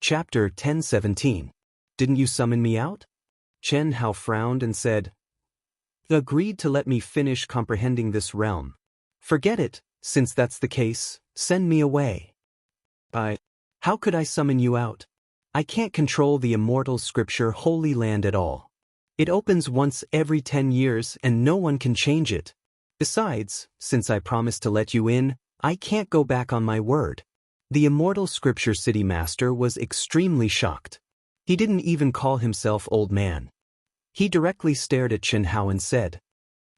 Chapter 10:17. Didn't you summon me out? Chen Hao frowned and said, agreed to let me finish comprehending this realm. Forget it, since that's the case, send me away. How could I summon you out? I can't control the immortal scripture Holy Land at all. It opens once every 10 years and no one can change it. Besides, since I promised to let you in, I can't go back on my word. The immortal scripture city master was extremely shocked. He didn't even call himself old man. He directly stared at Chen Hao and said,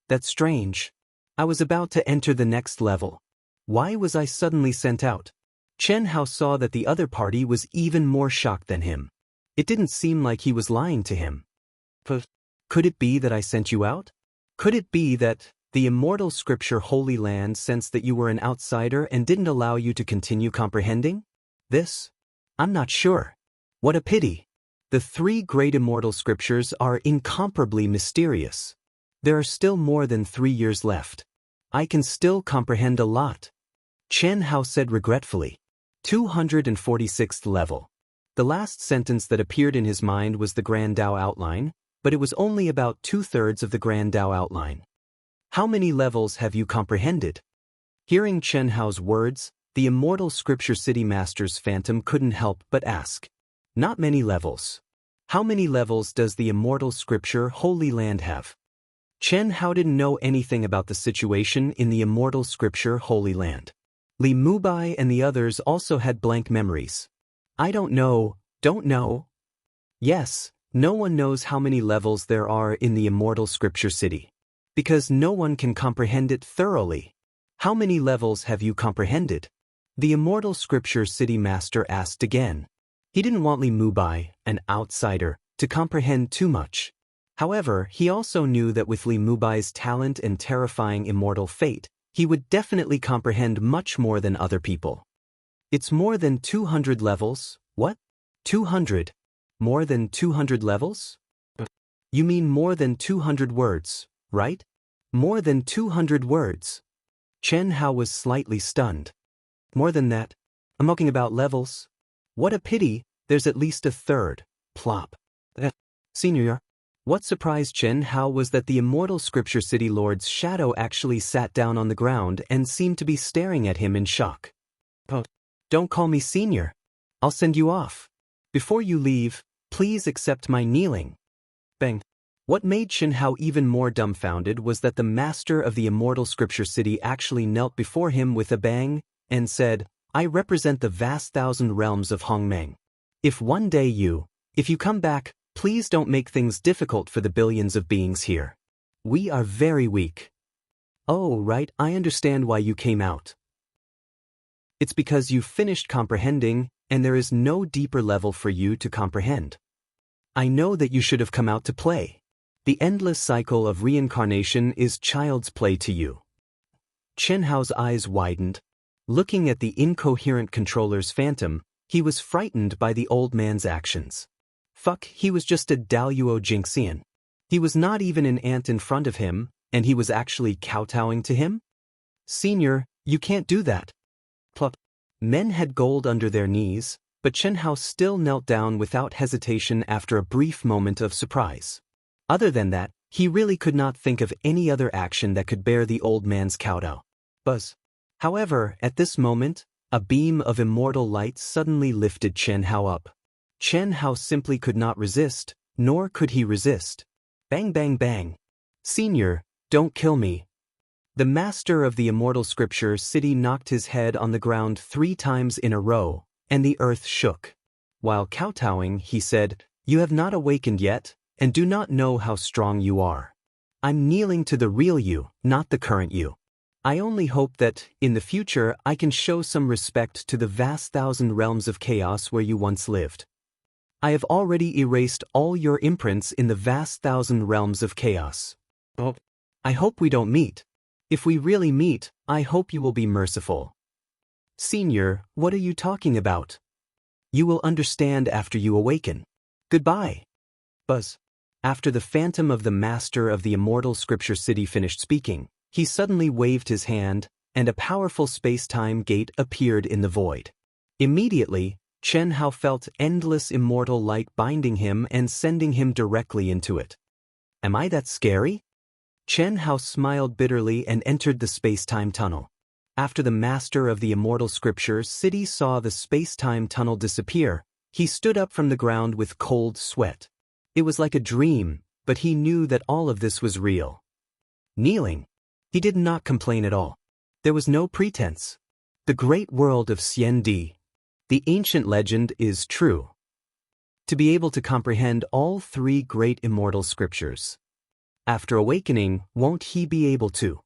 that's strange. I was about to enter the next level. Why was I suddenly sent out? Chen Hao saw that the other party was even more shocked than him. It didn't seem like he was lying to him. Could it be that I sent you out? Could it be that the immortal scripture Holy Land sensed that you were an outsider and didn't allow you to continue comprehending? This? I'm not sure. What a pity. The 3 great immortal scriptures are incomparably mysterious. There are still more than 3 years left. I can still comprehend a lot. Chen Hao said regretfully. 246th level. The last sentence that appeared in his mind was the Grand Dao outline, but it was only about 2/3 of the Grand Dao outline. How many levels have you comprehended? Hearing Chen Hao's words, the immortal scripture city master's phantom couldn't help but ask. Not many levels. How many levels does the immortal scripture Holy Land have? Chen Hao didn't know anything about the situation in the immortal scripture Holy Land. Li Mubai and the others also had blank memories. I don't know. Yes, no one knows how many levels there are in the immortal scripture city. Because no one can comprehend it thoroughly. How many levels have you comprehended? The immortal scripture city master asked again. He didn't want Li Mubai, an outsider, to comprehend too much. However, he also knew that with Li Mubai's talent and terrifying immortal fate, he would definitely comprehend much more than other people. It's more than 200 levels. What? 200? More than 200 levels? You mean more than 200 words, right? More than 200 words. Chen Hao was slightly stunned. More than that? I'm talking about levels. What a pity, there's at least a third. Plop. Senior. What surprised Chen Hao was that the immortal scripture city lord's shadow actually sat down on the ground and seemed to be staring at him in shock. Don't call me senior. I'll send you off. Before you leave, please accept my kneeling. Bang. What made Chen Hao even more dumbfounded was that the master of the immortal scripture city actually knelt before him with a bang and said, I represent the vast 1,000 realms of Hongmeng. If one day if you come back, please don't make things difficult for the billions of beings here. We are very weak. Oh, right, I understand why you came out. It's because you finished comprehending, and there is no deeper level for you to comprehend. I know that you should have come out to play. The endless cycle of reincarnation is child's play to you. Chen Hao's eyes widened. Looking at the incoherent controller's phantom, he was frightened by the old man's actions. He was just a Daoist Jinxian. He was not even an ant in front of him, and he was actually kowtowing to him? Senior, you can't do that. Plop. Men had gold under their knees, but Chen Hao still knelt down without hesitation after a brief moment of surprise. Other than that, he really could not think of any other action that could bear the old man's kowtow. Buzz. However, at this moment, a beam of immortal light suddenly lifted Chen Hao up. Chen Hao simply could not resist, nor could he resist. Bang bang bang. Senior, don't kill me. The master of the immortal scripture city knocked his head on the ground 3 times in a row, and the earth shook. While kowtowing, he said, You have not awakened yet, and do not know how strong you are. I'm kneeling to the real you, not the current you. I only hope that, in the future, I can show some respect to the vast 1,000 realms of chaos where you once lived. I have already erased all your imprints in the vast 1,000 realms of chaos. I hope we don't meet. If we really meet, I hope you will be merciful. Senior, what are you talking about? You will understand after you awaken. Goodbye. Buzz. After the phantom of the master of the immortal scripture city finished speaking, he suddenly waved his hand, and a powerful space-time gate appeared in the void. Immediately, Chen Hao felt endless immortal light binding him and sending him directly into it. Am I that scary? Chen Hao smiled bitterly and entered the space-time tunnel. After the master of the immortal scriptures city saw the space-time tunnel disappear, he stood up from the ground with cold sweat. It was like a dream, but he knew that all of this was real. Kneeling, he did not complain at all. There was no pretense. The great world of Xiandi, the ancient legend, is true. To be able to comprehend all three great immortal scriptures. After awakening, won't he be able to?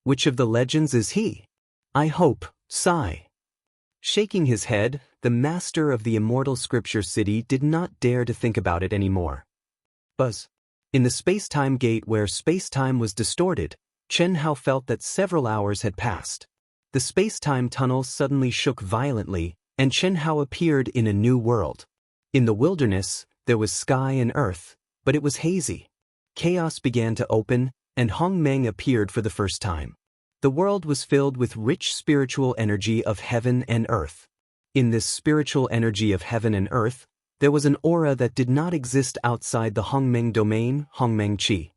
Which of the legends is he? I hope, sigh. Shaking his head, the master of the immortal scripture city did not dare to think about it anymore. Buzz. In the space-time gate where space-time was distorted, Chen Hao felt that several hours had passed. The space-time tunnel suddenly shook violently, and Chen Hao appeared in a new world. In the wilderness, there was sky and earth, but it was hazy. Chaos began to open, and Hong Meng appeared for the first time. The world was filled with rich spiritual energy of heaven and earth. In this spiritual energy of heaven and earth, there was an aura that did not exist outside the Hongmeng domain, Hongmeng Qi.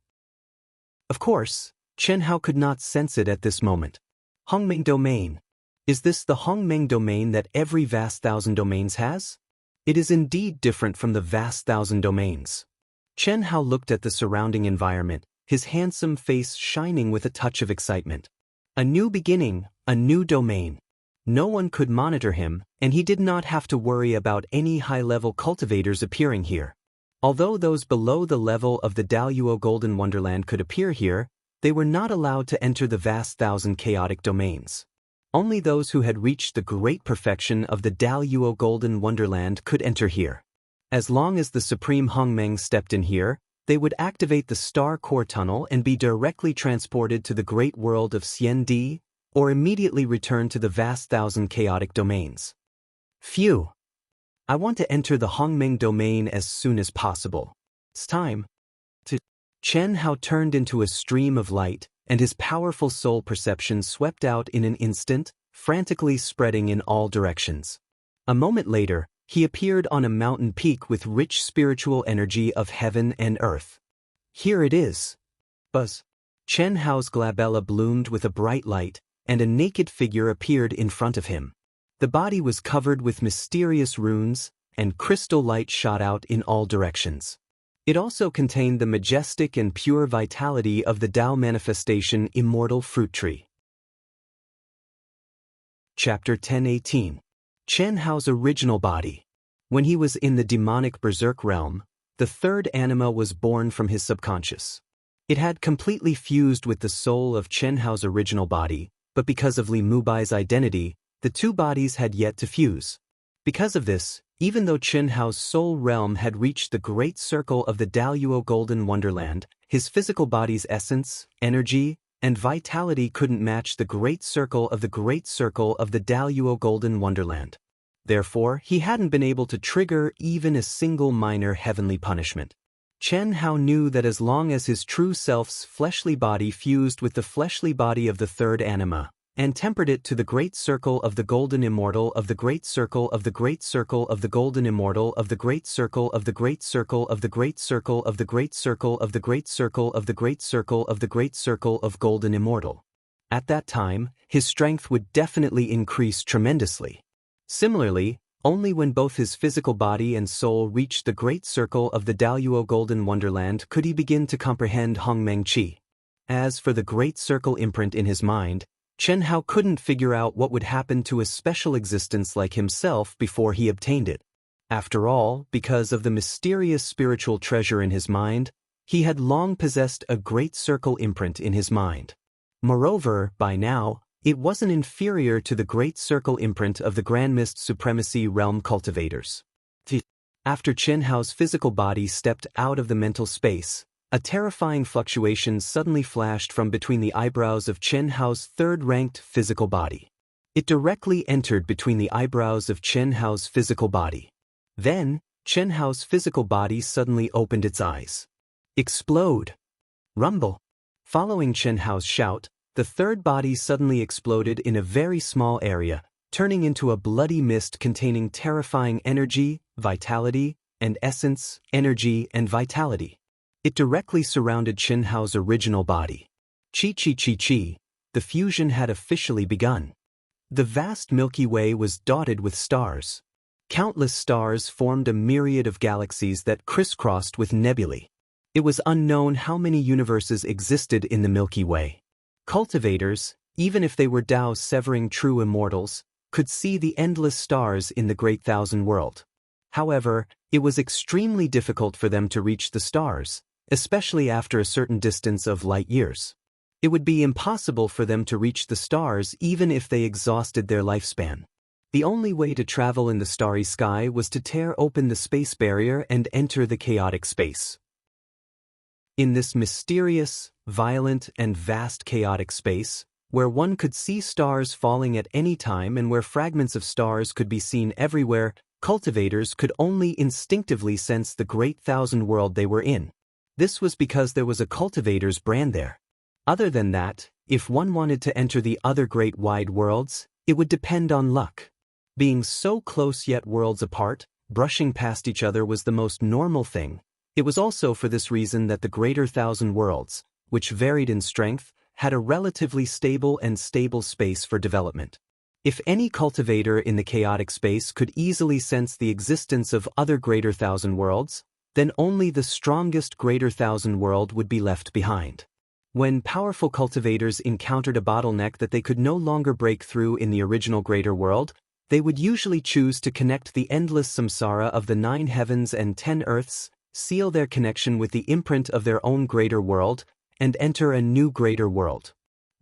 Of course, Chen Hao could not sense it at this moment. Hongmeng domain. Is this the Hongmeng domain that every vast thousand domains has? It is indeed different from the vast thousand domains. Chen Hao looked at the surrounding environment, his handsome face shining with a touch of excitement. A new beginning, a new domain. No one could monitor him, and he did not have to worry about any high-level cultivators appearing here. Although those below the level of the Daoist Golden Wonderland could appear here, they were not allowed to enter the vast thousand chaotic domains. Only those who had reached the great perfection of the Daoist Golden Wonderland could enter here. As long as the Supreme Hongmeng stepped in here, they would activate the Star Core Tunnel and be directly transported to the great world of Xiandi, or immediately return to the vast thousand chaotic domains. Phew! I want to enter the Hongmeng domain as soon as possible. It's time. Chen Hao turned into a stream of light, and his powerful soul perception swept out in an instant, frantically spreading in all directions. A moment later, he appeared on a mountain peak with rich spiritual energy of heaven and earth. Here it is. Buzz. Chen Hao's glabella bloomed with a bright light, and a naked figure appeared in front of him. The body was covered with mysterious runes, and crystal light shot out in all directions. It also contained the majestic and pure vitality of the Tao manifestation Immortal fruit tree. Chapter 10:18. Chen Hao's original body. When he was in the demonic berserk realm, the third anima was born from his subconscious. It had completely fused with the soul of Chen Hao's original body, but because of Li Mubai's identity, the two bodies had yet to fuse. Because of this, even though Chen Hao's soul realm had reached the great circle of the Daoist Golden Wonderland, his physical body's essence, energy, and vitality couldn't match the great circle of the Daoist Golden Wonderland. Therefore, he hadn't been able to trigger even a single minor heavenly punishment. Chen Hao knew that as long as his true self's fleshly body fused with the fleshly body of the third anima, and tempered it to the great circle of the golden immortal of the great circle of the great circle of the golden immortal of the great circle of the great circle of the great circle of the great circle of the great circle of the great circle of the great circle of golden immortal. At that time, his strength would definitely increase tremendously. Similarly, only when both his physical body and soul reached the great circle of the Daoist Golden Wonderland could he begin to comprehend Hongmeng Qi. As for the great circle imprint in his mind, Chen Hao couldn't figure out what would happen to a special existence like himself before he obtained it. After all, because of the mysterious spiritual treasure in his mind, he had long possessed a great circle imprint in his mind. Moreover, by now, it wasn't inferior to the great circle imprint of the Grand Mist Supremacy Realm cultivators. After Chen Hao's physical body stepped out of the mental space, a terrifying fluctuation suddenly flashed from between the eyebrows of Chen Hao's third-ranked physical body. It directly entered between the eyebrows of Chen Hao's physical body. Then, Chen Hao's physical body suddenly opened its eyes. Explode! Rumble! Following Chen Hao's shout, the third body suddenly exploded in a very small area, turning into a bloody mist containing terrifying energy, vitality, and essence, energy, and vitality. It directly surrounded Xianxia's original body. Chi chi chi chi, the fusion had officially begun. The vast Milky Way was dotted with stars. Countless stars formed a myriad of galaxies that crisscrossed with nebulae. It was unknown how many universes existed in the Milky Way. Cultivators, even if they were Dao's severing true immortals, could see the endless stars in the Great Thousand World. However, it was extremely difficult for them to reach the stars, especially after a certain distance of light years. It would be impossible for them to reach the stars even if they exhausted their lifespan. The only way to travel in the starry sky was to tear open the space barrier and enter the chaotic space. In this mysterious, violent, and vast chaotic space, where one could see stars falling at any time and where fragments of stars could be seen everywhere, cultivators could only instinctively sense the Great Thousand World they were in. This was because there was a cultivator's brand there. Other than that, if one wanted to enter the other great wide worlds, it would depend on luck. Being so close yet worlds apart, brushing past each other was the most normal thing. It was also for this reason that the Greater Thousand Worlds, which varied in strength, had a relatively stable space for development. If any cultivator in the chaotic space could easily sense the existence of other Greater Thousand Worlds, then only the strongest Greater Thousand World would be left behind. When powerful cultivators encountered a bottleneck that they could no longer break through in the original Greater World, they would usually choose to connect the endless samsara of the 9 heavens and 10 earths, seal their connection with the imprint of their own Greater World, and enter a new Greater World.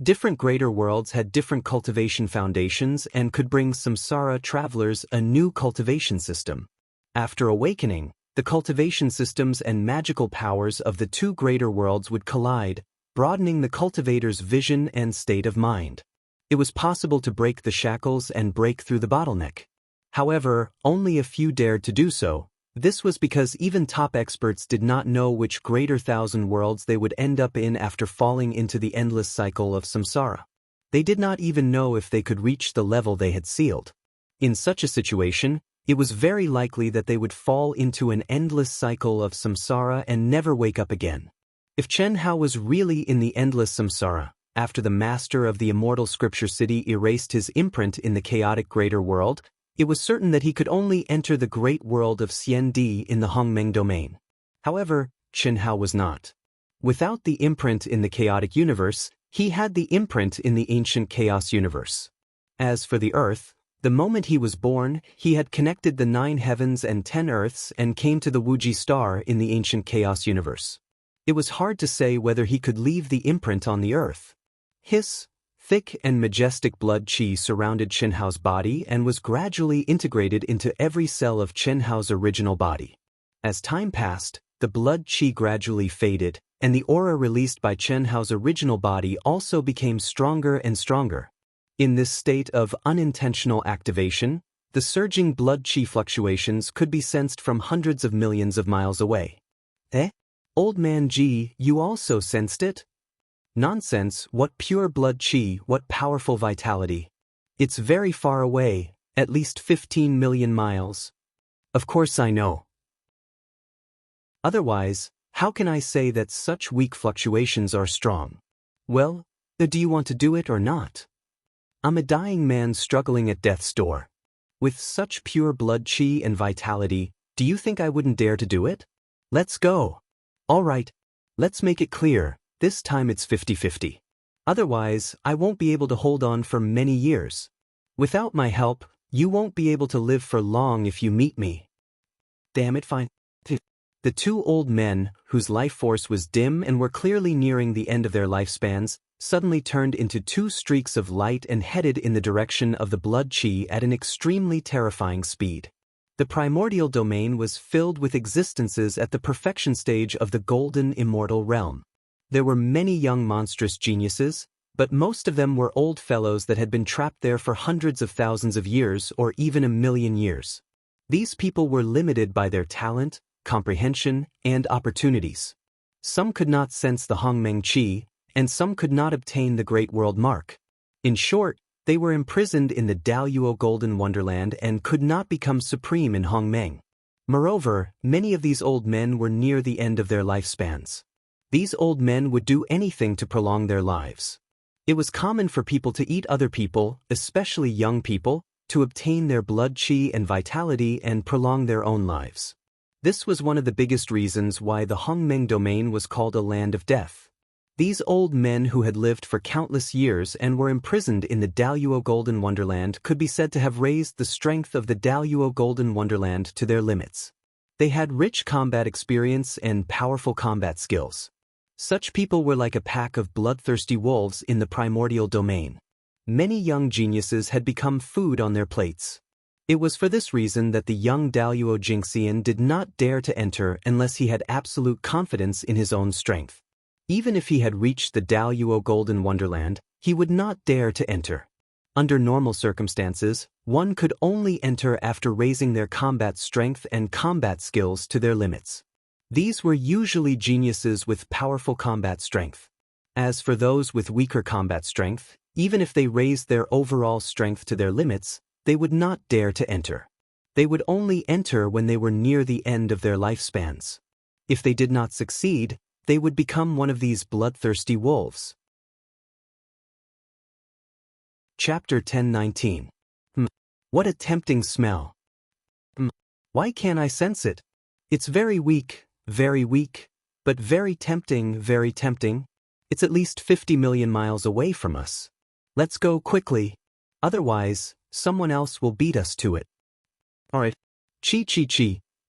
Different Greater Worlds had different cultivation foundations and could bring samsara travelers a new cultivation system. After awakening, the cultivation systems and magical powers of the 2 Greater Worlds would collide, broadening the cultivator's vision and state of mind. It was possible to break the shackles and break through the bottleneck. However, only a few dared to do so. This was because even top experts did not know which Greater Thousand Worlds they would end up in after falling into the endless cycle of samsara. They did not even know if they could reach the level they had sealed. In such a situation, it was very likely that they would fall into an endless cycle of samsara and never wake up again. If Xianxia was really in the endless samsara, after the master of the immortal scripture city erased his imprint in the chaotic Greater World, it was certain that he could only enter the great world of Xiandi in the Hongmeng domain. However, Xianxia was not. Without the imprint in the chaotic universe, he had the imprint in the ancient chaos universe. As for the earth, the moment he was born, he had connected the 9 heavens and 10 earths and came to the Wuji star in the ancient chaos universe. It was hard to say whether he could leave the imprint on the earth. His thick and majestic blood qi surrounded Xianxia's body and was gradually integrated into every cell of Xianxia's original body. As time passed, the blood qi gradually faded, and the aura released by Xianxia's original body also became stronger and stronger. In this state of unintentional activation, the surging blood qi fluctuations could be sensed from hundreds of millions of miles away. Old man Ji, you also sensed it? Nonsense, what pure blood qi, what powerful vitality. It's very far away, at least 15 million miles. Of course I know. Otherwise, how can I say that such weak fluctuations are strong? Well, do you want to do it or not? I'm a dying man struggling at death's door. With such pure blood qi and vitality, do you think I wouldn't dare to do it? Let's go. All right, let's make it clear, this time it's 50-50. Otherwise, I won't be able to hold on for many years. Without my help, you won't be able to live for long if you meet me. Damn it, fine. The 2 old men, whose life force was dim and were clearly nearing the end of their lifespans, suddenly turned into 2 streaks of light and headed in the direction of the blood qi at an extremely terrifying speed. The primordial domain was filled with existences at the perfection stage of the golden immortal realm. There were many young monstrous geniuses, but most of them were old fellows that had been trapped there for hundreds of thousands of years or even 1,000,000 years. These people were limited by their talent, comprehension, and opportunities. Some could not sense the Hongmeng qi, and some could not obtain the Great World Mark. In short, They were imprisoned in the Daoist Golden Wonderland and could not become supreme in Hongmeng. Moreover, many of these old men were near the end of their lifespans. These old men would do anything to prolong their lives. It was common for people to eat other people, especially young people, to obtain their blood qi and vitality and prolong their own lives. This was one of the biggest reasons why the Hongmeng domain was called a land of death. These old men who had lived for countless years and were imprisoned in the Daoist Golden Wonderland could be said to have raised the strength of the Daoist Golden Wonderland to their limits. They had rich combat experience and powerful combat skills. Such people were like a pack of bloodthirsty wolves in the primordial domain. Many young geniuses had become food on their plates. It was for this reason that the young Daoist Jingxian did not dare to enter unless he had absolute confidence in his own strength. Even if he had reached the Daoist Golden Wonderland, he would not dare to enter. Under normal circumstances, one could only enter after raising their combat strength and combat skills to their limits. These were usually geniuses with powerful combat strength. As for those with weaker combat strength, even if they raised their overall strength to their limits, they would not dare to enter. They would only enter when they were near the end of their lifespans. If they did not succeed, they would become one of these bloodthirsty wolves. Chapter 10:19. What a tempting smell. Why can't I sense it? It's very weak, but very tempting. It's at least 50 million miles away from us. Let's go quickly. Otherwise, someone else will beat us to it. Alright. Chi.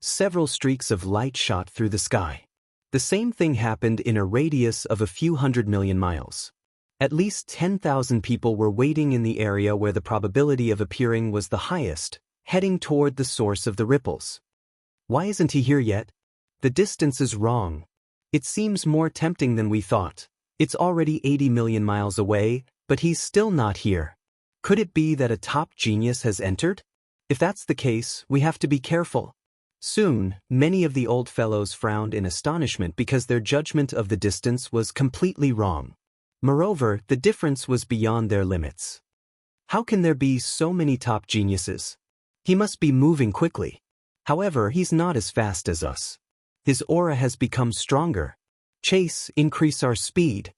Several streaks of light shot through the sky. The same thing happened in a radius of a few 100 million miles. At least 10,000 people were waiting in the area where the probability of appearing was the highest, heading toward the source of the ripples. Why isn't he here yet? The distance is wrong. It seems more tempting than we thought. It's already 80 million miles away, but he's still not here. Could it be that a top genius has entered? If that's the case, we have to be careful. Soon, many of the old fellows frowned in astonishment because their judgment of the distance was completely wrong. Moreover, the difference was beyond their limits. How can there be so many top geniuses? He must be moving quickly. However, he's not as fast as us. His aura has become stronger. Chase, increase our speed.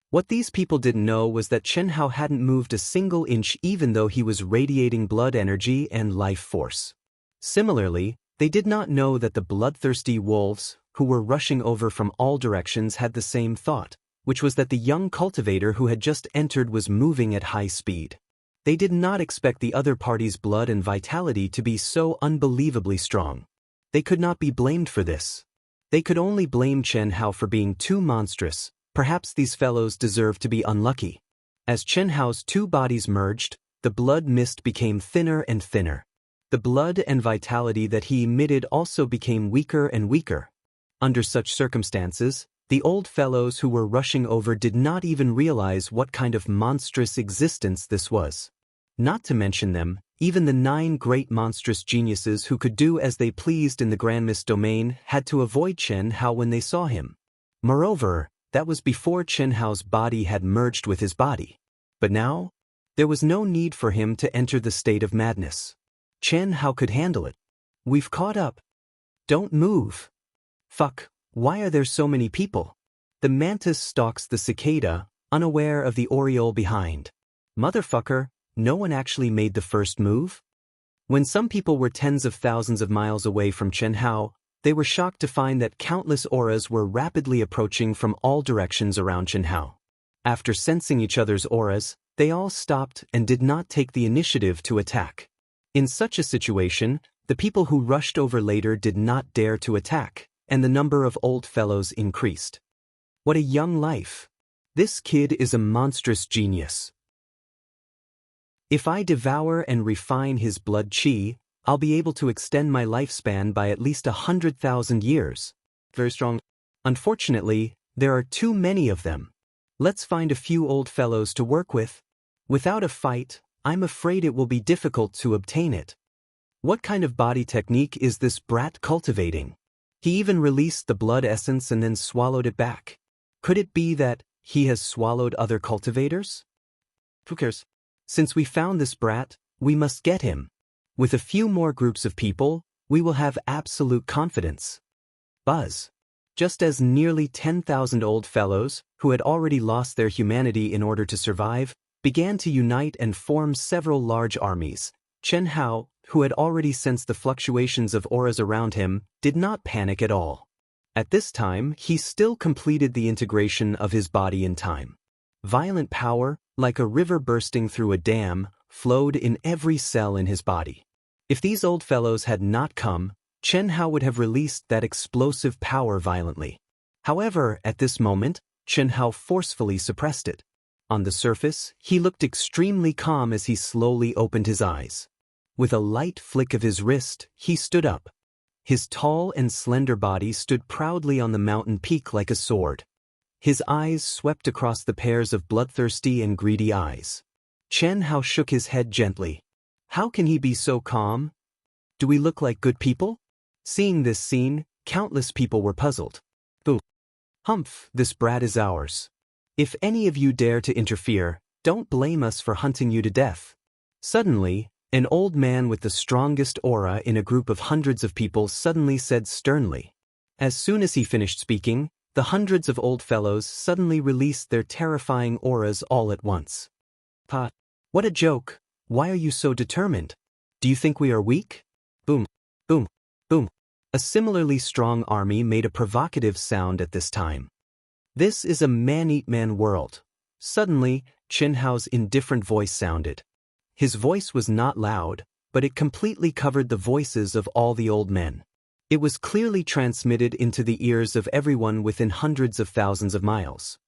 What these people didn't know was that Chen Hao hadn't moved a single inch even though he was radiating blood energy and life force. Similarly, they did not know that the bloodthirsty wolves, who were rushing over from all directions, had the same thought, which was that the young cultivator who had just entered was moving at high speed. They did not expect the other party's blood and vitality to be so unbelievably strong. They could not be blamed for this. They could only blame Chen Hao for being too monstrous. Perhaps these fellows deserved to be unlucky. As Chen Hao's two bodies merged, the blood mist became thinner and thinner. The blood and vitality that he emitted also became weaker and weaker. Under such circumstances, the old fellows who were rushing over did not even realize what kind of monstrous existence this was. Not to mention them, even the 9 great monstrous geniuses who could do as they pleased in the Grand Mist domain had to avoid Chen Hao when they saw him. Moreover, that was before Chen Hao's body had merged with his body. But now, there was no need for him to enter the state of madness. Chen Hao could handle it. We've caught up. Don't move. Fuck, why are there so many people? The mantis stalks the cicada, unaware of the oriole behind. Motherfucker, no one actually made the first move? When some people were tens of thousands of miles away from Chen Hao, they were shocked to find that countless auras were rapidly approaching from all directions around Chen Hao. After sensing each other's auras, they all stopped and did not take the initiative to attack. In such a situation, the people who rushed over later did not dare to attack, and the number of old fellows increased. What a young life! This kid is a monstrous genius. If I devour and refine his blood qi, I'll be able to extend my lifespan by at least 100,000 years. Very strong. Unfortunately, there are too many of them. Let's find a few old fellows to work with. Without a fight, I'm afraid it will be difficult to obtain it. What kind of body technique is this brat cultivating? He even released the blood essence and then swallowed it back. Could it be that he has swallowed other cultivators? Who cares? Since we found this brat, we must get him. With a few more groups of people, we will have absolute confidence. Buzz. Just as nearly 10,000 old fellows, who had already lost their humanity in order to survive, began to unite and form several large armies, Chen Hao, who had already sensed the fluctuations of auras around him, did not panic at all. At this time, he still completed the integration of his body in time. Violent power, like a river bursting through a dam, flowed in every cell in his body. If these old fellows had not come, Chen Hao would have released that explosive power violently. However, at this moment, Chen Hao forcefully suppressed it. On the surface, he looked extremely calm as he slowly opened his eyes. With a light flick of his wrist, he stood up. His tall and slender body stood proudly on the mountain peak like a sword. His eyes swept across the pairs of bloodthirsty and greedy eyes. Chen Hao shook his head gently. How can he be so calm? Do we look like good people? Seeing this scene, countless people were puzzled. Boo. Humph, this brat is ours. If any of you dare to interfere, don't blame us for hunting you to death. Suddenly, an old man with the strongest aura in a group of hundreds of people suddenly said sternly. As soon as he finished speaking, the hundreds of old fellows suddenly released their terrifying auras all at once. Ha! What a joke! Why are you so determined? Do you think we are weak? Boom, boom, boom. A similarly strong army made a provocative sound at this time. This is a man-eat-man world. Suddenly, Chen Hao's indifferent voice sounded. His voice was not loud, but it completely covered the voices of all the old men. It was clearly transmitted into the ears of everyone within hundreds of thousands of miles.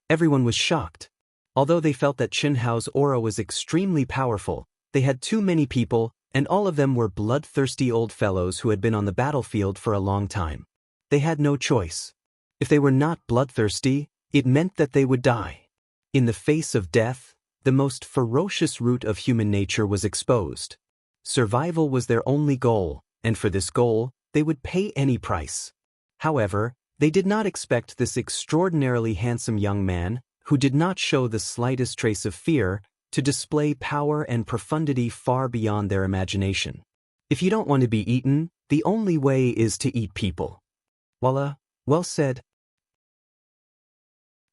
Everyone was shocked. Although they felt that Chen Hao's aura was extremely powerful, they had too many people, and all of them were bloodthirsty old fellows who had been on the battlefield for a long time. They had no choice. If they were not bloodthirsty, it meant that they would die. In the face of death, the most ferocious root of human nature was exposed. Survival was their only goal, and for this goal, they would pay any price. However, they did not expect this extraordinarily handsome young man, who did not show the slightest trace of fear, to display power and profundity far beyond their imagination. If you don't want to be eaten, the only way is to eat people. Voila, well said.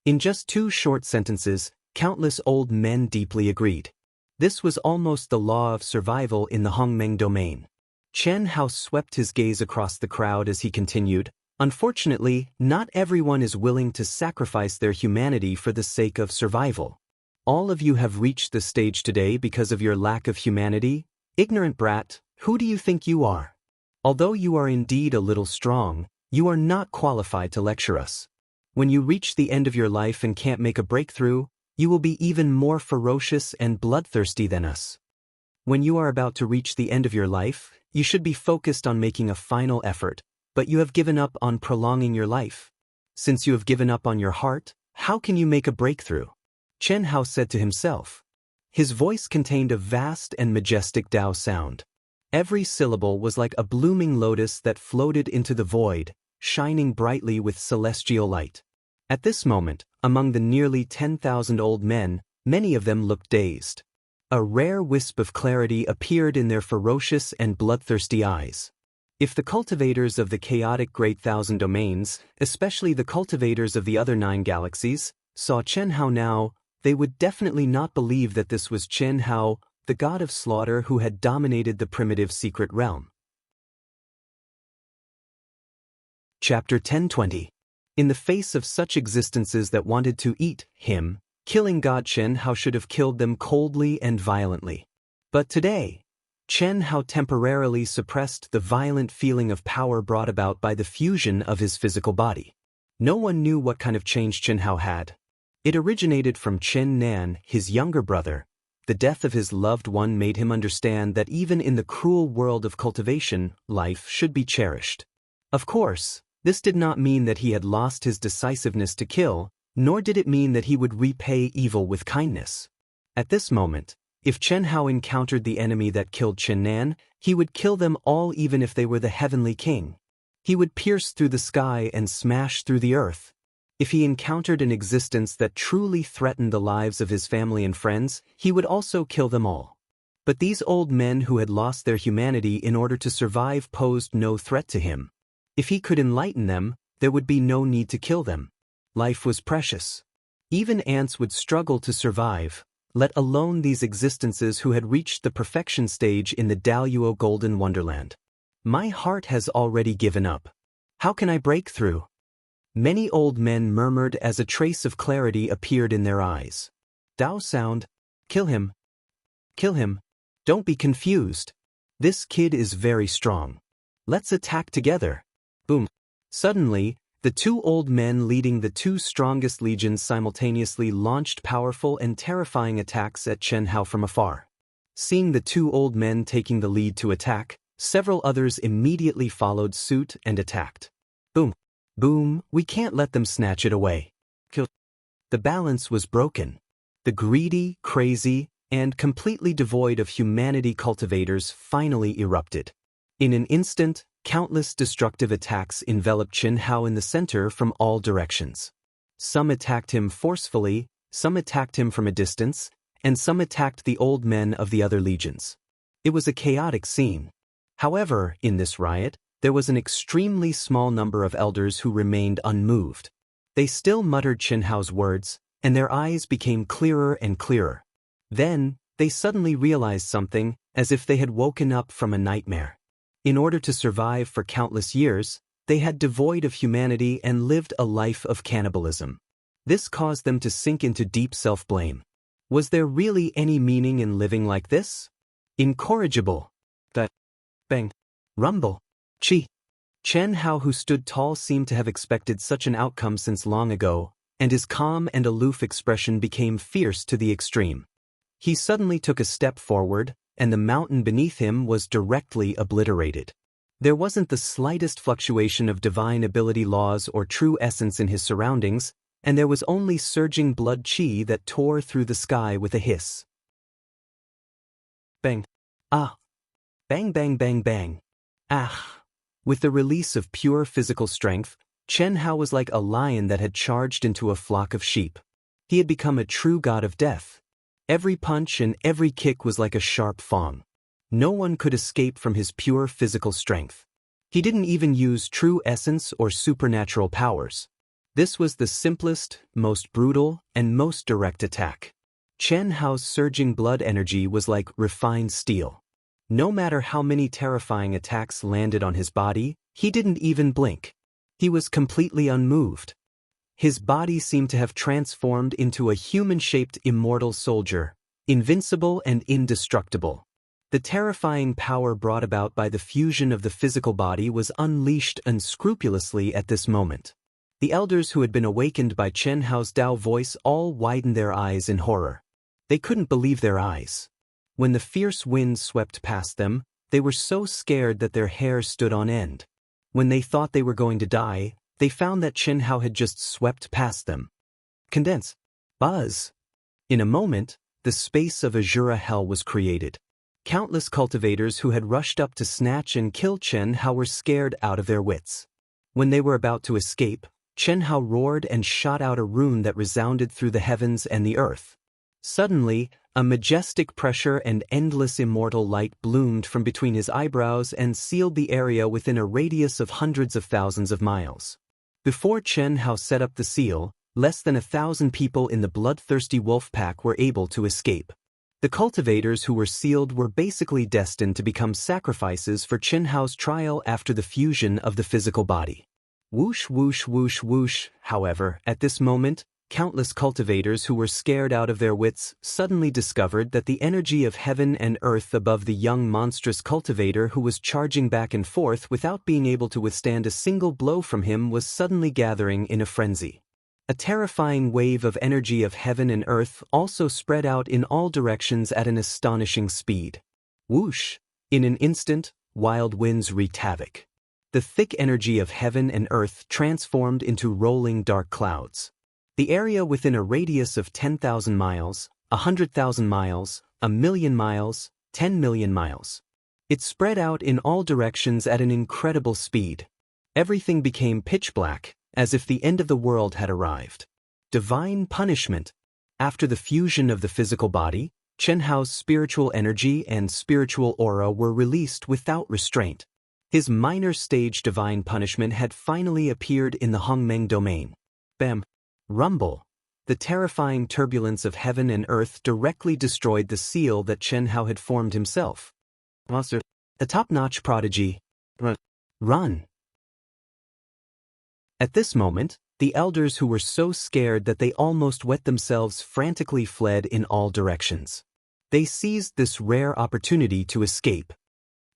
In just 2 short sentences, countless old men deeply agreed. This was almost the law of survival in the Hongmeng domain. Chen Hao swept his gaze across the crowd as he continued. Unfortunately, not everyone is willing to sacrifice their humanity for the sake of survival. All of you have reached this stage today because of your lack of humanity. Ignorant brat, who do you think you are? Although you are indeed a little strong, you are not qualified to lecture us. When you reach the end of your life and can't make a breakthrough, you will be even more ferocious and bloodthirsty than us. When you are about to reach the end of your life, you should be focused on making a final effort, but you have given up on prolonging your life. Since you have given up on your heart, how can you make a breakthrough? Chen Hao said to himself. His voice contained a vast and majestic Tao sound. Every syllable was like a blooming lotus that floated into the void, shining brightly with celestial light. At this moment, among the nearly 10,000 old men, many of them looked dazed. A rare wisp of clarity appeared in their ferocious and bloodthirsty eyes. If the cultivators of the chaotic Great Thousand Domains, especially the cultivators of the other 9 galaxies, saw Chen Hao now, they would definitely not believe that this was Chen Hao, the god of slaughter who had dominated the primitive secret realm. Chapter 1020. In the face of such existences that wanted to eat him, killing God Chen Hao should have killed them coldly and violently. But today, Chen Hao temporarily suppressed the violent feeling of power brought about by the fusion of his physical body. No one knew what kind of change Chen Hao had. It originated from Chen Nan, his younger brother. The death of his loved one made him understand that even in the cruel world of cultivation, life should be cherished. Of course, this did not mean that he had lost his decisiveness to kill, nor did it mean that he would repay evil with kindness. At this moment, if Chen Hao encountered the enemy that killed Chen Nan, he would kill them all even if they were the heavenly king. He would pierce through the sky and smash through the earth. If he encountered an existence that truly threatened the lives of his family and friends, he would also kill them all. But these old men who had lost their humanity in order to survive posed no threat to him. If he could enlighten them, there would be no need to kill them. Life was precious. Even ants would struggle to survive, let alone these existences who had reached the perfection stage in the Daoist golden wonderland. My heart has already given up. How can I break through? Many old men murmured as a trace of clarity appeared in their eyes. Dao sound, kill him. Kill him. Don't be confused. This kid is very strong. Let's attack together. Boom. Suddenly, the two old men leading the two strongest legions simultaneously launched powerful and terrifying attacks at Chen Hao from afar. Seeing the two old men taking the lead to attack, several others immediately followed suit and attacked. Boom. Boom, we can't let them snatch it away. Kill. The balance was broken. The greedy, crazy, and completely devoid of humanity cultivators finally erupted. In an instant, countless destructive attacks enveloped Chen Hao in the center from all directions. Some attacked him forcefully, some attacked him from a distance, and some attacked the old men of the other legions. It was a chaotic scene. However, in this riot, there was an extremely small number of elders who remained unmoved. They still muttered Chen Hao's words, and their eyes became clearer and clearer. Then, they suddenly realized something, as if they had woken up from a nightmare. In order to survive for countless years, they had devoid of humanity and lived a life of cannibalism. This caused them to sink into deep self-blame. Was there really any meaning in living like this? Incorrigible. That. Bang. Rumble. Chi. Chen Hao, who stood tall, seemed to have expected such an outcome since long ago, and his calm and aloof expression became fierce to the extreme. He suddenly took a step forward, and the mountain beneath him was directly obliterated. There wasn't the slightest fluctuation of divine ability laws or true essence in his surroundings, and there was only surging blood chi that tore through the sky with a hiss. Bang. Ah. Bang bang bang bang. Ah. With the release of pure physical strength, Chen Hao was like a lion that had charged into a flock of sheep. He had become a true god of death. Every punch and every kick was like a sharp fong. No one could escape from his pure physical strength. He didn't even use true essence or supernatural powers. This was the simplest, most brutal, and most direct attack. Chen Hao's surging blood energy was like refined steel. No matter how many terrifying attacks landed on his body, he didn't even blink. He was completely unmoved. His body seemed to have transformed into a human-shaped immortal soldier, invincible and indestructible. The terrifying power brought about by the fusion of the physical body was unleashed unscrupulously at this moment. The elders who had been awakened by Chen Hao's Dao voice all widened their eyes in horror. They couldn't believe their eyes. When the fierce wind swept past them, they were so scared that their hair stood on end. When they thought they were going to die, they found that Chen Hao had just swept past them. Condense. Buzz. In a moment, the space of Azura hell was created. Countless cultivators who had rushed up to snatch and kill Chen Hao were scared out of their wits. When they were about to escape, Chen Hao roared and shot out a rune that resounded through the heavens and the earth. Suddenly, a majestic pressure and endless immortal light bloomed from between his eyebrows and sealed the area within a radius of hundreds of thousands of miles. Before Chen Hao set up the seal, less than 1,000 people in the bloodthirsty wolf pack were able to escape. The cultivators who were sealed were basically destined to become sacrifices for Chen Hao's trial after the fusion of the physical body. Whoosh whoosh whoosh whoosh. However, at this moment, countless cultivators who were scared out of their wits suddenly discovered that the energy of heaven and earth above the young monstrous cultivator who was charging back and forth without being able to withstand a single blow from him was suddenly gathering in a frenzy. A terrifying wave of energy of heaven and earth also spread out in all directions at an astonishing speed. Whoosh! In an instant, wild winds wreaked havoc. The thick energy of heaven and earth transformed into rolling dark clouds. The area within a radius of 10,000 miles, 100,000 miles, 1,000,000 miles, 10 million miles. It spread out in all directions at an incredible speed. Everything became pitch black, as if the end of the world had arrived. Divine punishment. After the fusion of the physical body, Chen Hao's spiritual energy and spiritual aura were released without restraint. His minor stage divine punishment had finally appeared in the Hongmeng domain. Bam! Rumble! The terrifying turbulence of heaven and earth directly destroyed the seal that Chen Hao had formed himself. Monster. A top-notch prodigy. Run! At this moment, the elders who were so scared that they almost wet themselves frantically fled in all directions. They seized this rare opportunity to escape.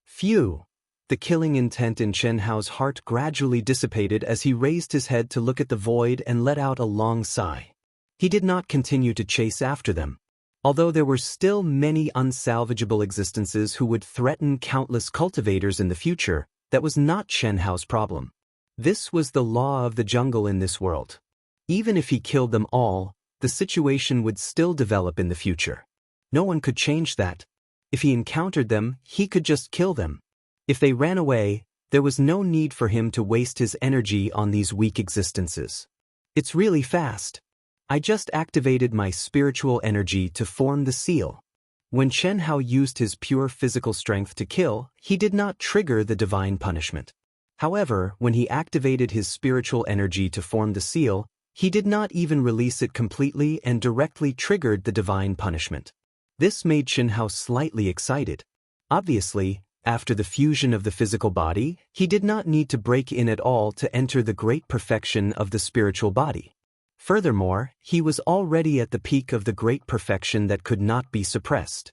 Phew! The killing intent in Chen Hao's heart gradually dissipated as he raised his head to look at the void and let out a long sigh. He did not continue to chase after them. Although there were still many unsalvageable existences who would threaten countless cultivators in the future, that was not Chen Hao's problem. This was the law of the jungle in this world. Even if he killed them all, the situation would still develop in the future. No one could change that. If he encountered them, he could just kill them. If they ran away, there was no need for him to waste his energy on these weak existences. It's really fast. I just activated my spiritual energy to form the seal. When Chen Hao used his pure physical strength to kill, he did not trigger the divine punishment. However, when he activated his spiritual energy to form the seal, he did not even release it completely and directly triggered the divine punishment. This made Chen Hao slightly excited. Obviously, after the fusion of the physical body, he did not need to break in at all to enter the great perfection of the spiritual body. Furthermore, he was already at the peak of the great perfection that could not be suppressed.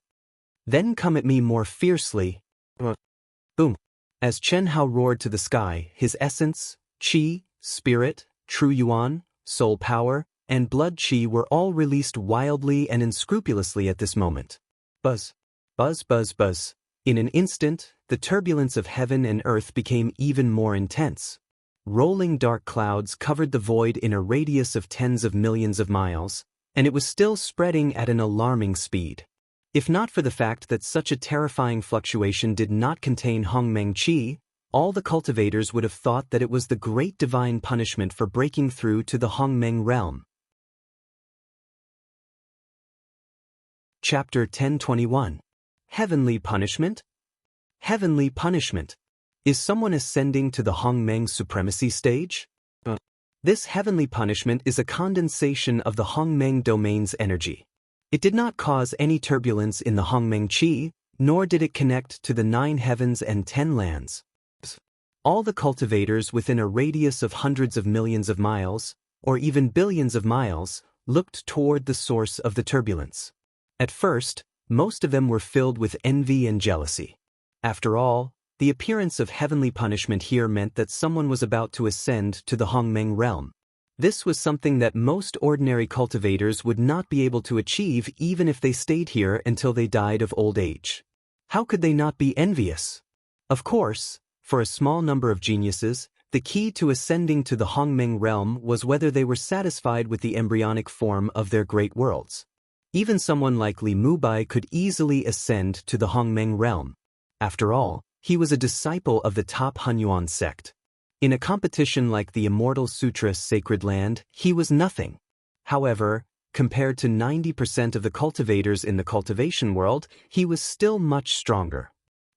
Then come at me more fiercely. Boom. As Chen Hao roared to the sky, his essence, qi, spirit, true yuan, soul power, and blood qi were all released wildly and unscrupulously at this moment. Buzz. Buzz, buzz, buzz. In an instant, the turbulence of heaven and earth became even more intense. Rolling dark clouds covered the void in a radius of tens of millions of miles, and it was still spreading at an alarming speed. If not for the fact that such a terrifying fluctuation did not contain Hongmeng Qi, all the cultivators would have thought that it was the great divine punishment for breaking through to the Hongmeng realm. Chapter 1021. Heavenly Punishment? Heavenly Punishment. Is someone ascending to the Hongmeng supremacy stage? This heavenly punishment is a condensation of the Hongmeng domain's energy. It did not cause any turbulence in the Hongmeng Qi, nor did it connect to the 9 heavens and 10 lands. All the cultivators within a radius of hundreds of millions of miles, or even billions of miles, looked toward the source of the turbulence. At first, most of them were filled with envy and jealousy. After all, the appearance of heavenly punishment here meant that someone was about to ascend to the Hongmeng realm. This was something that most ordinary cultivators would not be able to achieve even if they stayed here until they died of old age. How could they not be envious? Of course, for a small number of geniuses, the key to ascending to the Hongmeng realm was whether they were satisfied with the embryonic form of their great worlds. Even someone like Li Mubai could easily ascend to the Hongmeng realm. After all, he was a disciple of the top Hunyuan sect. In a competition like the Immortal Sutra Sacred Land, he was nothing. However, compared to 90% of the cultivators in the cultivation world, he was still much stronger.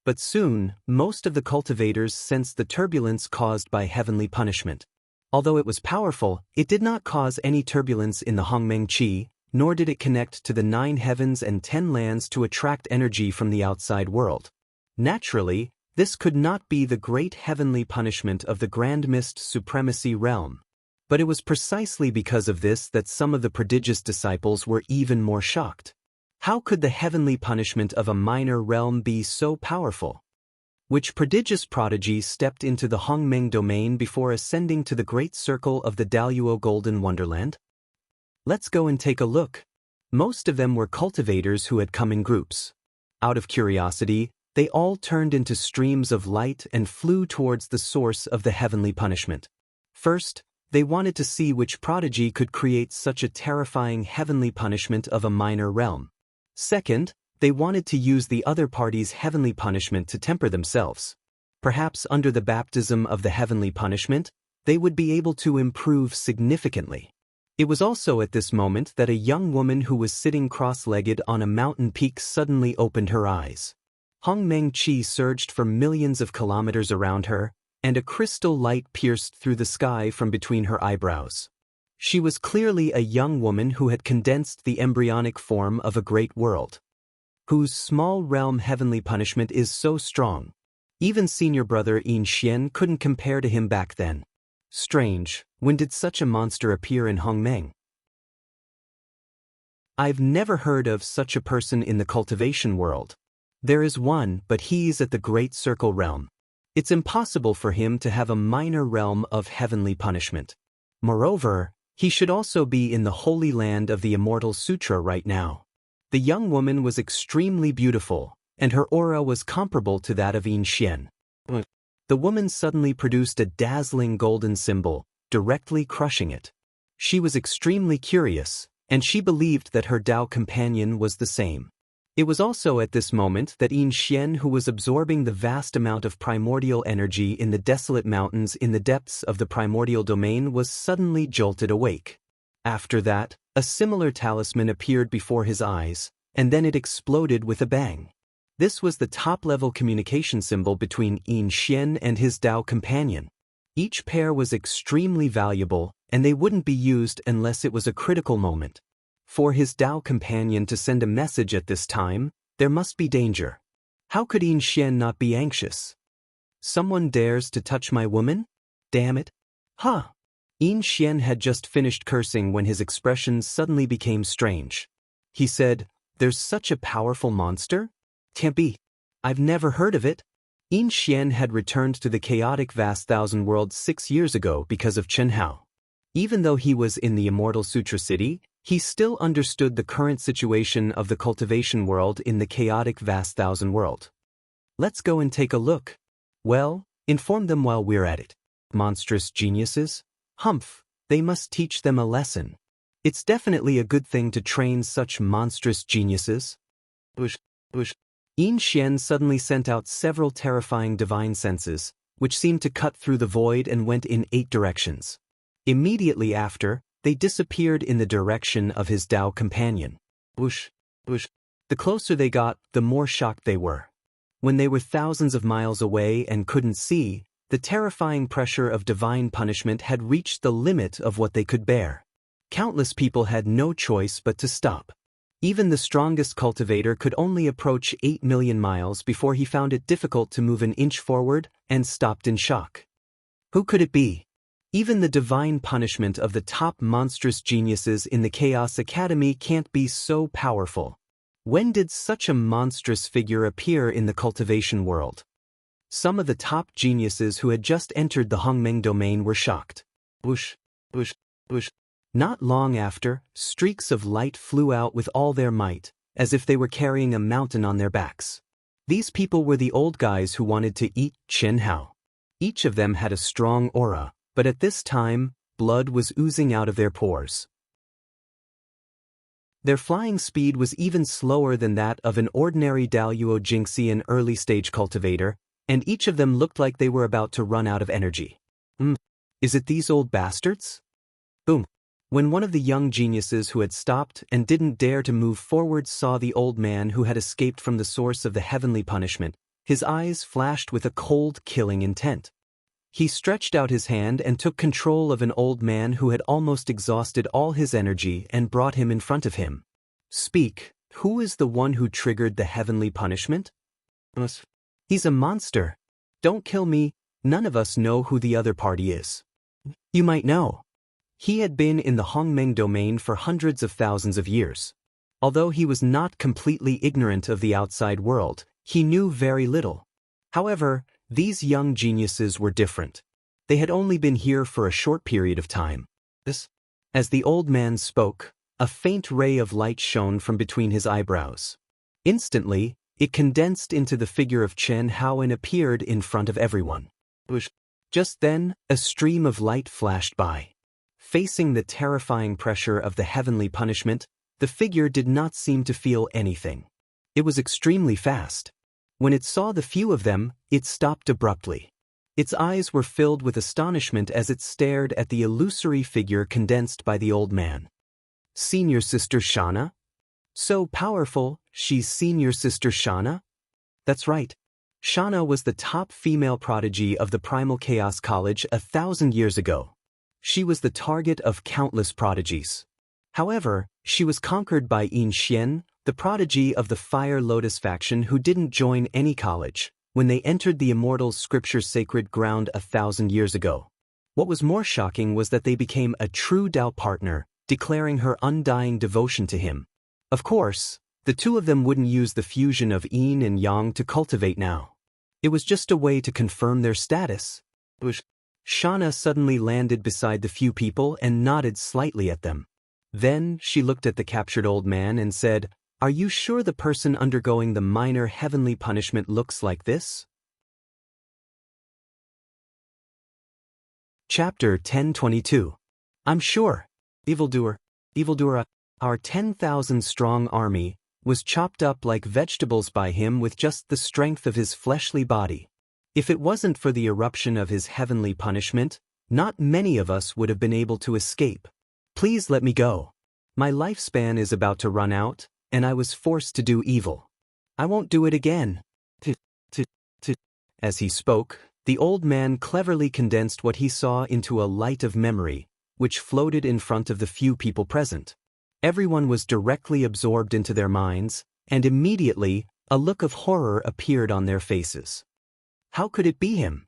But soon, most of the cultivators sensed the turbulence caused by heavenly punishment. Although it was powerful, it did not cause any turbulence in the Hongmeng Qi, nor did it connect to the 9 heavens and 10 lands to attract energy from the outside world. Naturally, this could not be the great heavenly punishment of the Grand Mist Supremacy realm. But it was precisely because of this that some of the prodigious disciples were even more shocked. How could the heavenly punishment of a minor realm be so powerful? Which prodigious prodigy stepped into the Hongmeng domain before ascending to the great circle of the Daoist Golden Wonderland? Let's go and take a look. Most of them were cultivators who had come in groups. Out of curiosity, they all turned into streams of light and flew towards the source of the heavenly punishment. First, they wanted to see which prodigy could create such a terrifying heavenly punishment of a minor realm. Second, they wanted to use the other party's heavenly punishment to temper themselves. Perhaps under the baptism of the heavenly punishment, they would be able to improve significantly. It was also at this moment that a young woman who was sitting cross-legged on a mountain peak suddenly opened her eyes. Hongmeng Qi surged for millions of kilometers around her, and a crystal light pierced through the sky from between her eyebrows. She was clearly a young woman who had condensed the embryonic form of a great world, whose small realm heavenly punishment is so strong. Even senior brother Yin Xian couldn't compare to him back then. Strange, when did such a monster appear in Hongmeng? I've never heard of such a person in the cultivation world. There is one, but he's at the Great Circle realm. It's impossible for him to have a minor realm of heavenly punishment. Moreover, he should also be in the Holy Land of the Immortal Sutra right now. The young woman was extremely beautiful, and her aura was comparable to that of Yin Xian. The woman suddenly produced a dazzling golden symbol, directly crushing it. She was extremely curious, and she believed that her Dao companion was the same. It was also at this moment that Yin Xian, who was absorbing the vast amount of primordial energy in the desolate mountains in the depths of the primordial domain, was suddenly jolted awake. After that, a similar talisman appeared before his eyes, and then it exploded with a bang. This was the top-level communication symbol between Yin Xian and his Dao companion. Each pair was extremely valuable, and they wouldn't be used unless it was a critical moment. For his Dao companion to send a message at this time, there must be danger. How could Yin Xian not be anxious? Someone dares to touch my woman? Damn it. Huh. Yin Xian had just finished cursing when his expressions suddenly became strange. He said, "There's such a powerful monster? Can't be. I've never heard of it." Yin Xian had returned to the chaotic vast thousand world 6 years ago because of Chen Hao. Even though he was in the Immortal Sutra City, he still understood the current situation of the cultivation world in the chaotic vast thousand world. Let's go and take a look. Well, inform them while we're at it. Monstrous geniuses? Humph, they must teach them a lesson. It's definitely a good thing to train such monstrous geniuses. Bush. Yin Xian suddenly sent out several terrifying divine senses, which seemed to cut through the void and went in 8 directions. Immediately after, they disappeared in the direction of his Dao companion. Bush. The closer they got, the more shocked they were. When they were thousands of miles away and couldn't see, the terrifying pressure of divine punishment had reached the limit of what they could bear. Countless people had no choice but to stop. Even the strongest cultivator could only approach 8 million miles before he found it difficult to move an inch forward and stopped in shock. Who could it be? Even the divine punishment of the top monstrous geniuses in the Chaos Academy can't be so powerful. When did such a monstrous figure appear in the cultivation world? Some of the top geniuses who had just entered the Hongmeng domain were shocked. Bush. Not long after, streaks of light flew out with all their might, as if they were carrying a mountain on their backs. These people were the old guys who wanted to eat Chen Hao. Each of them had a strong aura, but at this time, blood was oozing out of their pores. Their flying speed was even slower than that of an ordinary Daoist Jingxian early-stage cultivator, and each of them looked like they were about to run out of energy. Is it these old bastards? Boom. When one of the young geniuses who had stopped and didn't dare to move forward saw the old man who had escaped from the source of the heavenly punishment, his eyes flashed with a cold, killing intent. He stretched out his hand and took control of an old man who had almost exhausted all his energy and brought him in front of him. Speak, who is the one who triggered the heavenly punishment? He's a monster. Don't kill me, none of us know who the other party is. You might know. He had been in the Hongmeng domain for hundreds of thousands of years. Although he was not completely ignorant of the outside world, he knew very little. However, these young geniuses were different. They had only been here for a short period of time. As the old man spoke, a faint ray of light shone from between his eyebrows. Instantly, it condensed into the figure of Chen Hao and appeared in front of everyone. Just then, a stream of light flashed by. Facing the terrifying pressure of the heavenly punishment, the figure did not seem to feel anything. It was extremely fast. When it saw the few of them, it stopped abruptly. Its eyes were filled with astonishment as it stared at the illusory figure condensed by the old man. Senior Sister Xianxia? So powerful, she's Senior Sister Xianxia? That's right. Xianxia was the top female prodigy of the Primal Chaos College 1,000 years ago. She was the target of countless prodigies. However, she was conquered by Xian, the prodigy of the Fire Lotus faction who didn't join any college, when they entered the Immortal Scripture's sacred ground 1,000 years ago. What was more shocking was that they became a true Dao partner, declaring her undying devotion to him. Of course, the two of them wouldn't use the fusion of yin and yang to cultivate now. It was just a way to confirm their status. Xianxia suddenly landed beside the few people and nodded slightly at them. Then she looked at the captured old man and said, "Are you sure the person undergoing the minor heavenly punishment looks like this?" Chapter 1022. I'm sure. Evildoer, our 10,000-strong army, was chopped up like vegetables by him with just the strength of his fleshly body. If it wasn't for the eruption of his heavenly punishment, not many of us would have been able to escape. Please let me go. My lifespan is about to run out, and I was forced to do evil. I won't do it again. As he spoke, the old man cleverly condensed what he saw into a light of memory, which floated in front of the few people present. Everyone was directly absorbed into their minds, and immediately, a look of horror appeared on their faces. How could it be him?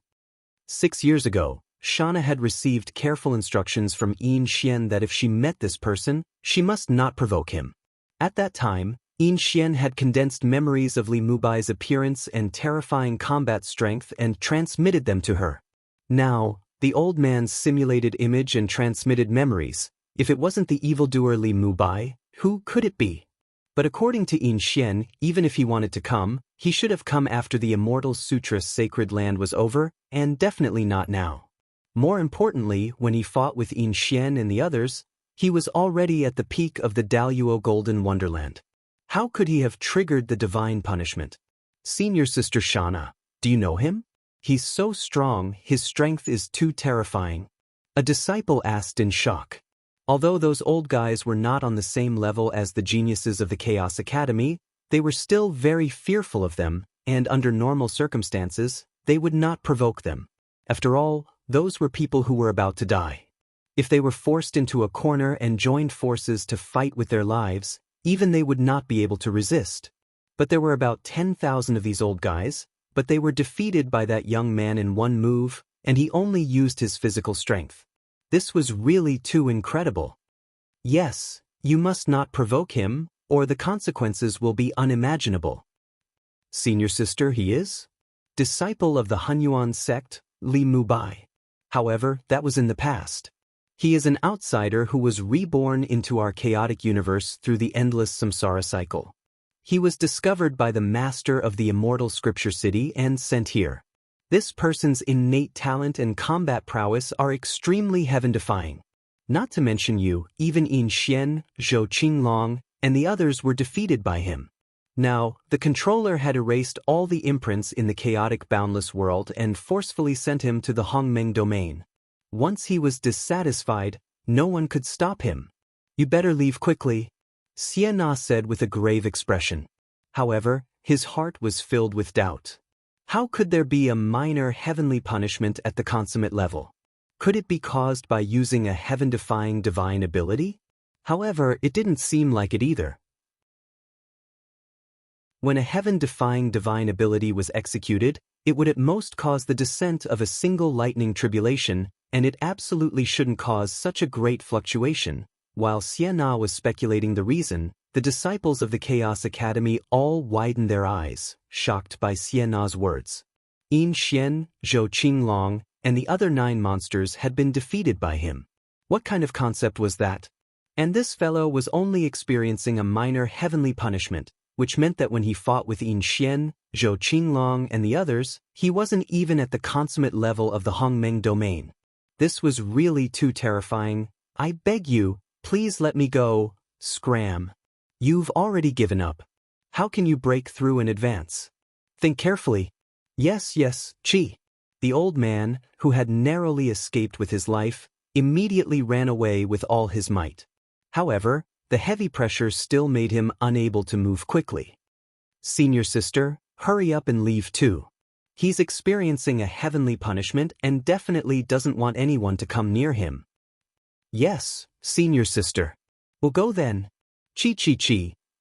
6 years ago, Xianxia had received careful instructions from Xian that if she met this person, she must not provoke him. At that time, Xian had condensed memories of Li Mubai's appearance and terrifying combat strength and transmitted them to her. Now, the old man's simulated image and transmitted memories. If it wasn't the evildoer Li Mubai, who could it be? But according to Xian, even if he wanted to come, he should have come after the Immortal Sutra's sacred land was over, and definitely not now. More importantly, when he fought with Xian and the others, he was already at the peak of the Daoist Golden Wonderland. How could he have triggered the divine punishment? Senior Sister Xianxia, do you know him? He's so strong, his strength is too terrifying. A disciple asked in shock. Although those old guys were not on the same level as the geniuses of the Chaos Academy, they were still very fearful of them, and under normal circumstances, they would not provoke them. After all, those were people who were about to die. If they were forced into a corner and joined forces to fight with their lives, even they would not be able to resist. But there were about 10,000 of these old guys, but they were defeated by that young man in one move, and he only used his physical strength. This was really too incredible. Yes, you must not provoke him, or the consequences will be unimaginable. Senior Sister he is? Disciple of the Hunyuan sect, Li Mubai. However, that was in the past. He is an outsider who was reborn into our chaotic universe through the endless samsara cycle. He was discovered by the master of the Immortal Scripture City and sent here. This person's innate talent and combat prowess are extremely heaven-defying. Not to mention you, even Xian, Zhou Qinglong, and the others were defeated by him. Now, the controller had erased all the imprints in the chaotic boundless world and forcefully sent him to the Hongmeng domain. Once he was dissatisfied, no one could stop him. You better leave quickly, Xianxia said with a grave expression. However, his heart was filled with doubt. How could there be a minor heavenly punishment at the consummate level? Could it be caused by using a heaven-defying divine ability? However, it didn't seem like it either. When a heaven-defying divine ability was executed, it would at most cause the descent of a single lightning tribulation, and it absolutely shouldn't cause such a great fluctuation. While Xianxia was speculating the reason, the disciples of the Chaos Academy all widened their eyes, shocked by Xianxia's words. Xian, Zhou Qinglong, and the other 9 monsters had been defeated by him. What kind of concept was that? And this fellow was only experiencing a minor heavenly punishment, which meant that when he fought with Xian, Zhou Qinglong, and the others, he wasn't even at the consummate level of the Hongmeng domain. This was really too terrifying. I beg you, please let me go. Scram. You've already given up. How can you break through in advance? Think carefully. Yes, Chi. The old man, who had narrowly escaped with his life, immediately ran away with all his might. However, the heavy pressure still made him unable to move quickly. "Senior sister, hurry up and leave too. He's experiencing a heavenly punishment and definitely doesn't want anyone to come near him." "Yes, senior sister. We'll go then." Chi.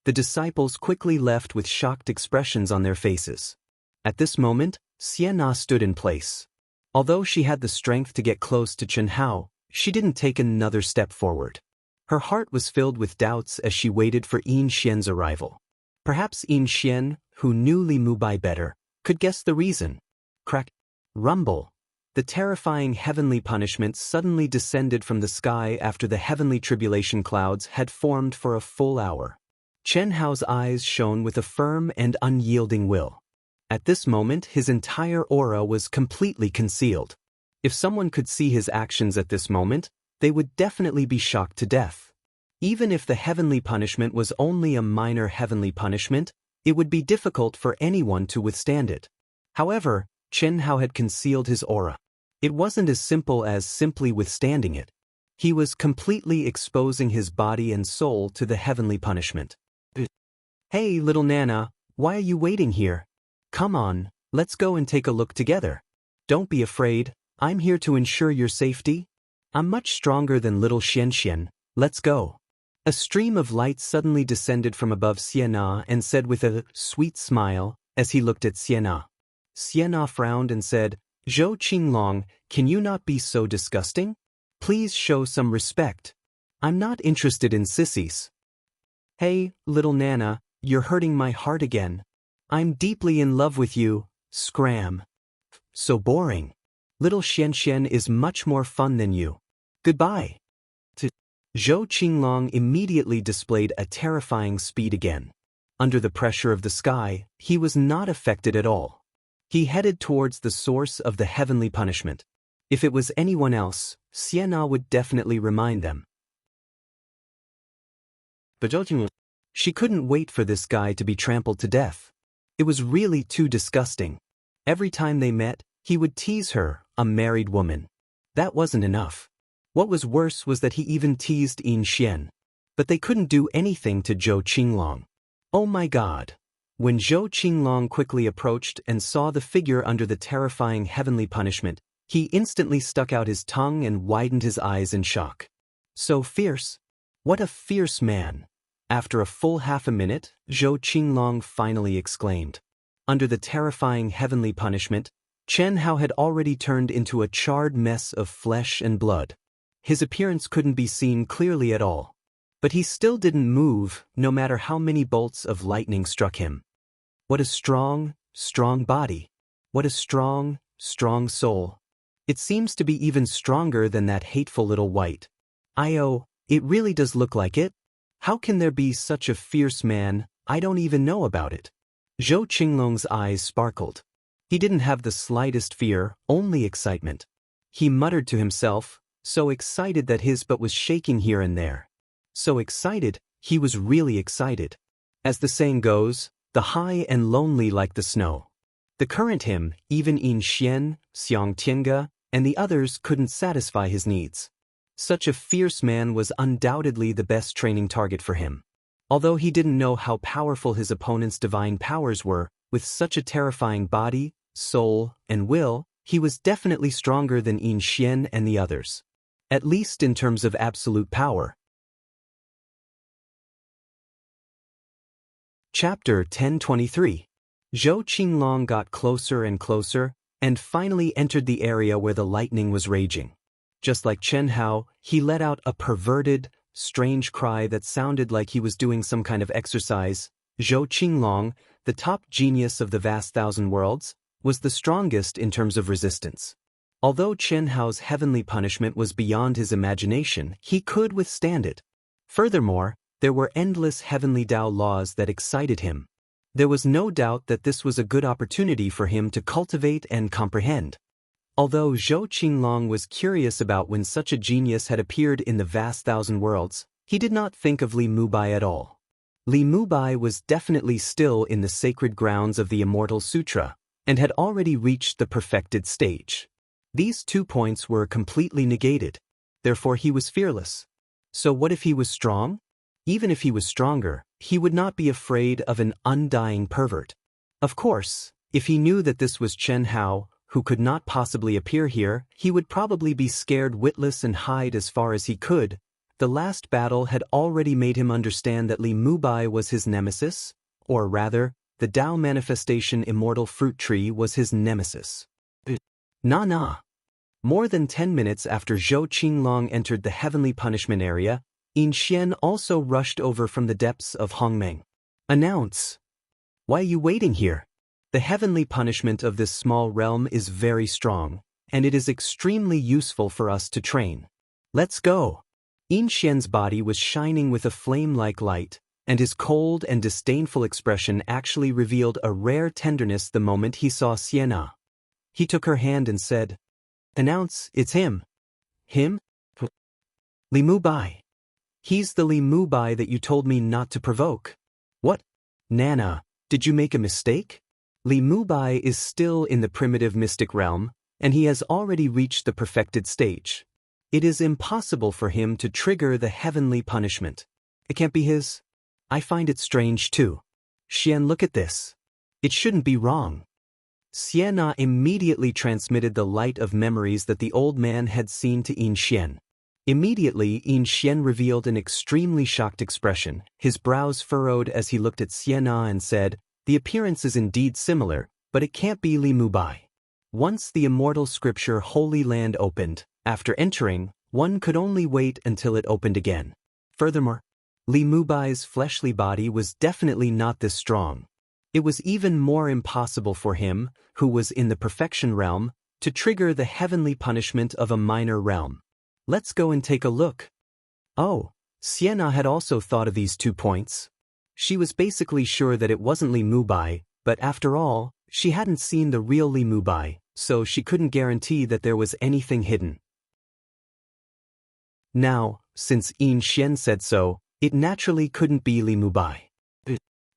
The disciples quickly left with shocked expressions on their faces. At this moment, Xianxia stood in place. Although she had the strength to get close to Chen Hao, she didn't take another step forward. Her heart was filled with doubts as she waited for Yin Xian's arrival. Perhaps Yin Xian, who knew Li Mubai better, could guess the reason. Crack. Rumble. The terrifying heavenly punishment suddenly descended from the sky after the heavenly tribulation clouds had formed for a full hour. Chen Hao's eyes shone with a firm and unyielding will. At this moment, his entire aura was completely concealed. If someone could see his actions at this moment, they would definitely be shocked to death. Even if the heavenly punishment was only a minor heavenly punishment, it would be difficult for anyone to withstand it. However, Chen Hao had concealed his aura. It wasn't as simple as simply withstanding it. He was completely exposing his body and soul to the heavenly punishment. "Hey, little Nana, why are you waiting here? Come on, let's go and take a look together. Don't be afraid, I'm here to ensure your safety. I'm much stronger than little Xianxian, let's go." A stream of light suddenly descended from above Xianxia and said with a sweet smile, as he looked at Xianxia. Xianxia frowned and said, "Zhou Qinglong, can you not be so disgusting? Please show some respect. I'm not interested in sissies." "Hey, little Nana, you're hurting my heart again. I'm deeply in love with you, scram." "So boring. Little Xianxian is much more fun than you. Goodbye." Zhou Qinglong immediately displayed a terrifying speed again. Under the pressure of the sky, he was not affected at all. He headed towards the source of the heavenly punishment. If it was anyone else, Xianxia would definitely remind them. She couldn't wait for this guy to be trampled to death. It was really too disgusting. Every time they met, he would tease her, a married woman. That wasn't enough. What was worse was that he even teased Yin Xian. But they couldn't do anything to Zhou Qinglong. Oh my God! When Zhou Qinglong quickly approached and saw the figure under the terrifying heavenly punishment, he instantly stuck out his tongue and widened his eyes in shock. "So fierce? What a fierce man!" After a full half a minute, Zhou Qinglong finally exclaimed. Under the terrifying heavenly punishment, Chen Hao had already turned into a charred mess of flesh and blood. His appearance couldn't be seen clearly at all. But he still didn't move, no matter how many bolts of lightning struck him. What a strong, strong body. What a strong, strong soul. It seems to be even stronger than that hateful little white. It really does look like it. How can there be such a fierce man? I don't even know about it. Zhou Qinglong's eyes sparkled. He didn't have the slightest fear, only excitement. He muttered to himself, so excited that his butt was shaking here and there. So excited, he was really excited. As the saying goes, the high and lonely like the snow. The current him, even Yin Xian, Xianxia, and the others couldn't satisfy his needs. Such a fierce man was undoubtedly the best training target for him. Although he didn't know how powerful his opponent's divine powers were, with such a terrifying body, soul, and will, he was definitely stronger than Yin Xian and the others. At least in terms of absolute power. Chapter 1023. Zhou Qinglong got closer and closer, and finally entered the area where the lightning was raging. Just like Chen Hao, he let out a perverted, strange cry that sounded like he was doing some kind of exercise. Zhou Qinglong, the top genius of the vast thousand worlds, was the strongest in terms of resistance. Although Chen Hao's heavenly punishment was beyond his imagination, he could withstand it. Furthermore, there were endless heavenly Dao laws that excited him. There was no doubt that this was a good opportunity for him to cultivate and comprehend. Although Zhou Qinglong was curious about when such a genius had appeared in the vast thousand worlds, he did not think of Li Mubai at all. Li Mubai was definitely still in the sacred grounds of the Immortal Sutra, and had already reached the perfected stage. These 2 points were completely negated. Therefore he was fearless. So what if he was strong? Even if he was stronger, he would not be afraid of an undying pervert. Of course, if he knew that this was Chen Hao, who could not possibly appear here, he would probably be scared witless and hide as far as he could. The last battle had already made him understand that Li Mubai was his nemesis, or rather, the Tao manifestation immortal fruit tree was his nemesis. Nah. More than 10 minutes after Zhou Qinglong entered the heavenly punishment area, Yin Xian also rushed over from the depths of Hongmeng. Announce. Why are you waiting here? The heavenly punishment of this small realm is very strong, and it is extremely useful for us to train. Let's go. Yin Xian's body was shining with a flame-like light, and his cold and disdainful expression actually revealed a rare tenderness the moment he saw Xianxia. He took her hand and said, "Announce, it's him." Him? Li Mubai. He's the Li Mubai that you told me not to provoke. What? Nana, did you make a mistake? Li Mubai is still in the primitive mystic realm, and he has already reached the perfected stage. It is impossible for him to trigger the heavenly punishment. It can't be his. I find it strange too. Xian, look at this. It shouldn't be wrong. Xianxia immediately transmitted the light of memories that the old man had seen to Yin Xian. Immediately, Yin Xian revealed an extremely shocked expression, his brows furrowed as he looked at Xianxia and said, "The appearance is indeed similar, but it can't be Li Mubai." Once the immortal scripture Holy Land opened, after entering, one could only wait until it opened again. Furthermore, Li Mubai's fleshly body was definitely not this strong. It was even more impossible for him, who was in the perfection realm, to trigger the heavenly punishment of a minor realm. Let's go and take a look. Oh, Xianxia had also thought of these 2 points. She was basically sure that it wasn't Li Mubai, but after all, she hadn't seen the real Li Mubai, so she couldn't guarantee that there was anything hidden. Now, since Yin Xian said so, it naturally couldn't be Li Mubai.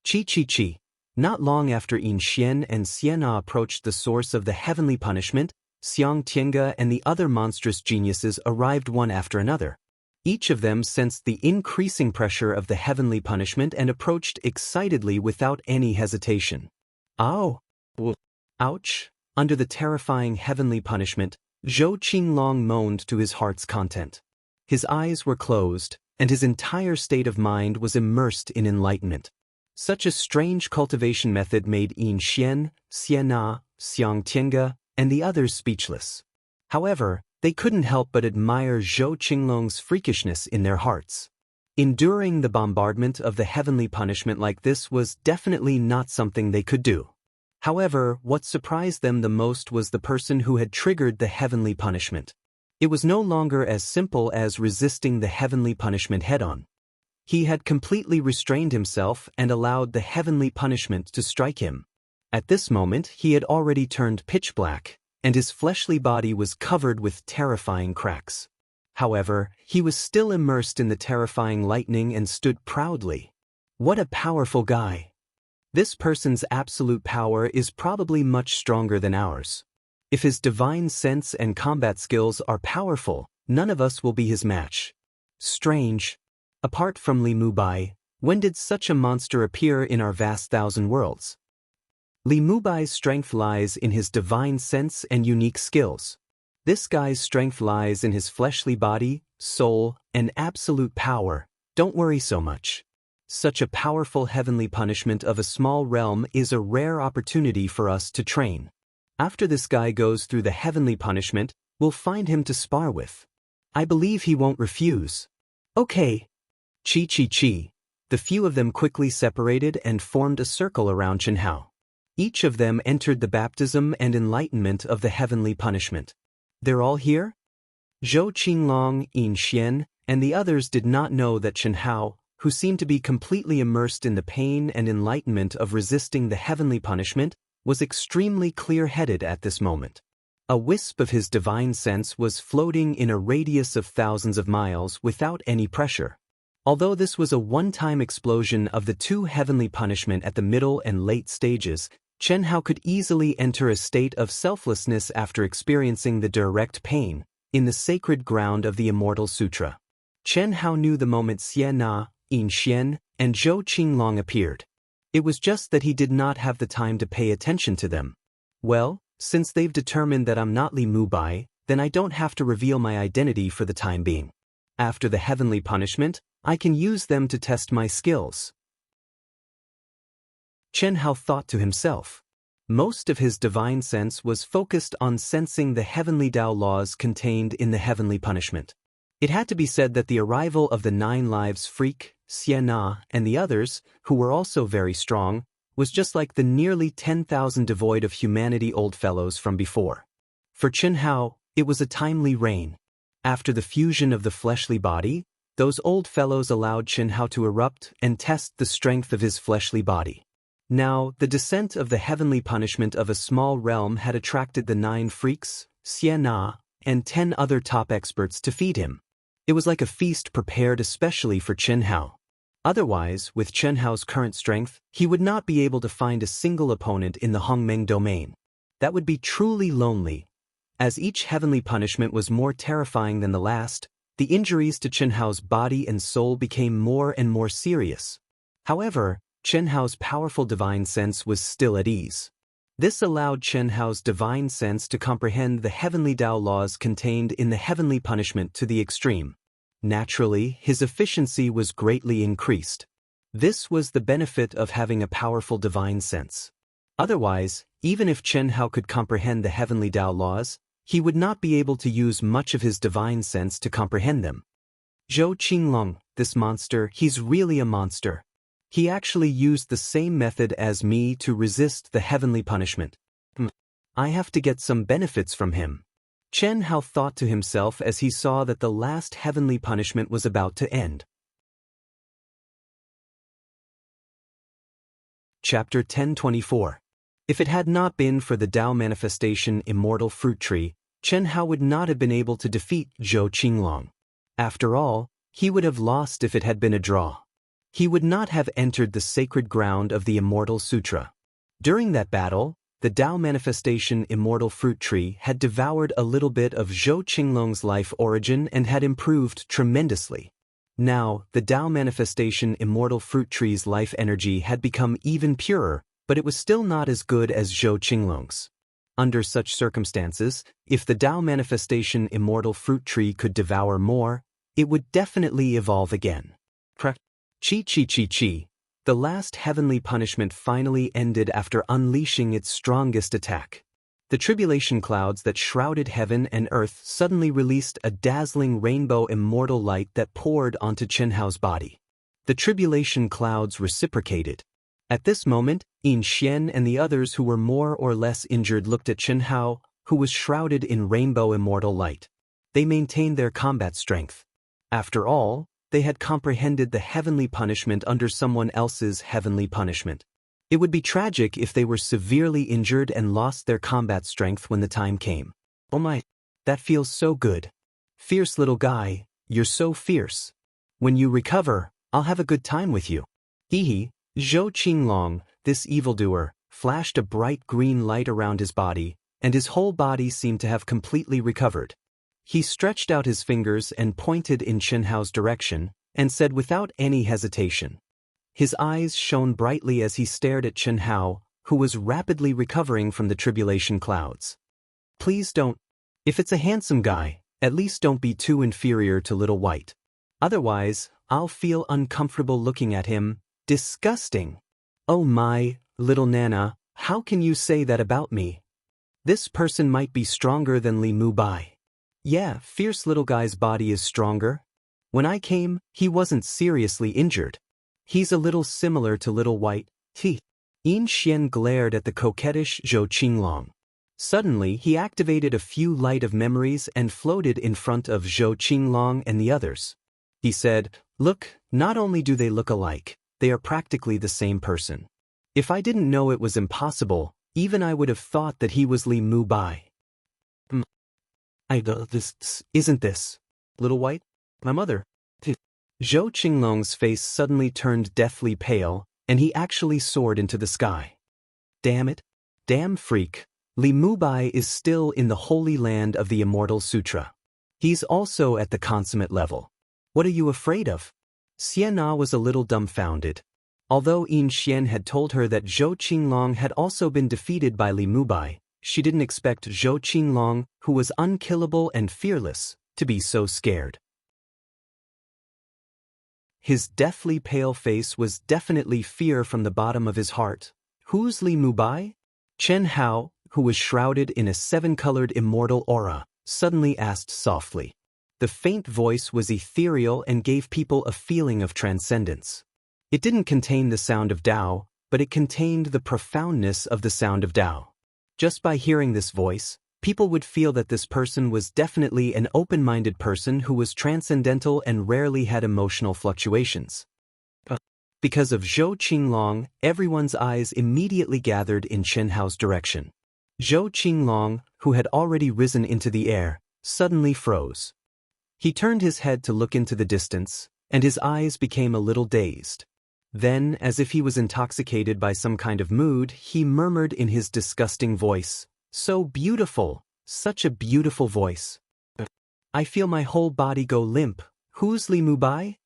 Chi. Not long after Yin Xian and Xianxia approached the source of the heavenly punishment, Xiang Tiange and the other monstrous geniuses arrived one after another. Each of them sensed the increasing pressure of the heavenly punishment and approached excitedly without any hesitation. Ow! Ouch! Under the terrifying heavenly punishment, Zhou Qinglong moaned to his heart's content. His eyes were closed, and his entire state of mind was immersed in enlightenment. Such a strange cultivation method made Yin Xian, Xianxia, Xiang Tiange, and the others speechless. However, they couldn't help but admire Zhou Qinglong's freakishness in their hearts. Enduring the bombardment of the heavenly punishment like this was definitely not something they could do. However, what surprised them the most was the person who had triggered the heavenly punishment. It was no longer as simple as resisting the heavenly punishment head-on. He had completely restrained himself and allowed the heavenly punishment to strike him. At this moment, he had already turned pitch black, and his fleshly body was covered with terrifying cracks. However, he was still immersed in the terrifying lightning and stood proudly. What a powerful guy! This person's absolute power is probably much stronger than ours. If his divine sense and combat skills are powerful, none of us will be his match. Strange. Apart from Li Mubai, when did such a monster appear in our vast thousand worlds? Li Mubai's strength lies in his divine sense and unique skills. This guy's strength lies in his fleshly body, soul, and absolute power. Don't worry so much. Such a powerful heavenly punishment of a small realm is a rare opportunity for us to train. After this guy goes through the heavenly punishment, we'll find him to spar with. I believe he won't refuse. Okay. Chi. The few of them quickly separated and formed a circle around Chen Hao. Each of them entered the baptism and enlightenment of the heavenly punishment. They're all here? Zhou Qinglong, Yin Xian, and the others did not know that Chen Hao, who seemed to be completely immersed in the pain and enlightenment of resisting the heavenly punishment, was extremely clear-headed at this moment. A wisp of his divine sense was floating in a radius of thousands of miles without any pressure. Although this was a one-time explosion of the 2 heavenly punishment at the middle and late stages, Chen Hao could easily enter a state of selflessness after experiencing the direct pain in the sacred ground of the Immortal Sutra. Chen Hao knew the moment Xie Na, Yin Xian, and Zhou Qinglong appeared. It was just that he did not have the time to pay attention to them. Well, since they've determined that I'm not Li Mubai, then I don't have to reveal my identity for the time being. After the heavenly punishment, I can use them to test my skills. Chen Hao thought to himself. Most of his divine sense was focused on sensing the heavenly Tao laws contained in the heavenly punishment. It had to be said that the arrival of the 9 lives freak, Xie Na, and the others, who were also very strong, was just like the nearly 10,000 devoid of humanity old fellows from before. For Chen Hao, it was a timely rain. After the fusion of the fleshly body, those old fellows allowed Chen Hao to erupt and test the strength of his fleshly body. Now, the descent of the heavenly punishment of a small realm had attracted the 9 freaks, Xie Na, and 10 other top experts to feed him. It was like a feast prepared especially for Chen Hao. Otherwise, with Chen Hao's current strength, he would not be able to find a single opponent in the Hongmeng domain. That would be truly lonely. As each heavenly punishment was more terrifying than the last, the injuries to Chen Hao's body and soul became more and more serious. However, Chen Hao's powerful divine sense was still at ease. This allowed Chen Hao's divine sense to comprehend the heavenly Tao laws contained in the heavenly punishment to the extreme. Naturally, his efficiency was greatly increased. This was the benefit of having a powerful divine sense. Otherwise, even if Chen Hao could comprehend the heavenly Tao laws, he would not be able to use much of his divine sense to comprehend them. Zhou Qinglong, this monster, he's really a monster. He actually used the same method as me to resist the heavenly punishment. I have to get some benefits from him. Chen Hao thought to himself as he saw that the last heavenly punishment was about to end. Chapter 1024. If it had not been for the Tao manifestation Immortal fruit tree, Chen Hao would not have been able to defeat Zhou Qinglong. After all, he would have lost if it had been a draw. He would not have entered the sacred ground of the Immortal Sutra. During that battle, the Tao manifestation Immortal fruit tree had devoured a little bit of Zhou Qinglong's life origin and had improved tremendously. Now, the Tao manifestation Immortal fruit tree's life energy had become even purer, but it was still not as good as Zhou Qinglong's. Under such circumstances, if the Tao manifestation Immortal fruit tree could devour more, it would definitely evolve again. Chi. The last heavenly punishment finally ended after unleashing its strongest attack. The tribulation clouds that shrouded heaven and earth suddenly released a dazzling rainbow immortal light that poured onto Chen Hao's body. The tribulation clouds reciprocated. At this moment, Yin Xian and the others who were more or less injured looked at Chen Hao, who was shrouded in rainbow immortal light. They maintained their combat strength. After all, they had comprehended the heavenly punishment under someone else's heavenly punishment. It would be tragic if they were severely injured and lost their combat strength when the time came. Oh my, that feels so good. Fierce little guy, you're so fierce. When you recover, I'll have a good time with you. Zhou Qinglong, this evildoer, flashed a bright green light around his body, and his whole body seemed to have completely recovered. He stretched out his fingers and pointed in Chen Hao's direction, and said without any hesitation. His eyes shone brightly as he stared at Chen Hao, who was rapidly recovering from the tribulation clouds. Please don't. If it's a handsome guy, at least don't be too inferior to Little White. Otherwise, I'll feel uncomfortable looking at him. Disgusting. Oh my, little Nana, how can you say that about me? This person might be stronger than Li Mubai. Yeah, fierce little guy's body is stronger. When I came, he wasn't seriously injured. He's a little similar to Little White. Yin Xian glared at the coquettish Zhou Qinglong. Suddenly, he activated a few light of memories and floated in front of Zhou Qinglong and the others. He said, "Look, not only do they look alike, they are practically the same person. If I didn't know it was impossible, even I would have thought that he was Li Mubai." Isn't this Little White? My mother. Zhou Qinglong's face suddenly turned deathly pale, and he actually soared into the sky. Damn it, Damn freak, Li Mubai is still in the holy land of the Immortal Sutra. He's also at the consummate level. What are you afraid of? Xianxia was a little dumbfounded. Although Yin Xian had told her that Zhou Qinglong had also been defeated by Li Mubai, she didn't expect Zhou Qinglong, who was unkillable and fearless, to be so scared. His deathly pale face was definitely fear from the bottom of his heart. Who's Li Mubai? Chen Hao, who was shrouded in a seven-colored immortal aura, suddenly asked softly. The faint voice was ethereal and gave people a feeling of transcendence. It didn't contain the sound of Dao, but it contained the profoundness of the sound of Dao. Just by hearing this voice, people would feel that this person was definitely an open-minded person who was transcendental and rarely had emotional fluctuations. Because of Zhou Qinglong, everyone's eyes immediately gathered in Chen Hao's direction. Zhou Qinglong, who had already risen into the air, suddenly froze. He turned his head to look into the distance, and his eyes became a little dazed. Then, as if he was intoxicated by some kind of mood, he murmured in his disgusting voice, "So beautiful, such a beautiful voice. I feel my whole body go limp. Who's Li Mubai?"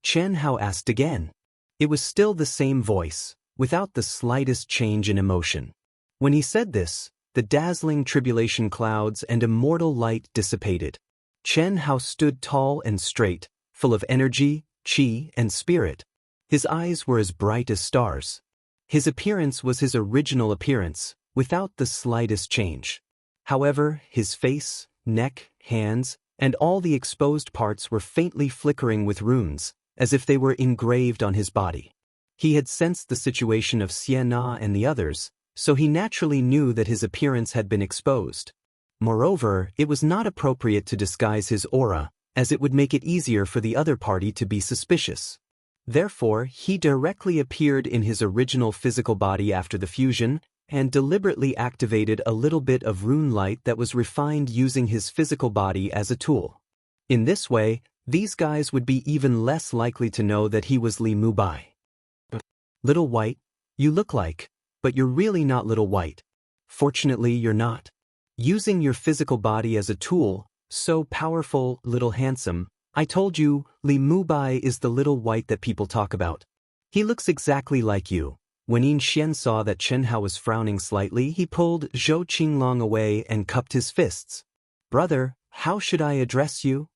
Chen Hao asked again. It was still the same voice, without the slightest change in emotion. When he said this, the dazzling tribulation clouds and immortal light dissipated. Chen Hao stood tall and straight, full of energy, qi, and spirit. His eyes were as bright as stars. His appearance was his original appearance, without the slightest change. However, his face, neck, hands, and all the exposed parts were faintly flickering with runes, as if they were engraved on his body. He had sensed the situation of Xianxia and the others, so he naturally knew that his appearance had been exposed. Moreover, it was not appropriate to disguise his aura, as it would make it easier for the other party to be suspicious. Therefore, he directly appeared in his original physical body after the fusion, and deliberately activated a little bit of rune light that was refined using his physical body as a tool. In this way, these guys would be even less likely to know that he was Li Mubai. Little White, you look like, but you're really not Little White. Fortunately, you're not. Using your physical body as a tool, so powerful, Little Handsome, I told you, Li Mubai is the Little White that people talk about. He looks exactly like you. When Yin Xian saw that Chen Hao was frowning slightly, he pulled Zhou Qinglong away and cupped his fists. Brother, how should I address you?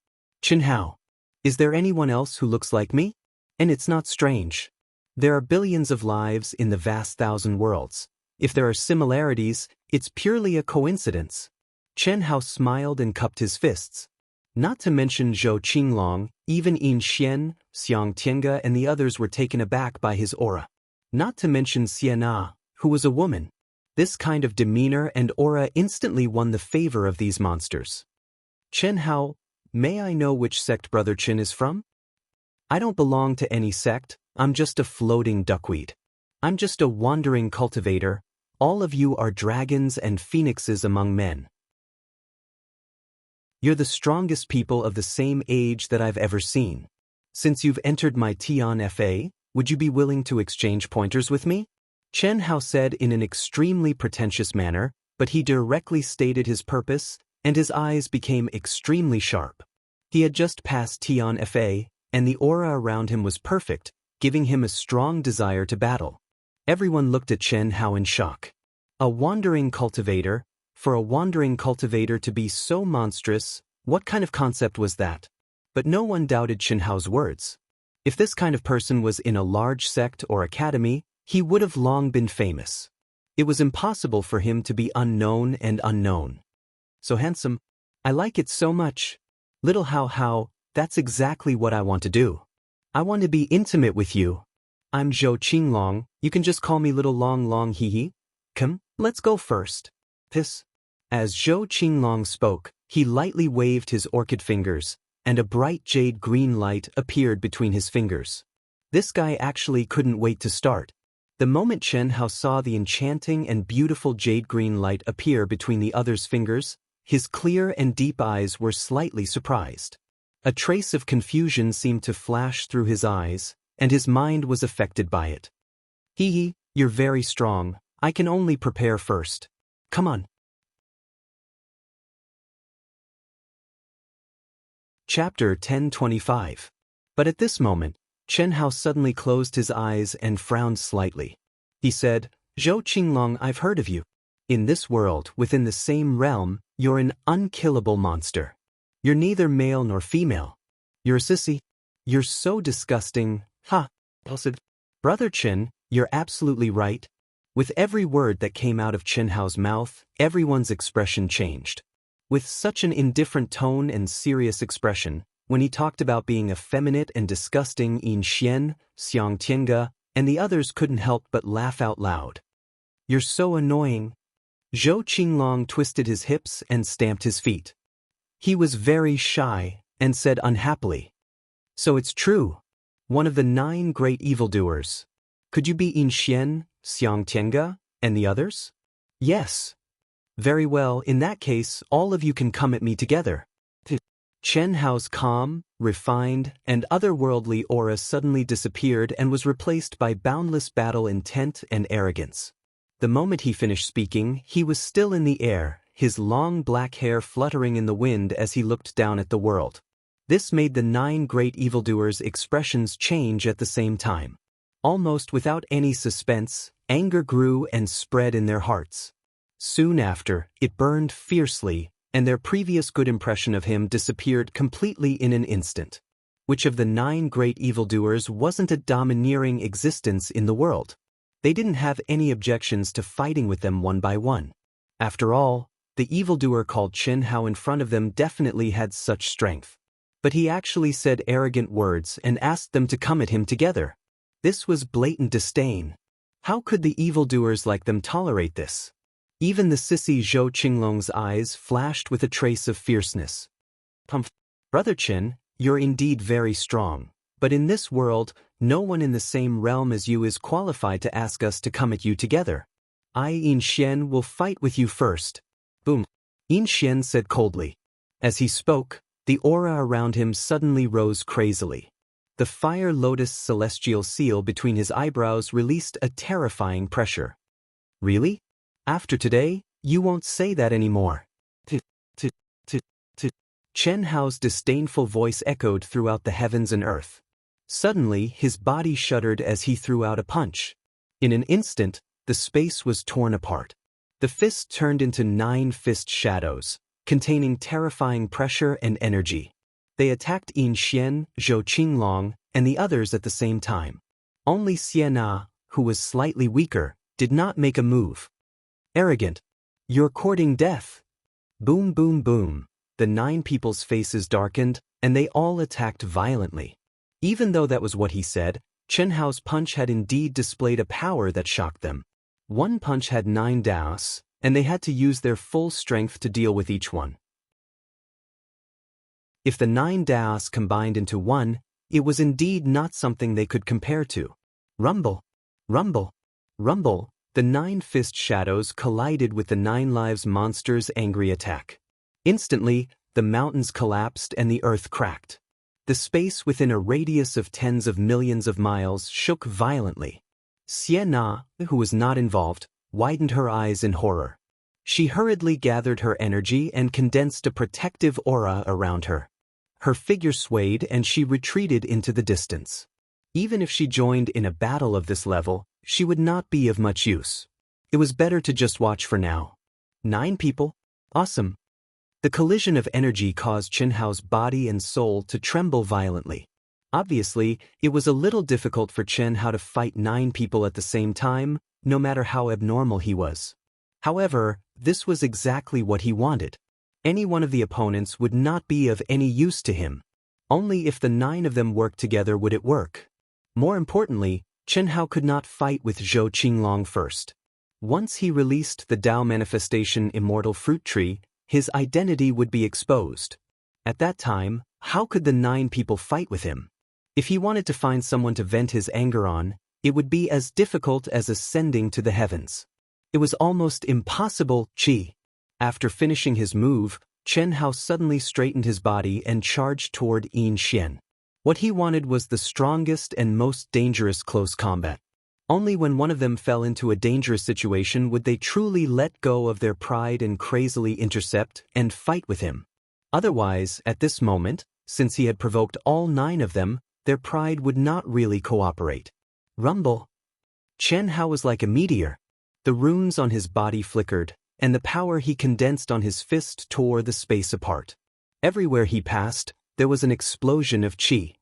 Chen Hao. Is there anyone else who looks like me? And it's not strange. There are billions of lives in the vast thousand worlds. If there are similarities, it's purely a coincidence. Chen Hao smiled and cupped his fists. Not to mention Zhou Qinglong, even Yin Xian, Xianxia and the others were taken aback by his aura. Not to mention Xianxia, who was a woman. This kind of demeanor and aura instantly won the favor of these monsters. Chen Hao, may I know which sect Brother Chen is from? I don't belong to any sect, I'm just a floating duckweed. I'm just a wandering cultivator. All of you are dragons and phoenixes among men. You're the strongest people of the same age that I've ever seen. Since you've entered my Tian Fa, would you be willing to exchange pointers with me? Chen Hao said in an extremely pretentious manner, but he directly stated his purpose, and his eyes became extremely sharp. He had just passed Tian Fa, and the aura around him was perfect, giving him a strong desire to battle. Everyone looked at Chen Hao in shock. A wandering cultivator? For a wandering cultivator to be so monstrous, what kind of concept was that? But no one doubted Chen Hao's words. If this kind of person was in a large sect or academy, he would have long been famous. It was impossible for him to be unknown and unknown. So handsome, I like it so much. Little Hao, that's exactly what I want to do. I want to be intimate with you. I'm Zhou Qinglong, you can just call me Little Long Hee. Come, let's go first. As Zhou Qinglong spoke, he lightly waved his orchid fingers, and a bright jade green light appeared between his fingers. This guy actually couldn't wait to start. The moment Chen Hao saw the enchanting and beautiful jade green light appear between the other's fingers, his clear and deep eyes were slightly surprised. A trace of confusion seemed to flash through his eyes, and his mind was affected by it. You're very strong. I can only prepare first. Come on. Chapter 1025. But at this moment, Chen Hao suddenly closed his eyes and frowned slightly. He said, Zhou Qinglong, I've heard of you. In this world, within the same realm, you're an unkillable monster. You're neither male nor female. You're a sissy. You're so disgusting. Ha! Brother Chen, you're absolutely right. With every word that came out of Chen Hao's mouth, everyone's expression changed. With such an indifferent tone and serious expression, when he talked about being effeminate and disgusting, Wuxia, Xianxia, and the others couldn't help but laugh out loud. You're so annoying. Zhou Qinglong twisted his hips and stamped his feet. He was very shy and said unhappily, So it's true. One of the 9 great evildoers. Could you be Wuxia, Xianxia, and the others? Yes. Very well, in that case, all of you can come at me together. Chen Hao's calm, refined, and otherworldly aura suddenly disappeared and was replaced by boundless battle intent and arrogance. The moment he finished speaking, he was still in the air, his long black hair fluttering in the wind as he looked down at the world. This made the 9 great evildoers' expressions change at the same time. Almost without any suspense, anger grew and spread in their hearts. Soon after, it burned fiercely, and their previous good impression of him disappeared completely in an instant. Which of the 9 great evildoers wasn't a domineering existence in the world? They didn't have any objections to fighting with them one by one. After all, the evildoer called Chen Hao in front of them definitely had such strength. But he actually said arrogant words and asked them to come at him together. This was blatant disdain. How could the evildoers like them tolerate this? Even the sissy Zhou Qinglong's eyes flashed with a trace of fierceness. Brother Chen, you're indeed very strong, but in this world, no one in the same realm as you is qualified to ask us to come at you together. I, Wuxia, will fight with you first. Boom. Wuxia said coldly. As he spoke, the aura around him suddenly rose crazily. The fire lotus celestial seal between his eyebrows released a terrifying pressure. Really? After today, you won't say that anymore. Chen Hao's disdainful voice echoed throughout the heavens and earth. Suddenly, his body shuddered as he threw out a punch. In an instant, the space was torn apart. The fist turned into 9 fist shadows, containing terrifying pressure and energy. They attacked Wuxia, Zhou Qinglong, and the others at the same time. Only Xianxia, who was slightly weaker, did not make a move. Arrogant. You're courting death. Boom, boom, boom. The 9 people's faces darkened, and they all attacked violently. Even though that was what he said, Chen Hao's punch had indeed displayed a power that shocked them. One punch had 9 Daoists, and they had to use their full strength to deal with each one. If the 9 Daoists combined into one, it was indeed not something they could compare to. Rumble. Rumble. Rumble. The 9 fist shadows collided with the 9 lives monster's angry attack. Instantly, the mountains collapsed and the earth cracked. The space within a radius of tens of millions of miles shook violently. Xianxia, who was not involved, widened her eyes in horror. She hurriedly gathered her energy and condensed a protective aura around her. Her figure swayed and she retreated into the distance. Even if she joined in a battle of this level, she would not be of much use. It was better to just watch for now. 9 people? Awesome. The collision of energy caused Chen Hao's body and soul to tremble violently. Obviously, it was a little difficult for Chen Hao to fight 9 people at the same time, no matter how abnormal he was. However, this was exactly what he wanted. Any one of the opponents would not be of any use to him. Only if the 9 of them worked together would it work. More importantly, Chen Hao could not fight with Zhou Qinglong first. Once he released the Dao manifestation Immortal fruit tree, his identity would be exposed. At that time, how could the 9 people fight with him? If he wanted to find someone to vent his anger on, it would be as difficult as ascending to the heavens. It was almost impossible. After finishing his move, Chen Hao suddenly straightened his body and charged toward Wuxia. What he wanted was the strongest and most dangerous close combat. Only when one of them fell into a dangerous situation would they truly let go of their pride and crazily intercept and fight with him. Otherwise, at this moment, since he had provoked all 9 of them, their pride would not really cooperate. Rumble. Chen Hao was like a meteor. The runes on his body flickered, and the power he condensed on his fist tore the space apart. Everywhere he passed, there was an explosion of qi.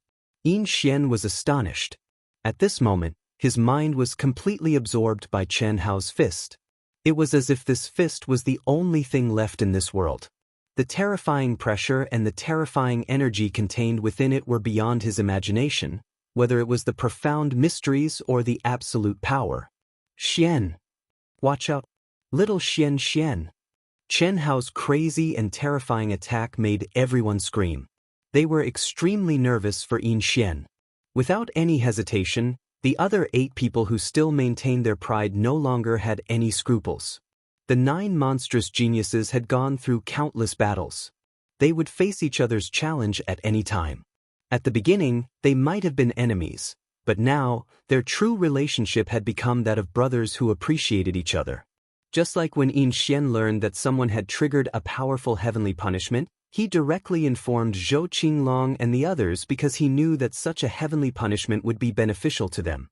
Xian was astonished. At this moment, his mind was completely absorbed by Chen Hao's fist. It was as if this fist was the only thing left in this world. The terrifying pressure and the terrifying energy contained within it were beyond his imagination, whether it was the profound mysteries or the absolute power. Xian. Watch out. Little Xian. Chen Hao's crazy and terrifying attack made everyone scream. They were extremely nervous for Xian. Without any hesitation, the other 8 people who still maintained their pride no longer had any scruples. The 9 monstrous geniuses had gone through countless battles. They would face each other's challenge at any time. At the beginning, they might have been enemies, but now, their true relationship had become that of brothers who appreciated each other. Just like when Xian learned that someone had triggered a powerful heavenly punishment, he directly informed Zhou Qinglong and the others because he knew that such a heavenly punishment would be beneficial to them.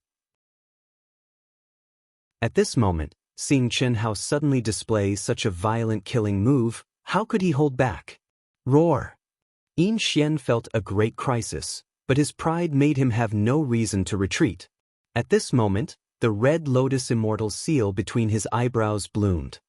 At this moment, seeing Chen Hao suddenly display such a violent killing move, how could he hold back? Roar! Xian felt a great crisis, but his pride made him have no reason to retreat. At this moment, the red lotus immortal seal between his eyebrows bloomed.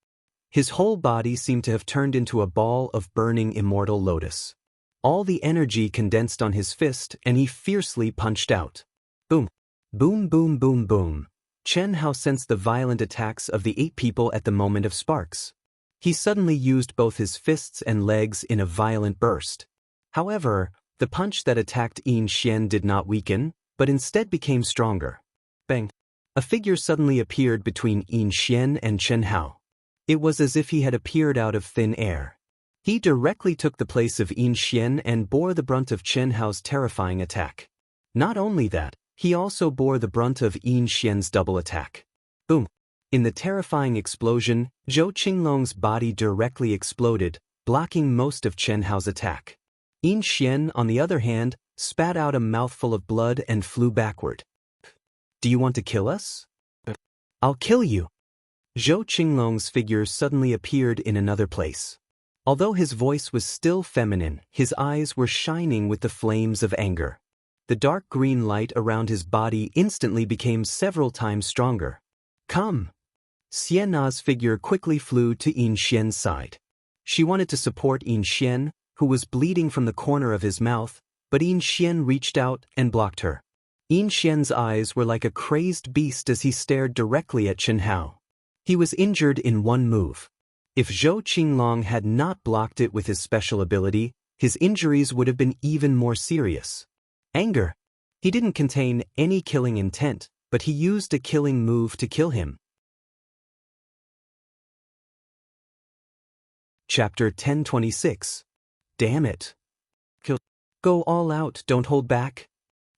His whole body seemed to have turned into a ball of burning immortal lotus. All the energy condensed on his fist, and he fiercely punched out. Boom! Boom boom boom boom. Chen Hao sensed the violent attacks of the 8 people at the moment of sparks. He suddenly used both his fists and legs in a violent burst. However, the punch that attacked Xian did not weaken, but instead became stronger. Bang! A figure suddenly appeared between Xian and Chen Hao. It was as if he had appeared out of thin air. He directly took the place of Xian and bore the brunt of Chen Hao's terrifying attack. Not only that, he also bore the brunt of Xian's double attack. Boom! In the terrifying explosion, Zhou Qinglong's body directly exploded, blocking most of Chen Hao's attack. Xian, on the other hand, spat out a mouthful of blood and flew backward. Do you want to kill us? I'll kill you. Zhou Qinglong's figure suddenly appeared in another place. Although his voice was still feminine, his eyes were shining with the flames of anger. The dark green light around his body instantly became several times stronger. Come! Xianna's figure quickly flew to Xian's side. She wanted to support Xian, who was bleeding from the corner of his mouth, but Xian reached out and blocked her. Xian's eyes were like a crazed beast as he stared directly at Chen Hao. He was injured in one move. If Zhou Qinglong had not blocked it with his special ability, his injuries would have been even more serious. Anger. He didn't contain any killing intent, but he used a killing move to kill him. Chapter 1026. Damn it. Kill. Go all out, don't hold back.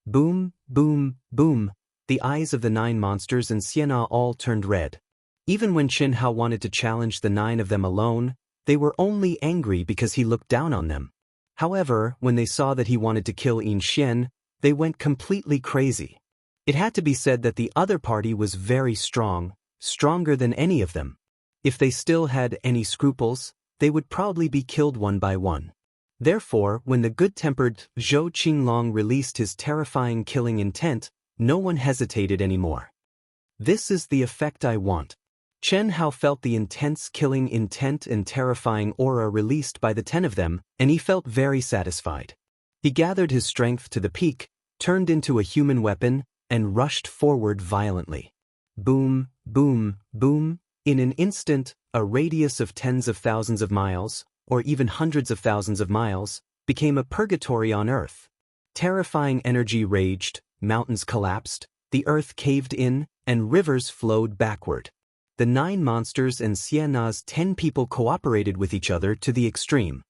Boom, boom, boom. The eyes of the 9 monsters and Xianna all turned red. Even when Chen Hao wanted to challenge the 9 of them alone, they were only angry because he looked down on them. However, when they saw that he wanted to kill Xian, they went completely crazy. It had to be said that the other party was very strong, stronger than any of them. If they still had any scruples, they would probably be killed one by one. Therefore, when the good-tempered Zhou Qinglong released his terrifying killing intent, no one hesitated anymore. This is the effect I want. Chen Hao felt the intense killing intent and terrifying aura released by the 10 of them, and he felt very satisfied. He gathered his strength to the peak, turned into a human weapon, and rushed forward violently. Boom, boom, boom. In an instant, a radius of tens of thousands of miles, or even hundreds of thousands of miles, became a purgatory on Earth. Terrifying energy raged, mountains collapsed, the earth caved in, and rivers flowed backward. The 9 monsters and Xianna's 10 people cooperated with each other to the extreme.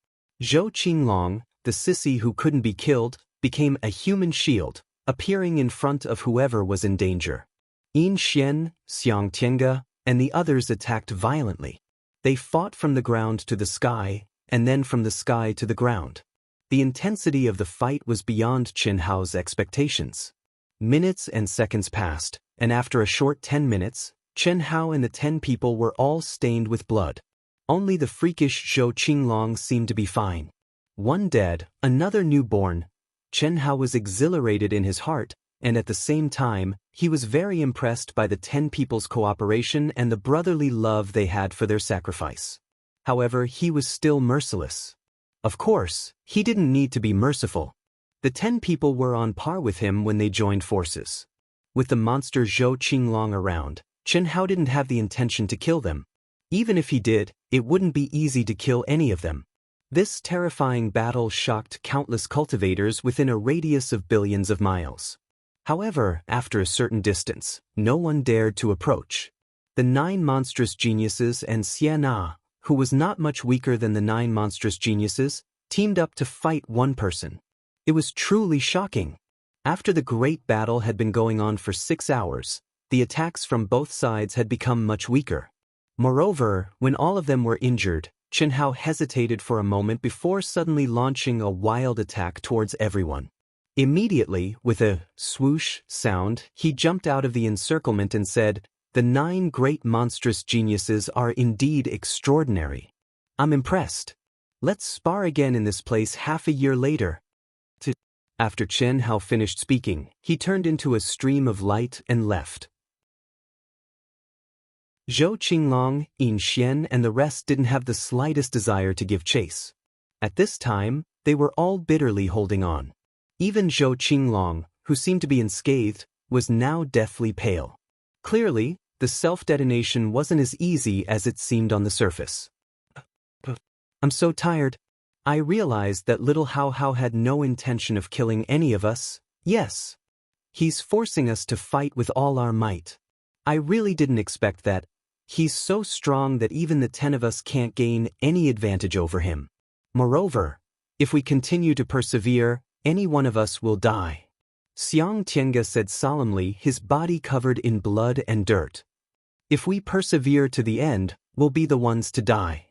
Zhou Qinglong, the sissy who couldn't be killed, became a human shield, appearing in front of whoever was in danger. Xianxia, and the others attacked violently. They fought from the ground to the sky, and then from the sky to the ground. The intensity of the fight was beyond Chen Hao's expectations. Minutes and seconds passed, and after a short 10 minutes, Chen Hao and the 10 people were all stained with blood. Only the freakish Zhou Qinglong seemed to be fine. One dead, another newborn. Chen Hao was exhilarated in his heart, and at the same time, he was very impressed by the 10 people's cooperation and the brotherly love they had for their sacrifice. However, he was still merciless. Of course, he didn't need to be merciful. The 10 people were on par with him when they joined forces. With the monster Zhou Qinglong around, Chen Hao didn't have the intention to kill them. Even if he did, it wouldn't be easy to kill any of them. This terrifying battle shocked countless cultivators within a radius of billions of miles. However, after a certain distance, no one dared to approach. The 9 monstrous geniuses and Xianxia, who was not much weaker than the 9 monstrous geniuses, teamed up to fight one person. It was truly shocking. After the great battle had been going on for 6 hours, the attacks from both sides had become much weaker. Moreover, when all of them were injured, Chen Hao hesitated for a moment before suddenly launching a wild attack towards everyone. Immediately, with a swoosh sound, he jumped out of the encirclement and said, "The 9 great monstrous geniuses are indeed extraordinary. I'm impressed. Let's spar again in this place half a year later." After Chen Hao finished speaking, he turned into a stream of light and left. Zhou Qinglong, Yin Xian, and the rest didn't have the slightest desire to give chase. At this time, they were all bitterly holding on. Even Zhou Qinglong, who seemed to be unscathed, was now deathly pale. Clearly, the self-detonation wasn't as easy as it seemed on the surface. "I'm so tired. I realized that little Hao Hao had no intention of killing any of us. Yes. He's forcing us to fight with all our might. I really didn't expect that. He's so strong that even the 10 of us can't gain any advantage over him. Moreover, if we continue to persevere, any one of us will die." Xianxia said solemnly, his body covered in blood and dirt. "If we persevere to the end, we'll be the ones to die."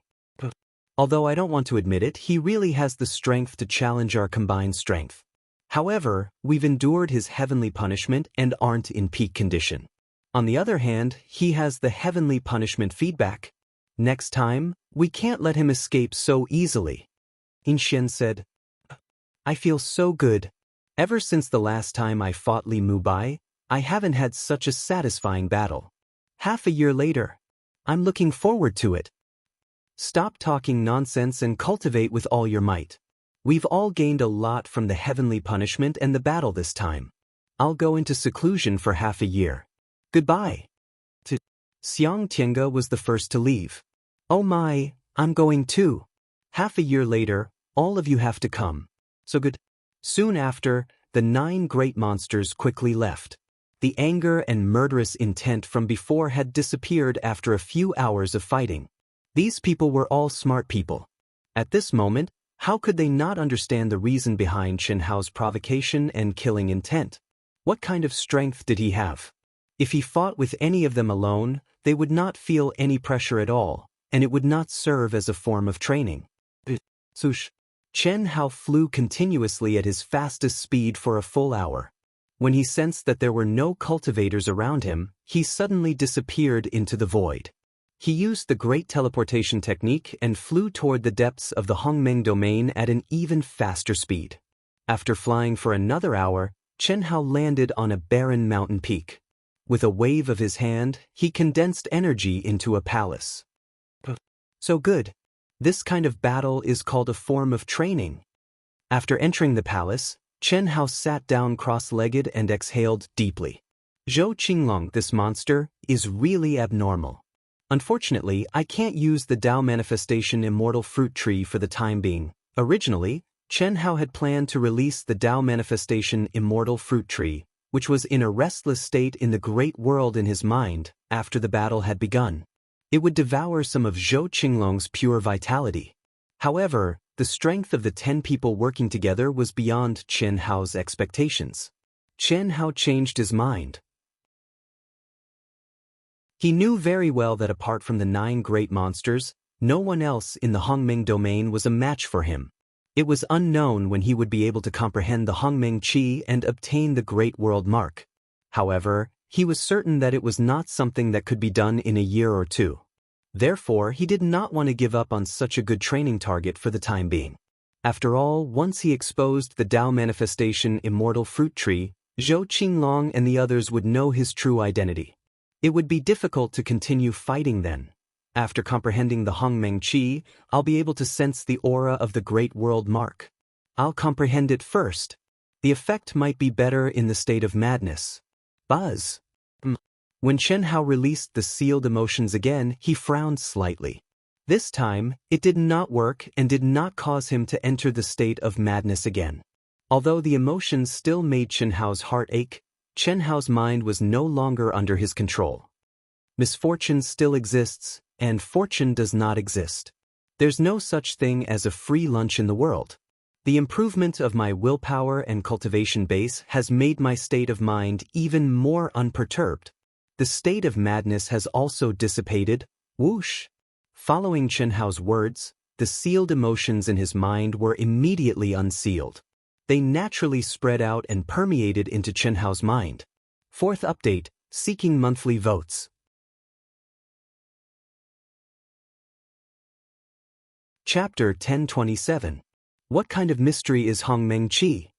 Although I don't want to admit it, he really has the strength to challenge our combined strength. However, we've endured his heavenly punishment and aren't in peak condition. On the other hand, he has the heavenly punishment feedback. Next time, we can't let him escape so easily. Yin said, "I feel so good. Ever since the last time I fought Li Mubai, I haven't had such a satisfying battle. Half a year later. I'm looking forward to it. Stop talking nonsense and cultivate with all your might. We've all gained a lot from the heavenly punishment and the battle this time. I'll go into seclusion for half a year. Goodbye." Xianxia was the first to leave. "Oh my, I'm going too. Half a year later, all of you have to come. So good." Soon after, the 9 great monsters quickly left. The anger and murderous intent from before had disappeared after a few hours of fighting. These people were all smart people. At this moment, how could they not understand the reason behind Chen Hao's provocation and killing intent? What kind of strength did he have? If he fought with any of them alone, they would not feel any pressure at all, and it would not serve as a form of training. Chen Hao flew continuously at his fastest speed for a full hour. When he sensed that there were no cultivators around him, he suddenly disappeared into the void. He used the great teleportation technique and flew toward the depths of the Hongmeng domain at an even faster speed. After flying for another hour, Chen Hao landed on a barren mountain peak. With a wave of his hand, he condensed energy into a palace. So good. This kind of battle is called a form of training. After entering the palace, Chen Hao sat down cross-legged and exhaled deeply. Zhou Qinglong, this monster, is really abnormal. Unfortunately, I can't use the Dao manifestation immortal fruit tree for the time being. Originally, Chen Hao had planned to release the Dao manifestation immortal fruit tree, which was in a restless state in the great world in his mind after the battle had begun. It would devour some of Zhou Qinglong's pure vitality. However, the strength of the 10 people working together was beyond Chen Hao's expectations. Chen Hao changed his mind. He knew very well that apart from the 9 great monsters, no one else in the Hongmeng domain was a match for him. It was unknown when he would be able to comprehend the Hongmeng Qi and obtain the Great World Mark. However, he was certain that it was not something that could be done in a year or two. Therefore, he did not want to give up on such a good training target for the time being. After all, once he exposed the Tao manifestation Immortal fruit tree, Zhou Qinglong and the others would know his true identity. It would be difficult to continue fighting then. After comprehending the Hongmeng Qi, I'll be able to sense the aura of the Great World Mark. I'll comprehend it first. The effect might be better in the state of madness. Buzz. When Chen Hao released the sealed emotions again, he frowned slightly. This time, it did not work and did not cause him to enter the state of madness again. Although the emotions still made Chen Hao's heart ache, Chen Hao's mind was no longer under his control. Misfortune still exists, and fortune does not exist. There's no such thing as a free lunch in the world. The improvement of my willpower and cultivation base has made my state of mind even more unperturbed. The state of madness has also dissipated. Whoosh! Following Chen Hao's words, the sealed emotions in his mind were immediately unsealed. They naturally spread out and permeated into Chen Hao's mind. 4th update, seeking monthly votes. Chapter 1027. What kind of mystery is Hongmeng Qi?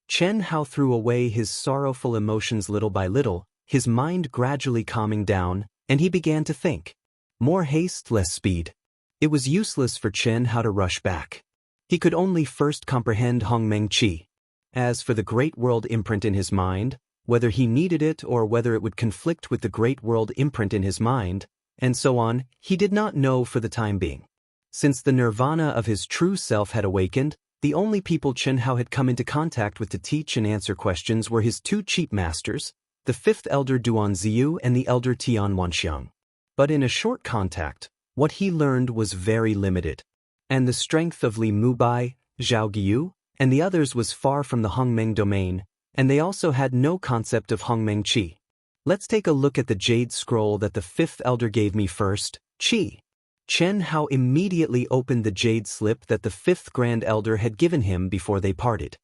Chen Hao threw away his sorrowful emotions little by little, his mind gradually calming down, and he began to think. More haste, less speed. It was useless for Chen Hao to rush back. He could only first comprehend Hongmeng Qi. As for the Great World imprint in his mind, whether he needed it or whether it would conflict with the Great World imprint in his mind, and so on, he did not know for the time being. Since the nirvana of his true self had awakened, the only people Chen Hao had come into contact with to teach and answer questions were his 2 chief masters, the 5th elder Duan Ziyu and the elder Tian Wanxiang. But in a short contact, what he learned was very limited. And the strength of Li Mubai, Zhao Giyu, and the others was far from the Hongmeng domain, and they also had no concept of Hongmeng Qi. Let's take a look at the jade scroll that the 5th elder gave me first, Qi. Chen Hao immediately opened the jade slip that the 5th grand elder had given him before they parted.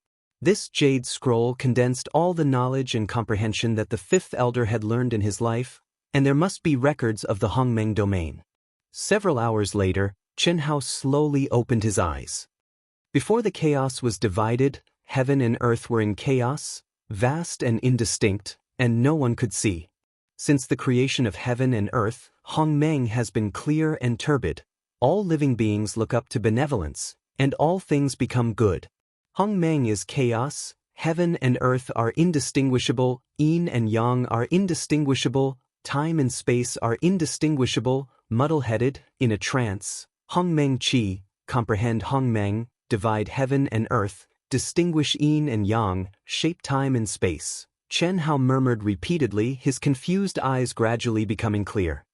This jade scroll condensed all the knowledge and comprehension that the 5th elder had learned in his life, and there must be records of the Hongmeng domain. Several hours later, Chen Hao slowly opened his eyes. Before the chaos was divided, heaven and earth were in chaos, vast and indistinct, and no one could see. Since the creation of heaven and earth, Hongmeng has been clear and turbid. All living beings look up to benevolence, and all things become good. Hongmeng is chaos, heaven and earth are indistinguishable, yin and yang are indistinguishable, time and space are indistinguishable, muddle-headed, in a trance. Hongmeng Qi, comprehend Hongmeng, divide heaven and earth, distinguish yin and yang, shape time and space. Chen Hao murmured repeatedly, his confused eyes gradually becoming clear.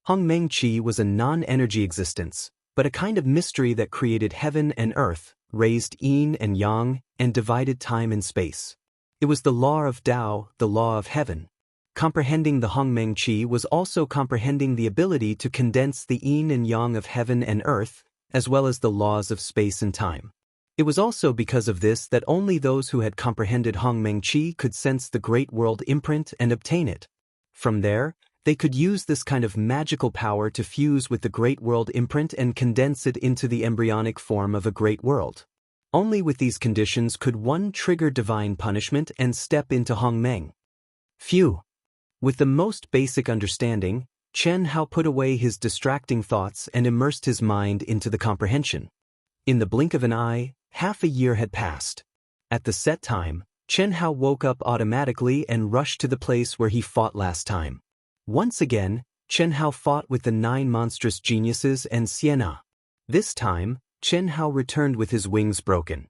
Hongmeng Qi was a non-energy existence, but a kind of mystery that created heaven and earth, raised yin and yang, and divided time and space. It was the law of Tao, the law of heaven. Comprehending the Hongmeng Qi was also comprehending the ability to condense the yin and yang of heaven and earth, as well as the laws of space and time. It was also because of this that only those who had comprehended Hongmeng Qi could sense the Great World imprint and obtain it. From there, they could use this kind of magical power to fuse with the Great World imprint and condense it into the embryonic form of a Great World. Only with these conditions could one trigger divine punishment and step into Hongmeng. Phew! With the most basic understanding, Chen Hao put away his distracting thoughts and immersed his mind into the comprehension. In the blink of an eye, half a year had passed. At the set time, Chen Hao woke up automatically and rushed to the place where he fought last time. Once again, Chen Hao fought with the 9 monstrous geniuses and Sienna. This time, Chen Hao returned with his wings broken.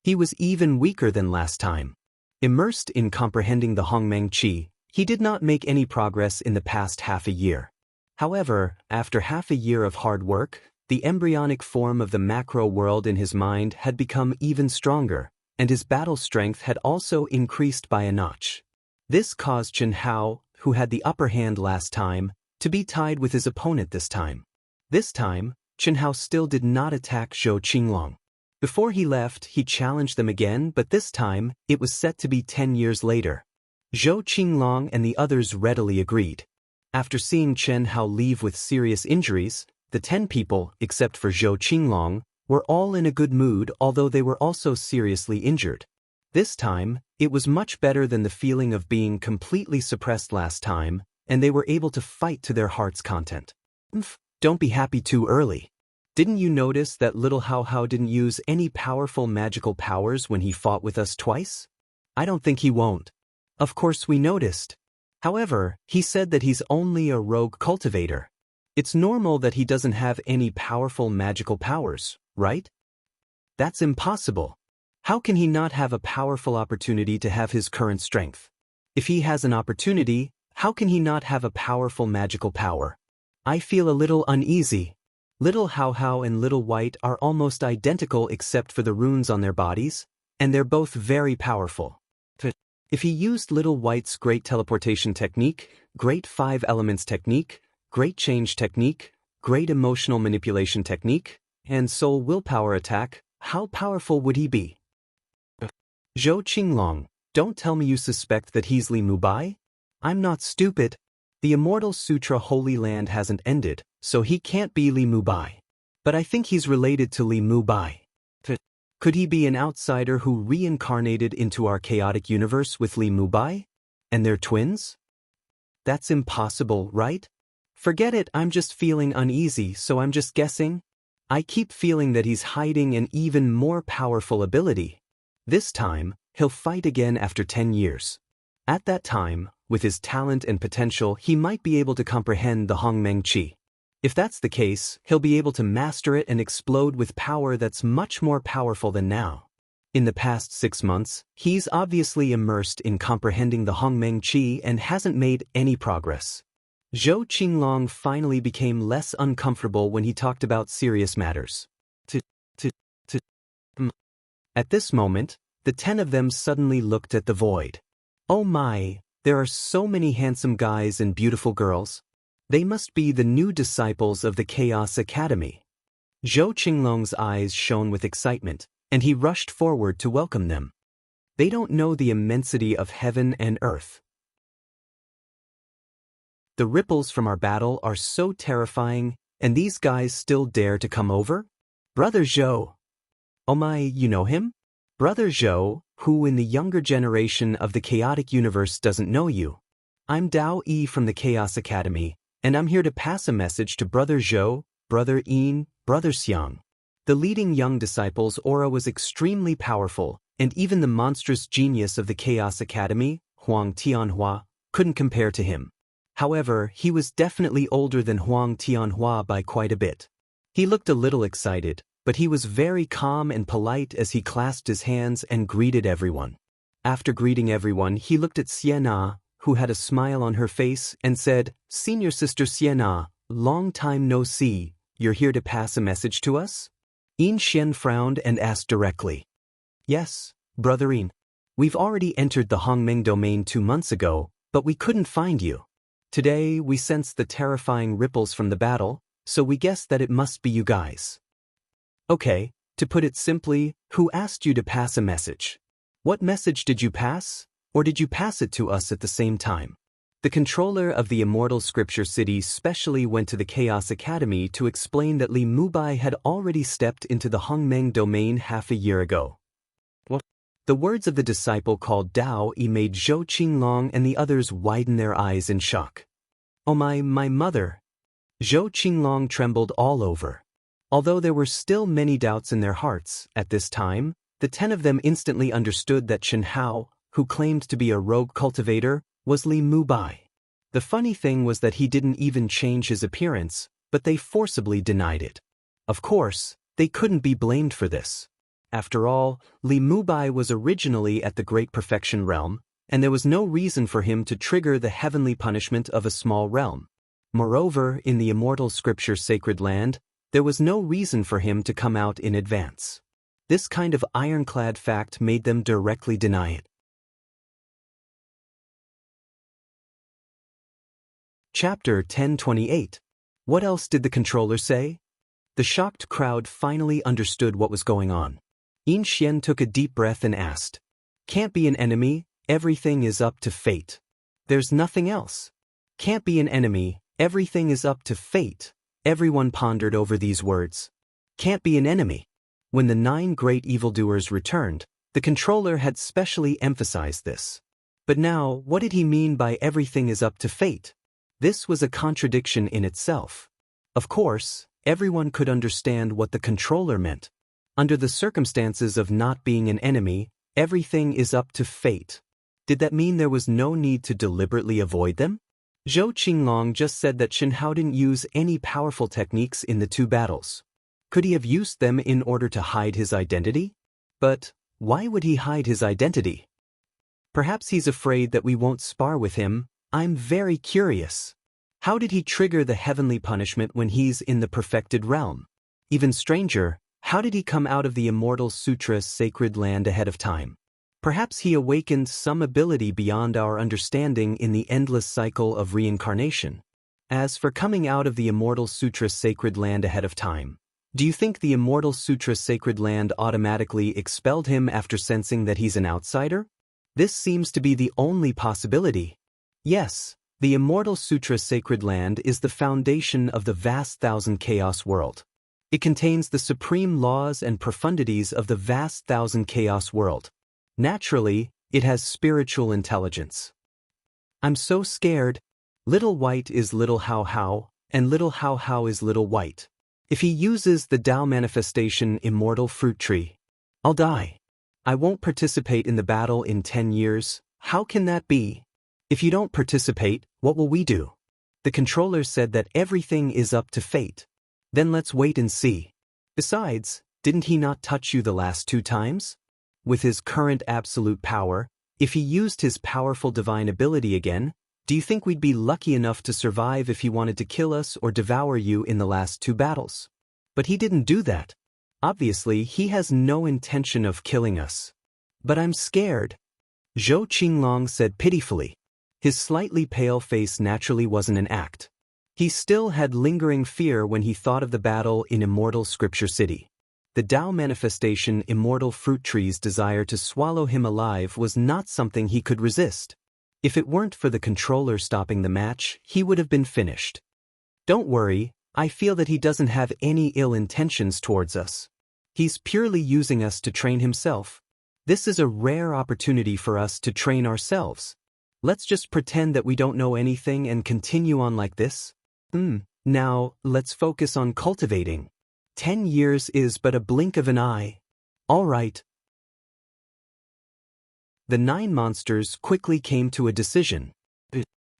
He was even weaker than last time. Immersed in comprehending the Hongmeng Qi, he did not make any progress in the past half a year. However, after half a year of hard work, the embryonic form of the macro world in his mind had become even stronger, and his battle strength had also increased by a notch. This caused Chen Hao, who had the upper hand last time, to be tied with his opponent this time. This time, Chen Hao still did not attack Zhou Qinglong. Before he left, he challenged them again, but this time, it was set to be 10 years later. Zhou Qinglong and the others readily agreed. After seeing Chen Hao leave with serious injuries, the 10 people, except for Zhou Qinglong, were all in a good mood, although they were also seriously injured. This time, it was much better than the feeling of being completely suppressed last time, and they were able to fight to their heart's content. Don't be happy too early. Didn't you notice that little Hao Hao didn't use any powerful magical powers when he fought with us twice? I don't think he won't. Of course we noticed. However, he said that he's only a rogue cultivator. It's normal that he doesn't have any powerful magical powers, right? That's impossible. How can he not have a powerful opportunity to have his current strength? If he has an opportunity, how can he not have a powerful magical power? I feel a little uneasy. Little Hao Hao and Little White are almost identical except for the runes on their bodies, and they're both very powerful. If he used Little White's Great Teleportation Technique, Great 5 Elements Technique, Great Change Technique, Great Emotional Manipulation Technique, and Soul Willpower Attack, how powerful would he be? Zhou Qinglong, don't tell me you suspect that he's Li Mubai? I'm not stupid. The Immortal Sutra Holy Land hasn't ended, so he can't be Li Mubai. But I think he's related to Li Mubai. Could he be an outsider who reincarnated into our chaotic universe with Li Mubai? And they're twins? That's impossible, right? Forget it, I'm just feeling uneasy, so I'm just guessing. I keep feeling that he's hiding an even more powerful ability. This time, he'll fight again after 10 years. At that time, with his talent and potential, he might be able to comprehend the Hongmeng Qi. If that's the case, he'll be able to master it and explode with power that's much more powerful than now. In the past 6 months, he's obviously immersed in comprehending the Hongmeng Qi and hasn't made any progress. Zhou Qinglong finally became less uncomfortable when he talked about serious matters. At this moment, the 10 of them suddenly looked at the void. Oh my, there are so many handsome guys and beautiful girls. They must be the new disciples of the Chaos Academy. Zhou Qinglong's eyes shone with excitement, and he rushed forward to welcome them. They don't know the immensity of heaven and earth. The ripples from our battle are so terrifying, and these guys still dare to come over? Brother Zhou. Oh my, you know him? Brother Zhou, who in the younger generation of the chaotic universe doesn't know you. I'm Daoist from the Chaos Academy, and I'm here to pass a message to Brother Zhou, Brother Yin, Brother Xiang. The leading young disciple's aura was extremely powerful, and even the monstrous genius of the Chaos Academy, Huang Tianhua, couldn't compare to him. However, he was definitely older than Huang Tianhua by quite a bit. He looked a little excited, but he was very calm and polite as he clasped his hands and greeted everyone. After greeting everyone, he looked at Sienna, who had a smile on her face, and said, "Senior Sister Sienna, long time no see, you're here to pass a message to us?" Yin Xian frowned and asked directly. "Yes, Brother Yin. We've already entered the Hongmeng domain 2 months ago, but we couldn't find you. Today, we sensed the terrifying ripples from the battle, so we guessed that it must be you guys." Okay, to put it simply, who asked you to pass a message? What message did you pass, or did you pass it to us at the same time? The controller of the Immortal Scripture City specially went to the Chaos Academy to explain that Li Mubai had already stepped into the Hongmeng domain half a year ago. What? The words of the disciple called Daoist made Zhou Qinglong and the others widen their eyes in shock. Oh my mother! Zhou Qinglong trembled all over. Although there were still many doubts in their hearts, at this time, the 10 of them instantly understood that Chen Hao, who claimed to be a rogue cultivator, was Li Mubai. The funny thing was that he didn't even change his appearance, but they forcibly denied it. Of course, they couldn't be blamed for this. After all, Li Mubai was originally at the Great Perfection Realm, and there was no reason for him to trigger the heavenly punishment of a small realm. Moreover, in the Immortal Scripture Sacred Land, there was no reason for him to come out in advance. This kind of ironclad fact made them directly deny it. Chapter 1028. What else did the controller say? The shocked crowd finally understood what was going on. Yin Xian took a deep breath and asked, "Can't be an enemy, everything is up to fate. There's nothing else. Can't be an enemy, everything is up to fate." Everyone pondered over these words. Can't be an enemy. When the 9 great evildoers returned, the controller had specially emphasized this. But now, what did he mean by everything is up to fate? This was a contradiction in itself. Of course, everyone could understand what the controller meant. Under the circumstances of not being an enemy, everything is up to fate. Did that mean there was no need to deliberately avoid them? Zhou Qinglong just said that Xianhao didn't use any powerful techniques in the 2 battles. Could he have used them in order to hide his identity? But why would he hide his identity? Perhaps he's afraid that we won't spar with him. I'm very curious. How did he trigger the heavenly punishment when he's in the perfected realm? Even stranger, how did he come out of the Immortal Sutra's sacred land ahead of time? Perhaps he awakened some ability beyond our understanding in the endless cycle of reincarnation. As for coming out of the Immortal Sutra's sacred land ahead of time, do you think the Immortal Sutra's sacred land automatically expelled him after sensing that he's an outsider? This seems to be the only possibility. Yes, the Immortal Sutra's sacred land is the foundation of the vast thousand chaos world. It contains the supreme laws and profundities of the vast thousand chaos world. Naturally, it has spiritual intelligence. I'm so scared. Little White is Little Hao Hao, and Little Hao Hao is Little White. If he uses the Tao manifestation Immortal Fruit Tree, I'll die. I won't participate in the battle in 10 years. How can that be? If you don't participate, what will we do? The controller said that everything is up to fate. Then let's wait and see. Besides, didn't he not touch you the last 2 times? With his current absolute power, if he used his powerful divine ability again, do you think we'd be lucky enough to survive if he wanted to kill us or devour you in the last 2 battles? But he didn't do that. Obviously, he has no intention of killing us. But I'm scared. Zhou Qinglong said pitifully. His slightly pale face naturally wasn't an act. He still had lingering fear when he thought of the battle in Immortal Scripture City. The Tao manifestation Immortal Fruit Tree's desire to swallow him alive was not something he could resist. If it weren't for the controller stopping the match, he would have been finished. Don't worry, I feel that he doesn't have any ill intentions towards us. He's purely using us to train himself. This is a rare opportunity for us to train ourselves. Let's just pretend that we don't know anything and continue on like this. Now, let's focus on cultivating. 10 years is but a blink of an eye. All right. The 9 monsters quickly came to a decision.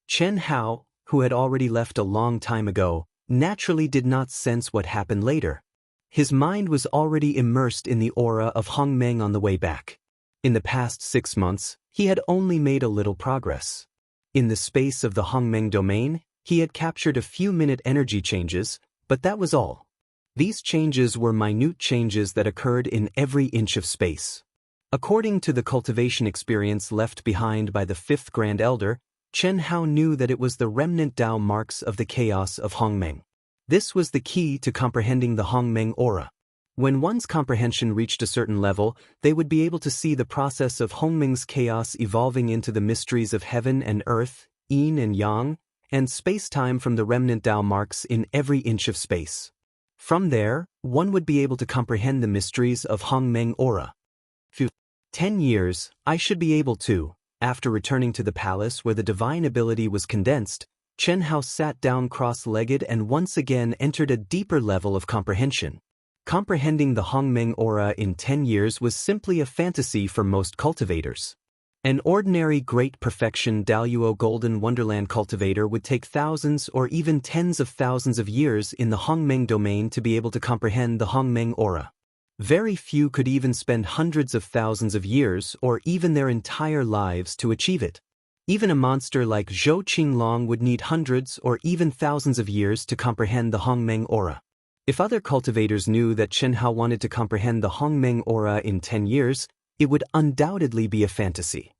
Chen Hao, who had already left a long time ago, naturally did not sense what happened later. His mind was already immersed in the aura of Hong Meng on the way back. In the past 6 months, he had only made a little progress. In the space of the Hong Meng domain, he had captured a few minute energy changes, but that was all. These changes were minute changes that occurred in every inch of space. According to the cultivation experience left behind by the 5th Grand Elder, Chen Hao knew that it was the remnant Tao marks of the chaos of Hong Meng. This was the key to comprehending the Hong Meng aura. When one's comprehension reached a certain level, they would be able to see the process of Hong Meng's chaos evolving into the mysteries of heaven and earth, yin and yang, and space-time from the remnant Tao marks in every inch of space. From there, one would be able to comprehend the mysteries of Hong Meng aura. 10 years, I should be able to. After returning to the palace where the divine ability was condensed, Chen Hao sat down cross-legged and once again entered a deeper level of comprehension. Comprehending the Hong Meng aura in 10 years was simply a fantasy for most cultivators. An ordinary great perfection Daoist Golden Wonderland cultivator would take thousands or even tens of thousands of years in the Hong Meng domain to be able to comprehend the Hong Meng aura. Very few could even spend hundreds of thousands of years or even their entire lives to achieve it. Even a monster like Zhou Qinglong would need hundreds or even thousands of years to comprehend the Hong Meng aura. If other cultivators knew that Chen Hao wanted to comprehend the Hong Meng aura in 10 years, it would undoubtedly be a fantasy.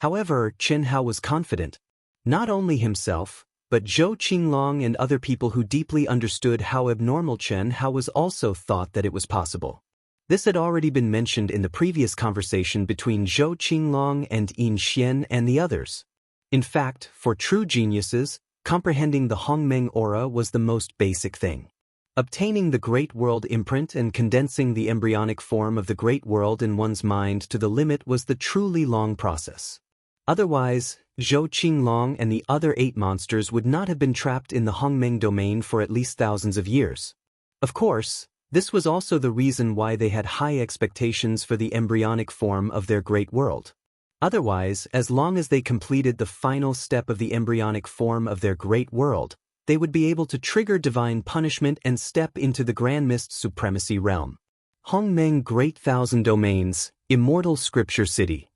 However, Chen Hao was confident. Not only himself, but Zhou Qinglong and other people who deeply understood how abnormal Chen Hao was also thought that it was possible. This had already been mentioned in the previous conversation between Zhou Qinglong and Yin Xian and the others. In fact, for true geniuses, comprehending the Hongmeng aura was the most basic thing. Obtaining the Great World imprint and condensing the embryonic form of the Great World in one's mind to the limit was the truly long process. Otherwise, Zhou Qinglong and the other 8 monsters would not have been trapped in the Hongmeng domain for at least thousands of years. Of course, this was also the reason why they had high expectations for the embryonic form of their Great World. Otherwise, as long as they completed the final step of the embryonic form of their Great World, they would be able to trigger divine punishment and step into the Grand Mist Supremacy realm. Hongmeng Great Thousand Domains, Immortal Scripture City.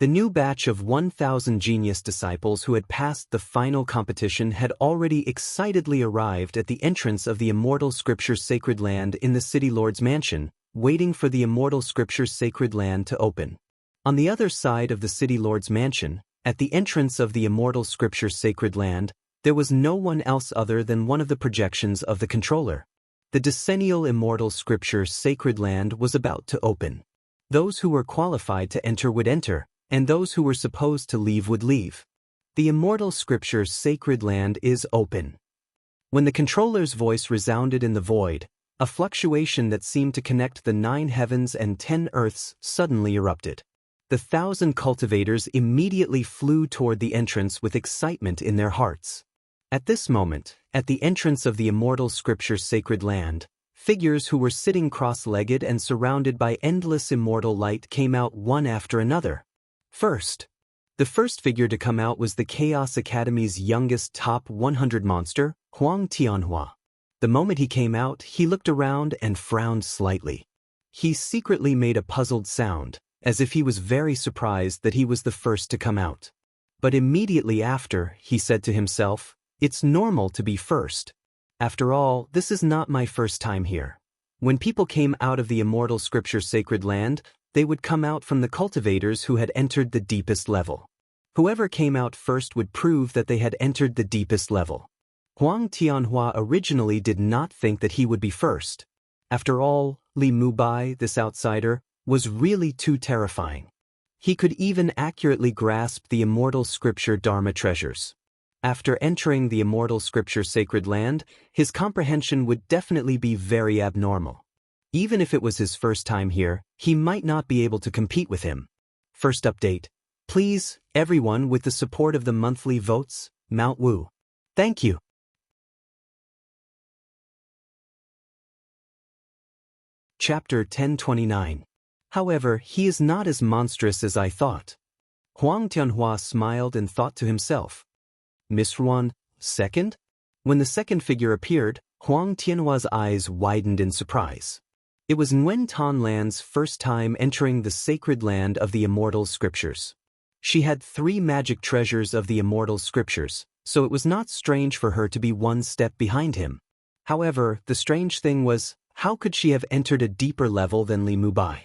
The new batch of 1,000 genius disciples who had passed the final competition had already excitedly arrived at the entrance of the Immortal Scripture Sacred Land in the City Lord's mansion, waiting for the Immortal Scripture Sacred Land to open. On the other side of the City Lord's mansion, at the entrance of the Immortal Scripture Sacred Land, there was no one else other than one of the projections of the controller. The decennial Immortal Scripture Sacred Land was about to open. Those who were qualified to enter would enter, and those who were supposed to leave would leave. The Immortal Scripture Sacred Land is open. When the controller's voice resounded in the void, a fluctuation that seemed to connect the 9 heavens and 10 earths suddenly erupted. The 1,000 cultivators immediately flew toward the entrance with excitement in their hearts. At this moment, at the entrance of the Immortal Scripture Sacred Land, figures who were sitting cross-legged and surrounded by endless immortal light came out one after another. The first figure to come out was the Chaos Academy's youngest top 100 monster, Huang Tianhua. The moment he came out, he looked around and frowned slightly. He secretly made a puzzled sound, as if he was very surprised that he was the first to come out. But immediately after, he said to himself, "It's normal to be first. After all, this is not my first time here." When people came out of the Immortal Scripture Sacred Land, they would come out from the cultivators who had entered the deepest level. Whoever came out first would prove that they had entered the deepest level. Huang Tianhua originally did not think that he would be first. After all, Li Mubai, this outsider, was really too terrifying. He could even accurately grasp the Immortal Scripture Dharma treasures. After entering the Immortal Scripture Sacred Land, his comprehension would definitely be very abnormal. Even if it was his first time here, he might not be able to compete with him. First update. Please, everyone with the support of the monthly votes, Mount Wu. Thank you. Chapter 1029. However, he is not as monstrous as I thought. Huang Tianhua smiled and thought to himself. Miss Ruan, second? When the second figure appeared, Huang Tianhua's eyes widened in surprise. It was Nguyen Tan Lan's first time entering the sacred land of the Immortal Scriptures. She had 3 magic treasures of the Immortal Scriptures, so it was not strange for her to be one step behind him. However, the strange thing was, how could she have entered a deeper level than Li Mubai?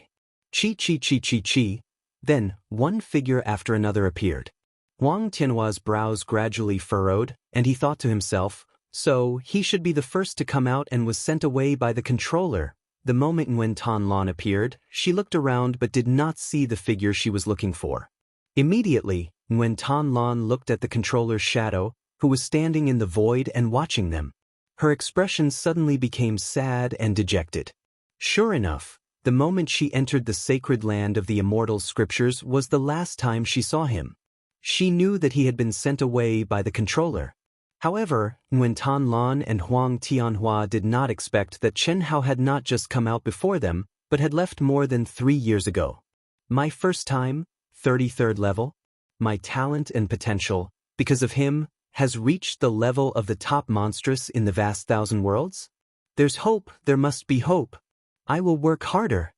Chi. Then, one figure after another appeared. Huang Tianhua's brows gradually furrowed, and he thought to himself, so he should be the first to come out and was sent away by the controller. The moment Nguyen Tan Lan appeared, she looked around but did not see the figure she was looking for. Immediately, Nguyen Tan Lan looked at the controller's shadow, who was standing in the void and watching them. Her expression suddenly became sad and dejected. Sure enough, the moment she entered the sacred land of the Immortal Scriptures was the last time she saw him. She knew that he had been sent away by the controller. However, Nguyen Tan Lan and Huang Tianhua did not expect that Chen Hao had not just come out before them, but had left more than 3 years ago. My first time, 33rd level, my talent and potential, because of him, has reached the level of the top monstrous in the vast 1,000 worlds? There's hope, there must be hope. I will work harder.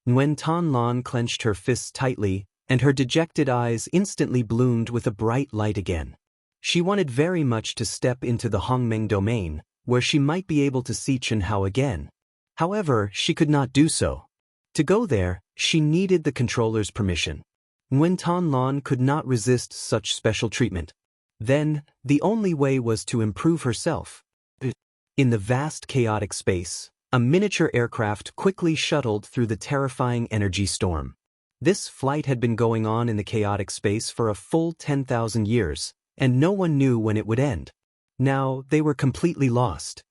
Nguyen Tan Lan clenched her fists tightly, and her dejected eyes instantly bloomed with a bright light again. She wanted very much to step into the Hongmeng domain, where she might be able to see Chen Hao again. However, she could not do so. To go there, she needed the controller's permission. Nguyen Tan Lan could not resist such special treatment. Then, the only way was to improve herself. In the vast chaotic space, a miniature aircraft quickly shuttled through the terrifying energy storm. This flight had been going on in the chaotic space for a full 10,000 years, and no one knew when it would end. Now, they were completely lost.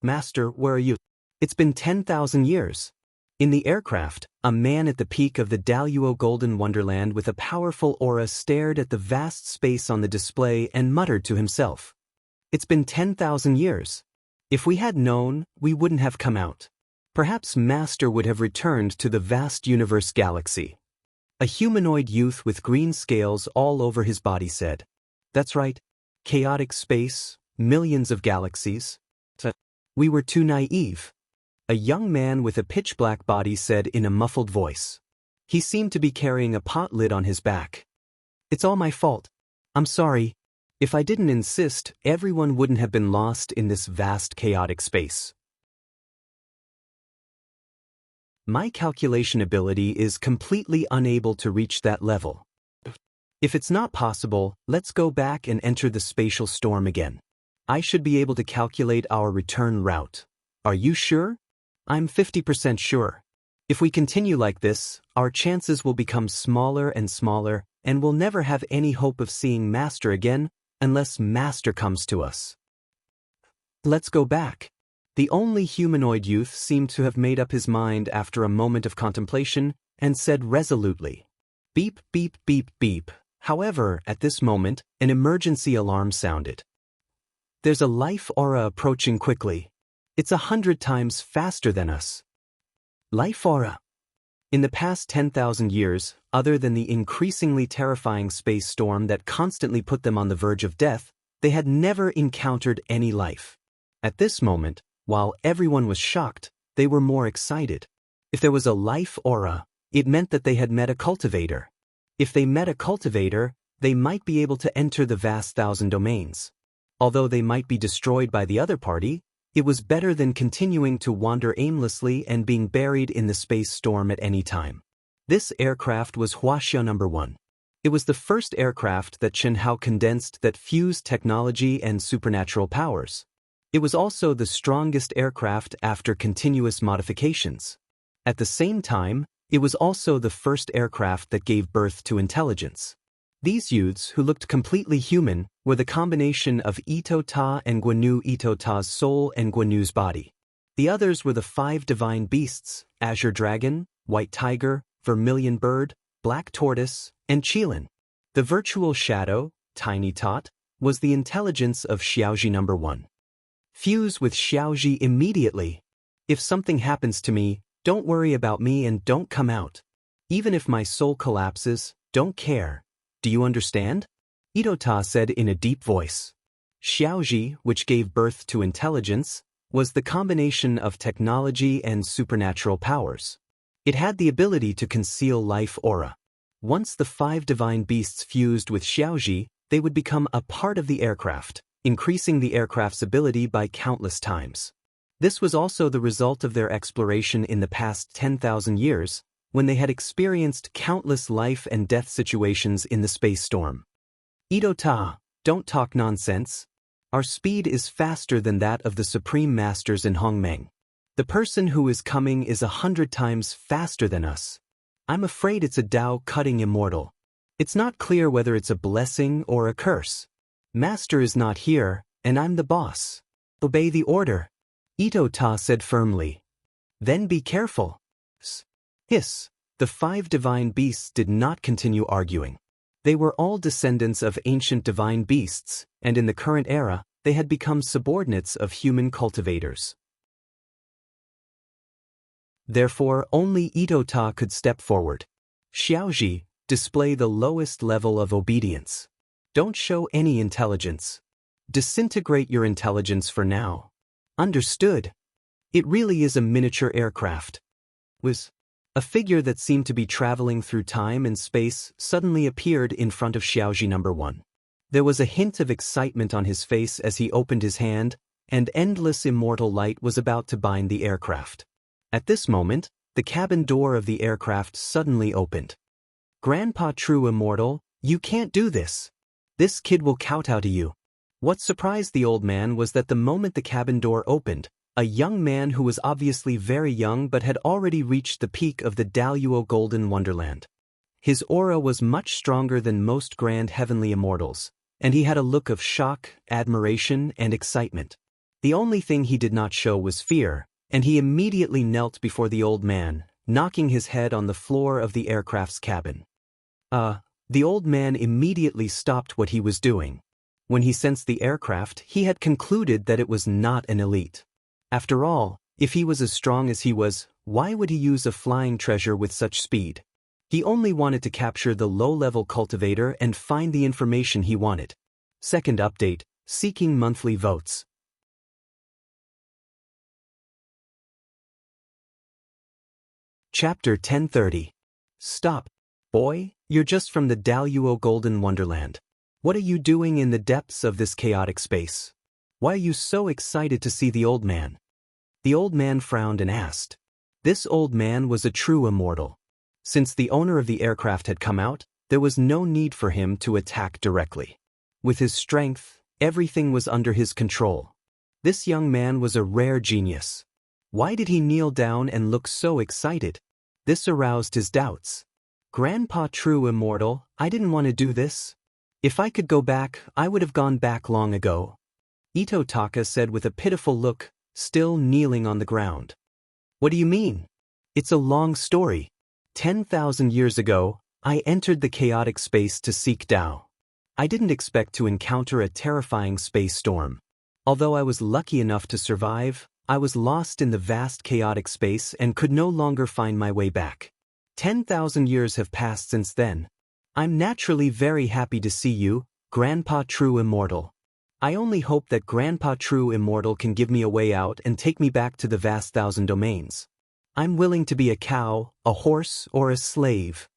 Master, where are you? It's been 10,000 years. In the aircraft, a man at the peak of the Daoist golden wonderland with a powerful aura stared at the vast space on the display and muttered to himself. It's been 10,000 years. If we had known, we wouldn't have come out. Perhaps Master would have returned to the vast universe galaxy. A humanoid youth with green scales all over his body said. That's right. Chaotic space, millions of galaxies. We were too naive. A young man with a pitch-black body said in a muffled voice. He seemed to be carrying a pot lid on his back. It's all my fault. I'm sorry. If I didn't insist, everyone wouldn't have been lost in this vast chaotic space. My calculation ability is completely unable to reach that level. If it's not possible, let's go back and enter the spatial storm again. I should be able to calculate our return route. Are you sure? I'm 50% sure. If we continue like this, our chances will become smaller and smaller, and we'll never have any hope of seeing Master again unless Master comes to us. Let's go back. The only humanoid youth seemed to have made up his mind after a moment of contemplation and said resolutely, beep, beep, beep, beep. However, at this moment, an emergency alarm sounded. There's a life aura approaching quickly. It's 100 times faster than us. Life aura. In the past 10,000 years, other than the increasingly terrifying space storm that constantly put them on the verge of death, they had never encountered any life. At this moment, while everyone was shocked, they were more excited. If there was a life aura, it meant that they had met a cultivator. If they met a cultivator, they might be able to enter the vast thousand domains. Although they might be destroyed by the other party, it was better than continuing to wander aimlessly and being buried in the space storm at any time. This aircraft was Wuxia No. 1. It was the first aircraft that Chen Hao condensed that fused technology and supernatural powers. It was also the strongest aircraft after continuous modifications. At the same time, it was also the first aircraft that gave birth to intelligence. These youths, who looked completely human, were the combination of Ito Ta and Guanu Ito Ta's soul and Guanu's body. The others were the 5 divine beasts, Azure Dragon, White Tiger, Vermilion Bird, Black Tortoise, and Qilin. The virtual shadow, Tiny Tot, was the intelligence of Xiaoji No. 1. Fuse with Xiaoji immediately. If something happens to me, don't worry about me and don't come out. Even if my soul collapses, don't care. Do you understand? Itota said in a deep voice. Xiaoji, which gave birth to intelligence, was the combination of technology and supernatural powers. It had the ability to conceal life aura. Once the 5 divine beasts fused with Xiaoji, they would become a part of the aircraft, increasing the aircraft's ability by countless times. This was also the result of their exploration in the past 10,000 years, when they had experienced countless life and death situations in the space storm. Itota, don't talk nonsense. Our speed is faster than that of the Supreme Masters in Hongmeng. The person who is coming is 100 times faster than us. I'm afraid it's a Dao-cutting immortal. It's not clear whether it's a blessing or a curse. Master is not here, and I'm the boss. Obey the order, Itota said firmly. Then be careful. Hiss. The 5 divine beasts did not continue arguing. They were all descendants of ancient divine beasts, and in the current era, they had become subordinates of human cultivators. Therefore, only Itota could step forward. Xiaoji, display the lowest level of obedience. Don't show any intelligence. Disintegrate your intelligence for now. Understood. It really is a miniature aircraft. A figure that seemed to be traveling through time and space suddenly appeared in front of Xiaoji No. 1. There was a hint of excitement on his face as he opened his hand, and endless immortal light was about to bind the aircraft. At this moment, the cabin door of the aircraft suddenly opened. Grandpa True Immortal, you can't do this. This kid will kowtow to you. What surprised the old man was that the moment the cabin door opened, a young man who was obviously very young but had already reached the peak of the Daoist golden wonderland. His aura was much stronger than most grand heavenly immortals, and he had a look of shock, admiration, and excitement. The only thing he did not show was fear, and he immediately knelt before the old man, knocking his head on the floor of the aircraft's cabin. The old man immediately stopped what he was doing. When he sensed the aircraft, he had concluded that it was not an elite. After all, if he was as strong as he was, why would he use a flying treasure with such speed? He only wanted to capture the low-level cultivator and find the information he wanted. Second update, seeking monthly votes. Chapter 1030. Stop, boy, you're just from the Daoist golden wonderland. What are you doing in the depths of this chaotic space? Why are you so excited to see the old man? The old man frowned and asked. This old man was a true immortal. Since the owner of the aircraft had come out, there was no need for him to attack directly. With his strength, everything was under his control. This young man was a rare genius. Why did he kneel down and look so excited? This aroused his doubts. Grandpa True Immortal, I didn't want to do this. If I could go back, I would have gone back long ago. Ito Taka said with a pitiful look, still kneeling on the ground. What do you mean? It's a long story. 10,000 years ago, I entered the chaotic space to seek Tao. I didn't expect to encounter a terrifying space storm. Although I was lucky enough to survive, I was lost in the vast chaotic space and could no longer find my way back. 10,000 years have passed since then. I'm naturally very happy to see you, Grandpa True Immortal. I only hope that Grandpa True Immortal can give me a way out and take me back to the vast thousand domains. I'm willing to be a cow, a horse, or a slave.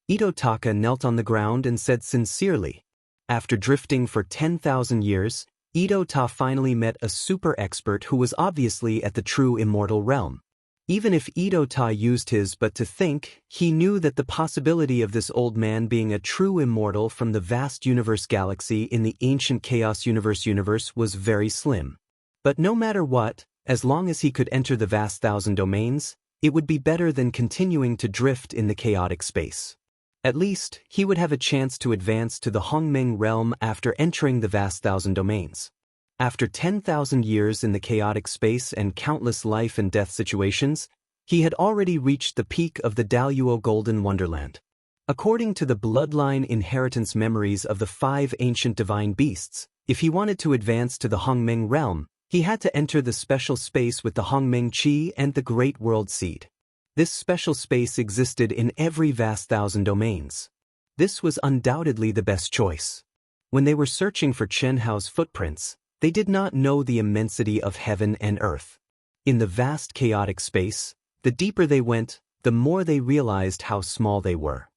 Ito Taka knelt on the ground and said sincerely. After drifting for 10,000 years, Ito Ta finally met a super expert who was obviously at the true immortal realm. Even if Ito Ta used his but to think, he knew that the possibility of this old man being a true immortal from the vast universe galaxy in the ancient chaos universe was very slim. But no matter what, as long as he could enter the vast thousand domains, it would be better than continuing to drift in the chaotic space. At least, he would have a chance to advance to the Hongmeng realm after entering the vast thousand domains. After 10,000 years in the chaotic space and countless life and death situations, he had already reached the peak of the Daoist golden wonderland. According to the bloodline inheritance memories of the 5 ancient divine beasts, if he wanted to advance to the Hongmeng realm, he had to enter the special space with the Hongmeng Qi and the Great World Seed. This special space existed in every vast thousand domains. This was undoubtedly the best choice. When they were searching for Chen Hao's footprints, they did not know the immensity of heaven and earth. In the vast chaotic space, the deeper they went, the more they realized how small they were.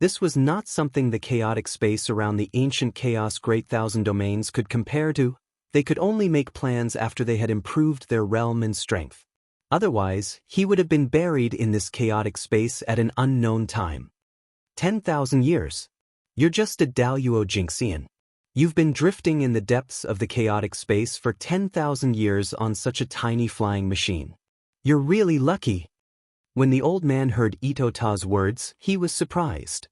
This was not something the chaotic space around the ancient chaos great thousand domains could compare to. They could only make plans after they had improved their realm and strength. Otherwise, he would have been buried in this chaotic space at an unknown time. 10,000 years. You're just a Daoist Jinxian. You've been drifting in the depths of the chaotic space for 10,000 years on such a tiny flying machine. You're really lucky. When the old man heard Ito Ta's words, he was surprised.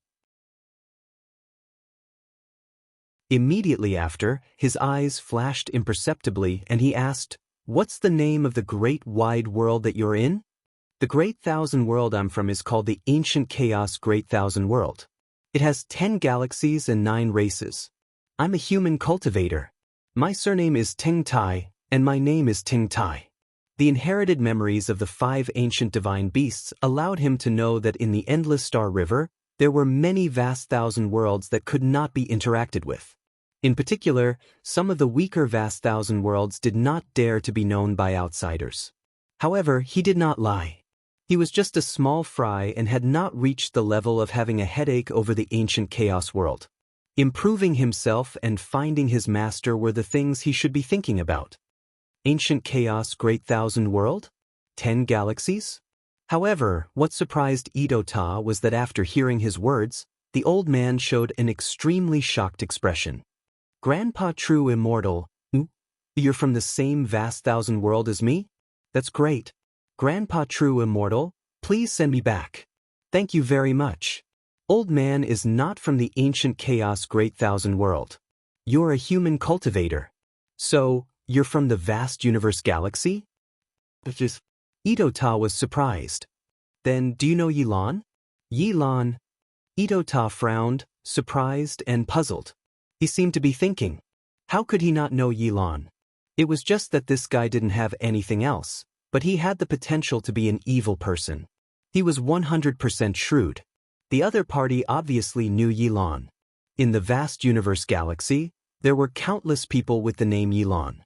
Immediately after, his eyes flashed imperceptibly and he asked, "What's the name of the great wide world that you're in?" "The great thousand world I'm from is called the ancient chaos great thousand world. It has 10 galaxies and 9 races. I'm a human cultivator. My surname is Ting Tai, and my name is Ting Tai." The inherited memories of the 5 ancient divine beasts allowed him to know that in the endless star river, there were many vast thousand worlds that could not be interacted with. In particular, some of the weaker vast thousand worlds did not dare to be known by outsiders. However, he did not lie. He was just a small fry and had not reached the level of having a headache over the ancient chaos world. Improving himself and finding his master were the things he should be thinking about. Ancient chaos great thousand world? 10 galaxies? However, what surprised Ito Ta was that after hearing his words, the old man showed an extremely shocked expression. Grandpa True Immortal, you're from the same vast thousand world as me? That's great. Grandpa True Immortal, please send me back. Thank you very much. Old man is not from the ancient chaos great thousand world. You're a human cultivator. So, you're from the vast universe galaxy? Itota was surprised. Then, do you know Yilan? Yilan. Itota frowned, surprised and puzzled. He seemed to be thinking. How could he not know Yilan? It was just that this guy didn't have anything else, but he had the potential to be an evil person. He was 100% shrewd. The other party obviously knew Yilan. In the vast universe galaxy, there were countless people with the name Yilan.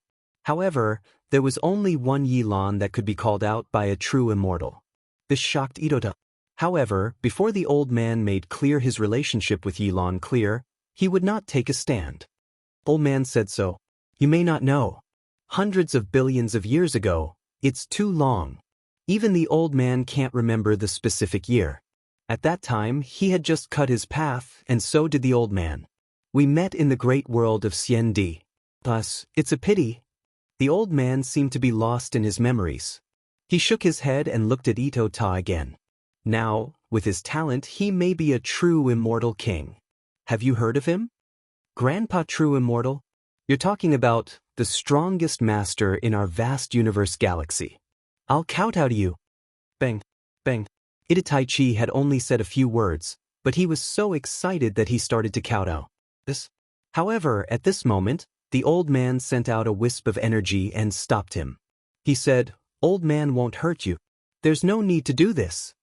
However, there was only one Yilan that could be called out by a true immortal. This shocked Itota. However, before the old man made clear his relationship with Yilan clear, he would not take a stand. Old man said so. You may not know. Hundreds of billions of years ago, it's too long. Even the old man can't remember the specific year. At that time, he had just cut his path, and so did the old man. We met in the great world of Xiandi. Plus, it's a pity. The old man seemed to be lost in his memories. He shook his head and looked at Itota again. Now, with his talent, he may be a true immortal king. Have you heard of him? Grandpa True Immortal? You're talking about the strongest master in our vast universe galaxy. I'll kowtow to you. Bang, bang. Itotaichi had only said a few words, but he was so excited that he started to kowtow. However, at this moment, the old man sent out a wisp of energy and stopped him. He said, Old man won't hurt you. There's no need to do this.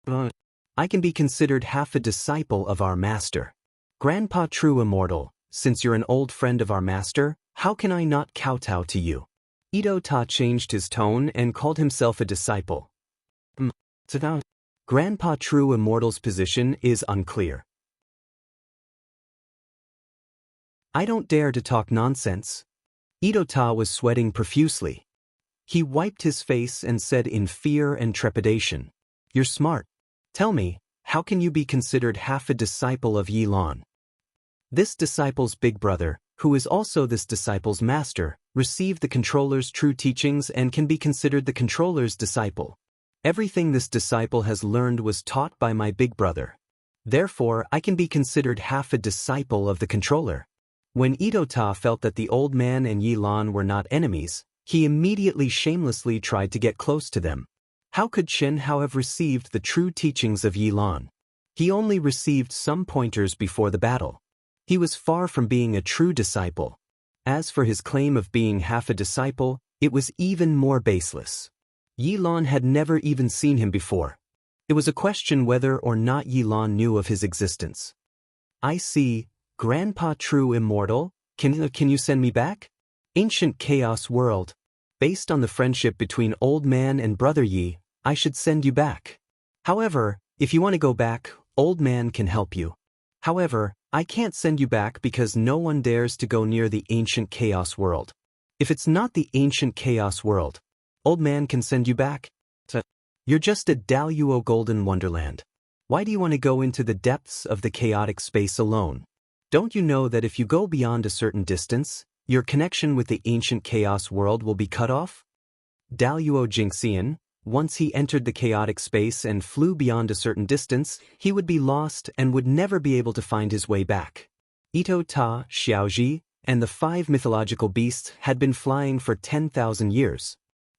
I can be considered half a disciple of our master. Grandpa True Immortal, since you're an old friend of our master, how can I not kowtow to you? Itota changed his tone and called himself a disciple. Grandpa True Immortal's position is unclear. I don't dare to talk nonsense. Itota was sweating profusely. He wiped his face and said in fear and trepidation, You're smart. Tell me, how can you be considered half a disciple of Yilan? This disciple's big brother, who is also this disciple's master, received the controller's true teachings and can be considered the controller's disciple. Everything this disciple has learned was taught by my big brother. Therefore, I can be considered half a disciple of the controller. When Itota felt that the old man and Yilan were not enemies, he immediately shamelessly tried to get close to them. How could Chen Hao have received the true teachings of Yilan? He only received some pointers before the battle. He was far from being a true disciple. As for his claim of being half a disciple, it was even more baseless. Yilan had never even seen him before. It was a question whether or not Yilan knew of his existence. I see, Grandpa True Immortal, can you send me back? Ancient Chaos World. Based on the friendship between Old Man and Brother Yi, I should send you back. However, if you want to go back, Old Man can help you. However, I can't send you back because no one dares to go near the Ancient Chaos World. If it's not the Ancient Chaos World, Old Man can send you back. You're just a Daoist Golden Wonderland. Why do you want to go into the depths of the chaotic space alone? Don't you know that if you go beyond a certain distance, your connection with the Ancient Chaos World will be cut off? Daoist Jingxian, once he entered the chaotic space and flew beyond a certain distance, he would be lost and would never be able to find his way back. Itota, Xiaoji, and the 5 mythological beasts had been flying for 10,000 years.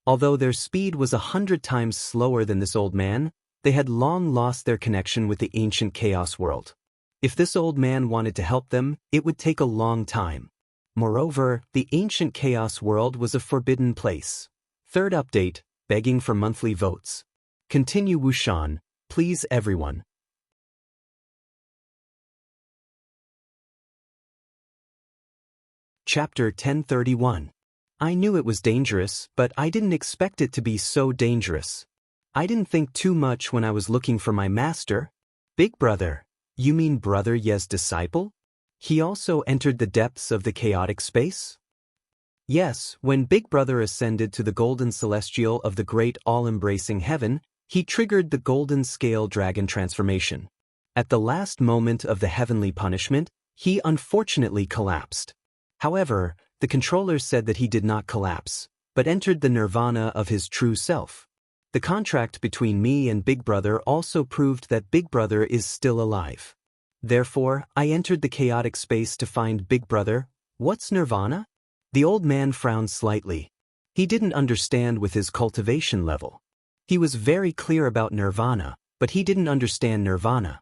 Although their speed was 100 times slower than this old man, they had long lost their connection with the Ancient Chaos World. If this old man wanted to help them, it would take a long time. Moreover, the Ancient Chaos World was a forbidden place. Third update, begging for monthly votes. Continue Wushan, please everyone. Chapter 1031. I knew it was dangerous, but I didn't expect it to be so dangerous. I didn't think too much when I was looking for my master. Big brother. You mean Brother Ye's disciple? He also entered the depths of the chaotic space? Yes, when Big Brother ascended to the golden celestial of the great all-embracing heaven, he triggered the golden scale dragon transformation. At the last moment of the heavenly punishment, he unfortunately collapsed. However, the controller said that he did not collapse, but entered the nirvana of his true self. The contract between me and Big Brother also proved that Big Brother is still alive. Therefore, I entered the chaotic space to find Big Brother. What's nirvana? The old man frowned slightly. He didn't understand with his cultivation level. He was very clear about nirvana, but he didn't understand nirvana.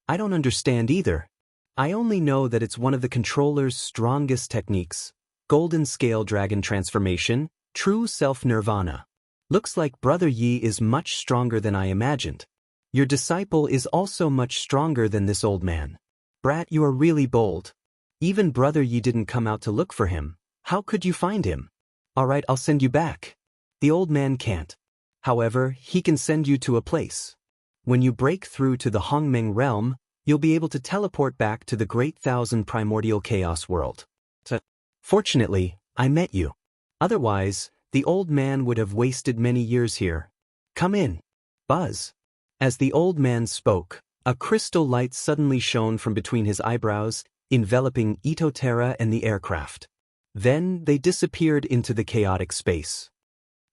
I don't understand either. I only know that it's one of the controller's strongest techniques. Golden scale dragon transformation, true self-nirvana. Looks like Brother Yi is much stronger than I imagined. Your disciple is also much stronger than this old man. Brat, you are really bold. Even Brother Yi didn't come out to look for him. How could you find him? Alright, I'll send you back. The old man can't. However, he can send you to a place. When you break through to the Hongmeng realm, you'll be able to teleport back to the Great Thousand Primordial Chaos world. Fortunately, I met you. Otherwise, the old man would have wasted many years here. Come in. Buzz. As the old man spoke, a crystal light suddenly shone from between his eyebrows, enveloping Itoterra and the aircraft. Then they disappeared into the chaotic space.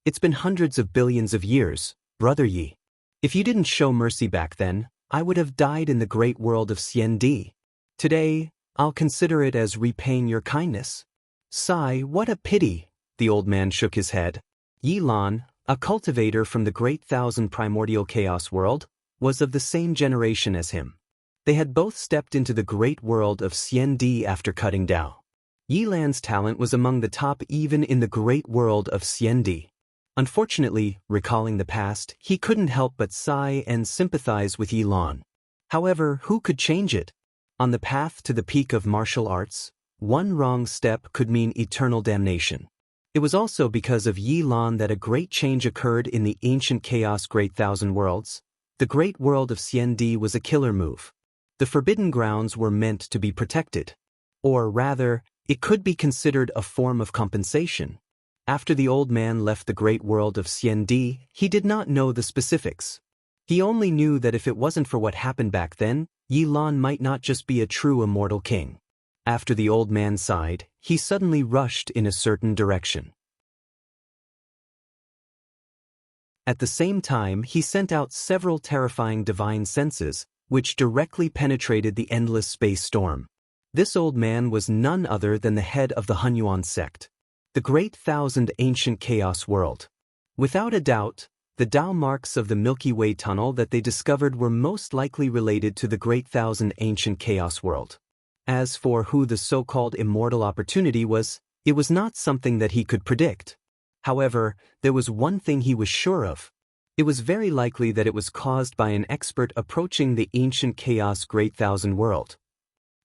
It's been hundreds of billions of years, Brother Yi. If you didn't show mercy back then, I would have died in the great world of Xiandi. Today, I'll consider it as repaying your kindness. Sigh, what a pity. The old man shook his head. Yi Lan, a cultivator from the Great Thousand Primordial Chaos world, was of the same generation as him. They had both stepped into the great world of Xiandi after cutting Dao. Yi Lan's talent was among the top even in the great world of Xiandi. Unfortunately, recalling the past, he couldn't help but sigh and sympathize with Yi Lan. However, who could change it? On the path to the peak of martial arts, one wrong step could mean eternal damnation. It was also because of Yi Lan that a great change occurred in the ancient chaos Great Thousand Worlds. The great world of Xiandi was a killer move. The forbidden grounds were meant to be protected. Or rather, it could be considered a form of compensation. After the old man left the great world of Xiandi, he did not know the specifics. He only knew that if it wasn't for what happened back then, Yi Lan might not just be a true immortal king. After the old man sighed, he suddenly rushed in a certain direction. At the same time, he sent out several terrifying divine senses, which directly penetrated the endless space storm. This old man was none other than the head of the Hunyuan sect. The Great Thousand Ancient Chaos World. Without a doubt, the Dao marks of the Milky Way tunnel that they discovered were most likely related to the Great Thousand Ancient Chaos World. As for who the so-called immortal opportunity was, it was not something that he could predict. However, there was one thing he was sure of. It was very likely that it was caused by an expert approaching the ancient chaos Great Thousand World.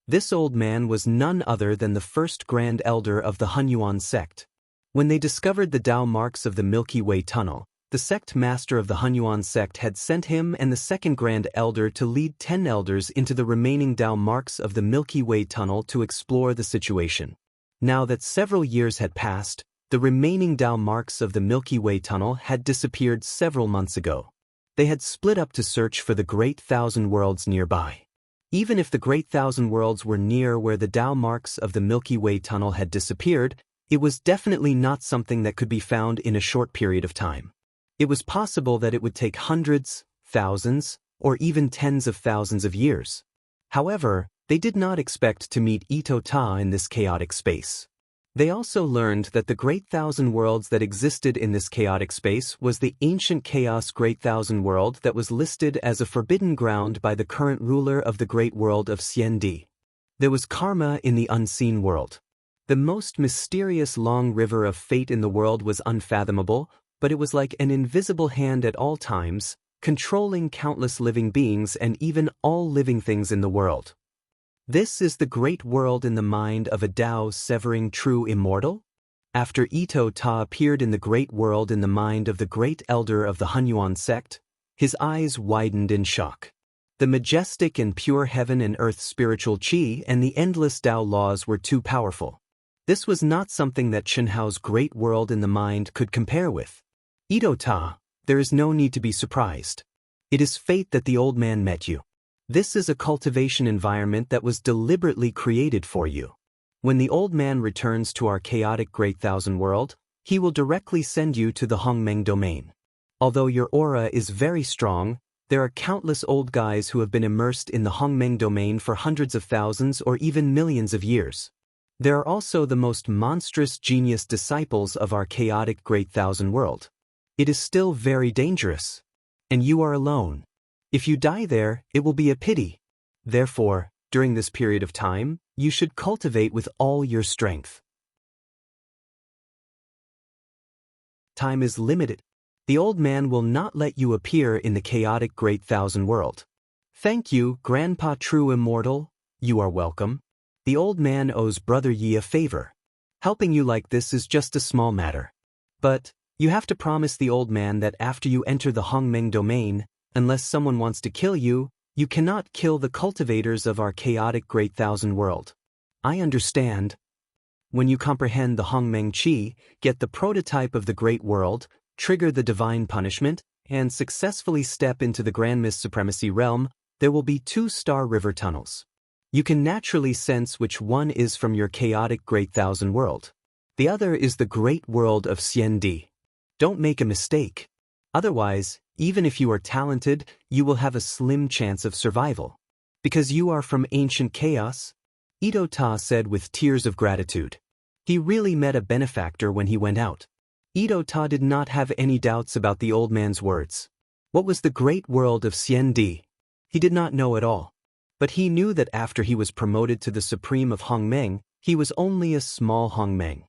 This old man was none other than the first Grand Elder of the Hunyuan sect. When they discovered the Dao marks of the Milky Way tunnel, the sect master of the Hunyuan sect had sent him and the second Grand Elder to lead 10 elders into the remaining Dao marks of the Milky Way tunnel to explore the situation. Now that several years had passed, the remaining Dao marks of the Milky Way tunnel had disappeared several months ago. They had split up to search for the Great Thousand Worlds nearby. Even if the Great Thousand Worlds were near where the Dao marks of the Milky Way tunnel had disappeared, it was definitely not something that could be found in a short period of time. It was possible that it would take hundreds, thousands, or even tens of thousands of years. However, they did not expect to meet Ito Ta in this chaotic space. They also learned that the Great Thousand Worlds that existed in this chaotic space was the ancient chaos Great Thousand World that was listed as a forbidden ground by the current ruler of the great world of Xiandi. There was karma in the unseen world. The most mysterious long river of fate in the world was unfathomable, but it was like an invisible hand at all times, controlling countless living beings and even all living things in the world. This is the great world in the mind of a Dao severing true immortal? After Ito Ta appeared in the great world in the mind of the great elder of the Hunyuan sect, his eyes widened in shock. The majestic and pure heaven and earth spiritual qi and the endless Dao laws were too powerful. This was not something that Chenhao's great world in the mind could compare with. Ito Ta, there is no need to be surprised. It is fate that the old man met you. This is a cultivation environment that was deliberately created for you. When the old man returns to our chaotic Great Thousand World, he will directly send you to the Hongmeng domain. Although your aura is very strong, there are countless old guys who have been immersed in the Hongmeng domain for hundreds of thousands or even millions of years. There are also the most monstrous genius disciples of our chaotic Great Thousand World. It is still very dangerous. And you are alone. If you die there, it will be a pity. Therefore, during this period of time, you should cultivate with all your strength. Time is limited. The old man will not let you appear in the chaotic Great Thousand World. Thank you, Grandpa True Immortal. You are welcome. The old man owes Brother Yi a favor. Helping you like this is just a small matter. But you have to promise the old man that after you enter the Hongmeng domain, unless someone wants to kill you, you cannot kill the cultivators of our chaotic Great Thousand World. I understand. When you comprehend the Hongmeng Qi, get the prototype of the Great World, trigger the divine punishment, and successfully step into the Grand Mist Supremacy realm, there will be 2 star river tunnels. You can naturally sense which one is from your chaotic Great Thousand World. The other is the Great World of Xiandi. Don't make a mistake. Otherwise, even if you are talented, you will have a slim chance of survival. Because you are from ancient chaos, Ito Ta said with tears of gratitude. He really met a benefactor when he went out. Ito Ta did not have any doubts about the old man's words. What was the Great World of Xiandi? He did not know at all. But he knew that after he was promoted to the Supreme of Hongmeng, he was only a small Hongmeng.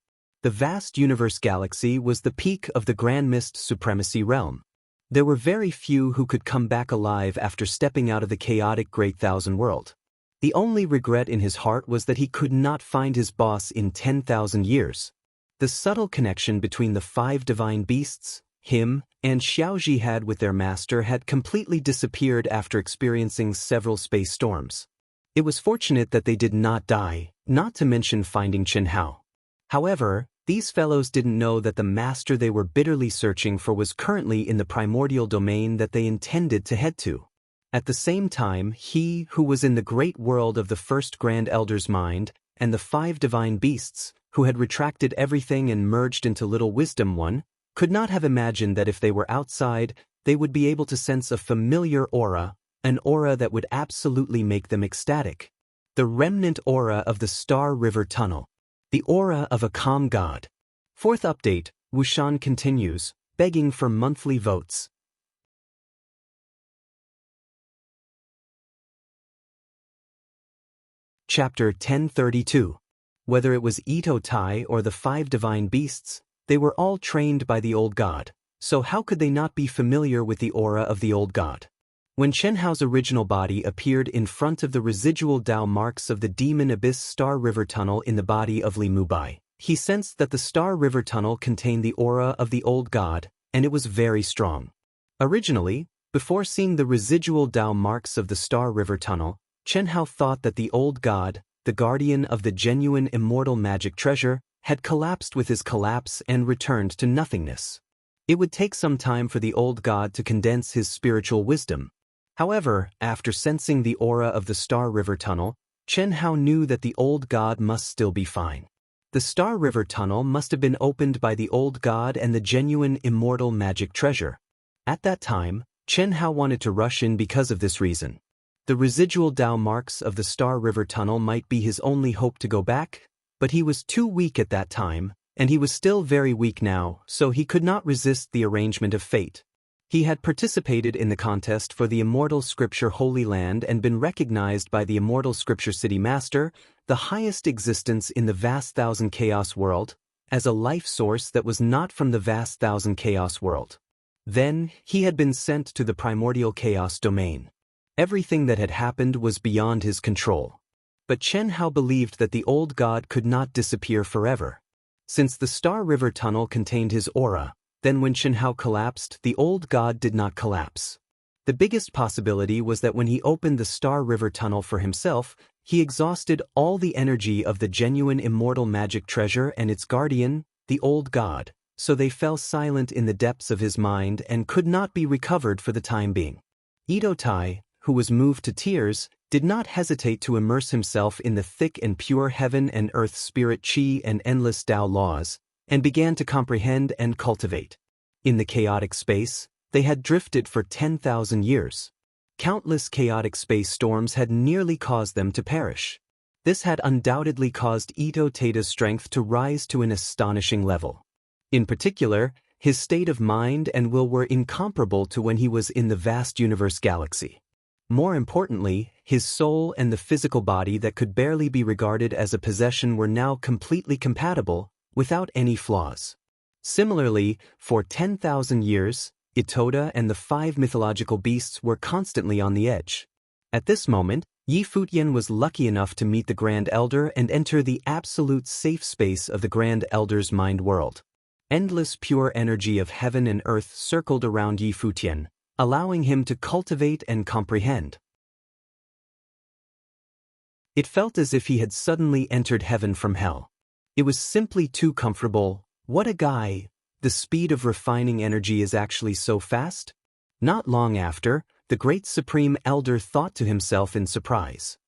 The vast universe galaxy was the peak of the Grand Mist Supremacy realm. There were very few who could come back alive after stepping out of the chaotic Great Thousand World. The only regret in his heart was that he could not find his boss in 10,000 years. The subtle connection between the 5 divine beasts, him, and Xiaoji had with their master had completely disappeared after experiencing several space storms. It was fortunate that they did not die, not to mention finding Chen Hao. However, these fellows didn't know that the master they were bitterly searching for was currently in the primordial domain that they intended to head to. At the same time, he who was in the great world of the first Grand Elder's mind, and the 5 divine beasts, who had retracted everything and merged into Little Wisdom One, could not have imagined that if they were outside, they would be able to sense a familiar aura, an aura that would absolutely make them ecstatic. The remnant aura of the Star River Tunnel. The aura of a calm god. 4th update, Wuxian continues, begging for monthly votes. Chapter 1032. Whether it was Ito Tai or the 5 divine beasts, they were all trained by the old god, so how could they not be familiar with the aura of the old god? When Chen Hao's original body appeared in front of the residual Dao marks of the Demon Abyss Star River Tunnel in the body of Li Mubai, he sensed that the Star River Tunnel contained the aura of the old god, and it was very strong. Originally, before seeing the residual Dao marks of the Star River Tunnel, Chen Hao thought that the old god, the guardian of the genuine immortal magic treasure, had collapsed with his collapse and returned to nothingness. It would take some time for the old god to condense his spiritual wisdom. However, after sensing the aura of the Star River Tunnel, Chen Hao knew that the old god must still be fine. The Star River Tunnel must have been opened by the old god and the genuine immortal magic treasure. At that time, Chen Hao wanted to rush in because of this reason. The residual Dao marks of the Star River Tunnel might be his only hope to go back, but he was too weak at that time, and he was still very weak now, so he could not resist the arrangement of fate. He had participated in the contest for the Immortal Scripture Holy Land and been recognized by the Immortal Scripture City Master, the highest existence in the vast Thousand Chaos world, as a life source that was not from the vast Thousand Chaos world. Then, he had been sent to the primordial chaos domain. Everything that had happened was beyond his control. But Chen Hao believed that the old god could not disappear forever. Since the Star River Tunnel contained his aura, then when Chen Hao collapsed, the old god did not collapse. The biggest possibility was that when he opened the Star River Tunnel for himself, he exhausted all the energy of the genuine immortal magic treasure and its guardian, the old god, so they fell silent in the depths of his mind and could not be recovered for the time being. Ito Tai, who was moved to tears, did not hesitate to immerse himself in the thick and pure heaven and earth spirit qi and endless Tao laws, and began to comprehend and cultivate. In the chaotic space, they had drifted for 10,000 years. Countless chaotic space storms had nearly caused them to perish. This had undoubtedly caused Ito Tata's strength to rise to an astonishing level. In particular, his state of mind and will were incomparable to when he was in the vast universe galaxy. More importantly, his soul and the physical body that could barely be regarded as a possession were now completely compatible, without any flaws. Similarly, for 10,000 years, Itoda and the 5 mythological beasts were constantly on the edge. At this moment, Yi Futian was lucky enough to meet the Grand Elder and enter the absolute safe space of the Grand Elder's mind world. Endless pure energy of heaven and earth circled around Yi Futian, allowing him to cultivate and comprehend. It felt as if he had suddenly entered heaven from hell. It was simply too comfortable. What a guy! The speed of refining energy is actually so fast? Not long after, the great Supreme Elder thought to himself in surprise.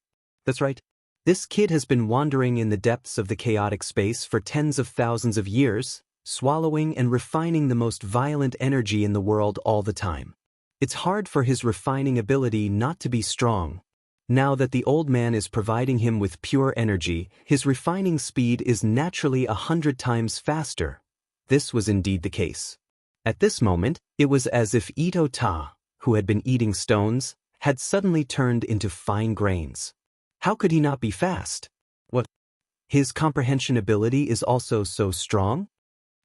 That's right. This kid has been wandering in the depths of the chaotic space for tens of thousands of years, swallowing and refining the most violent energy in the world all the time. It's hard for his refining ability not to be strong. Now that the old man is providing him with pure energy, his refining speed is naturally 100 times faster. This was indeed the case. At this moment, it was as if Ito Ta, who had been eating stones, had suddenly turned into fine grains. How could he not be fast? What? His comprehension ability is also so strong?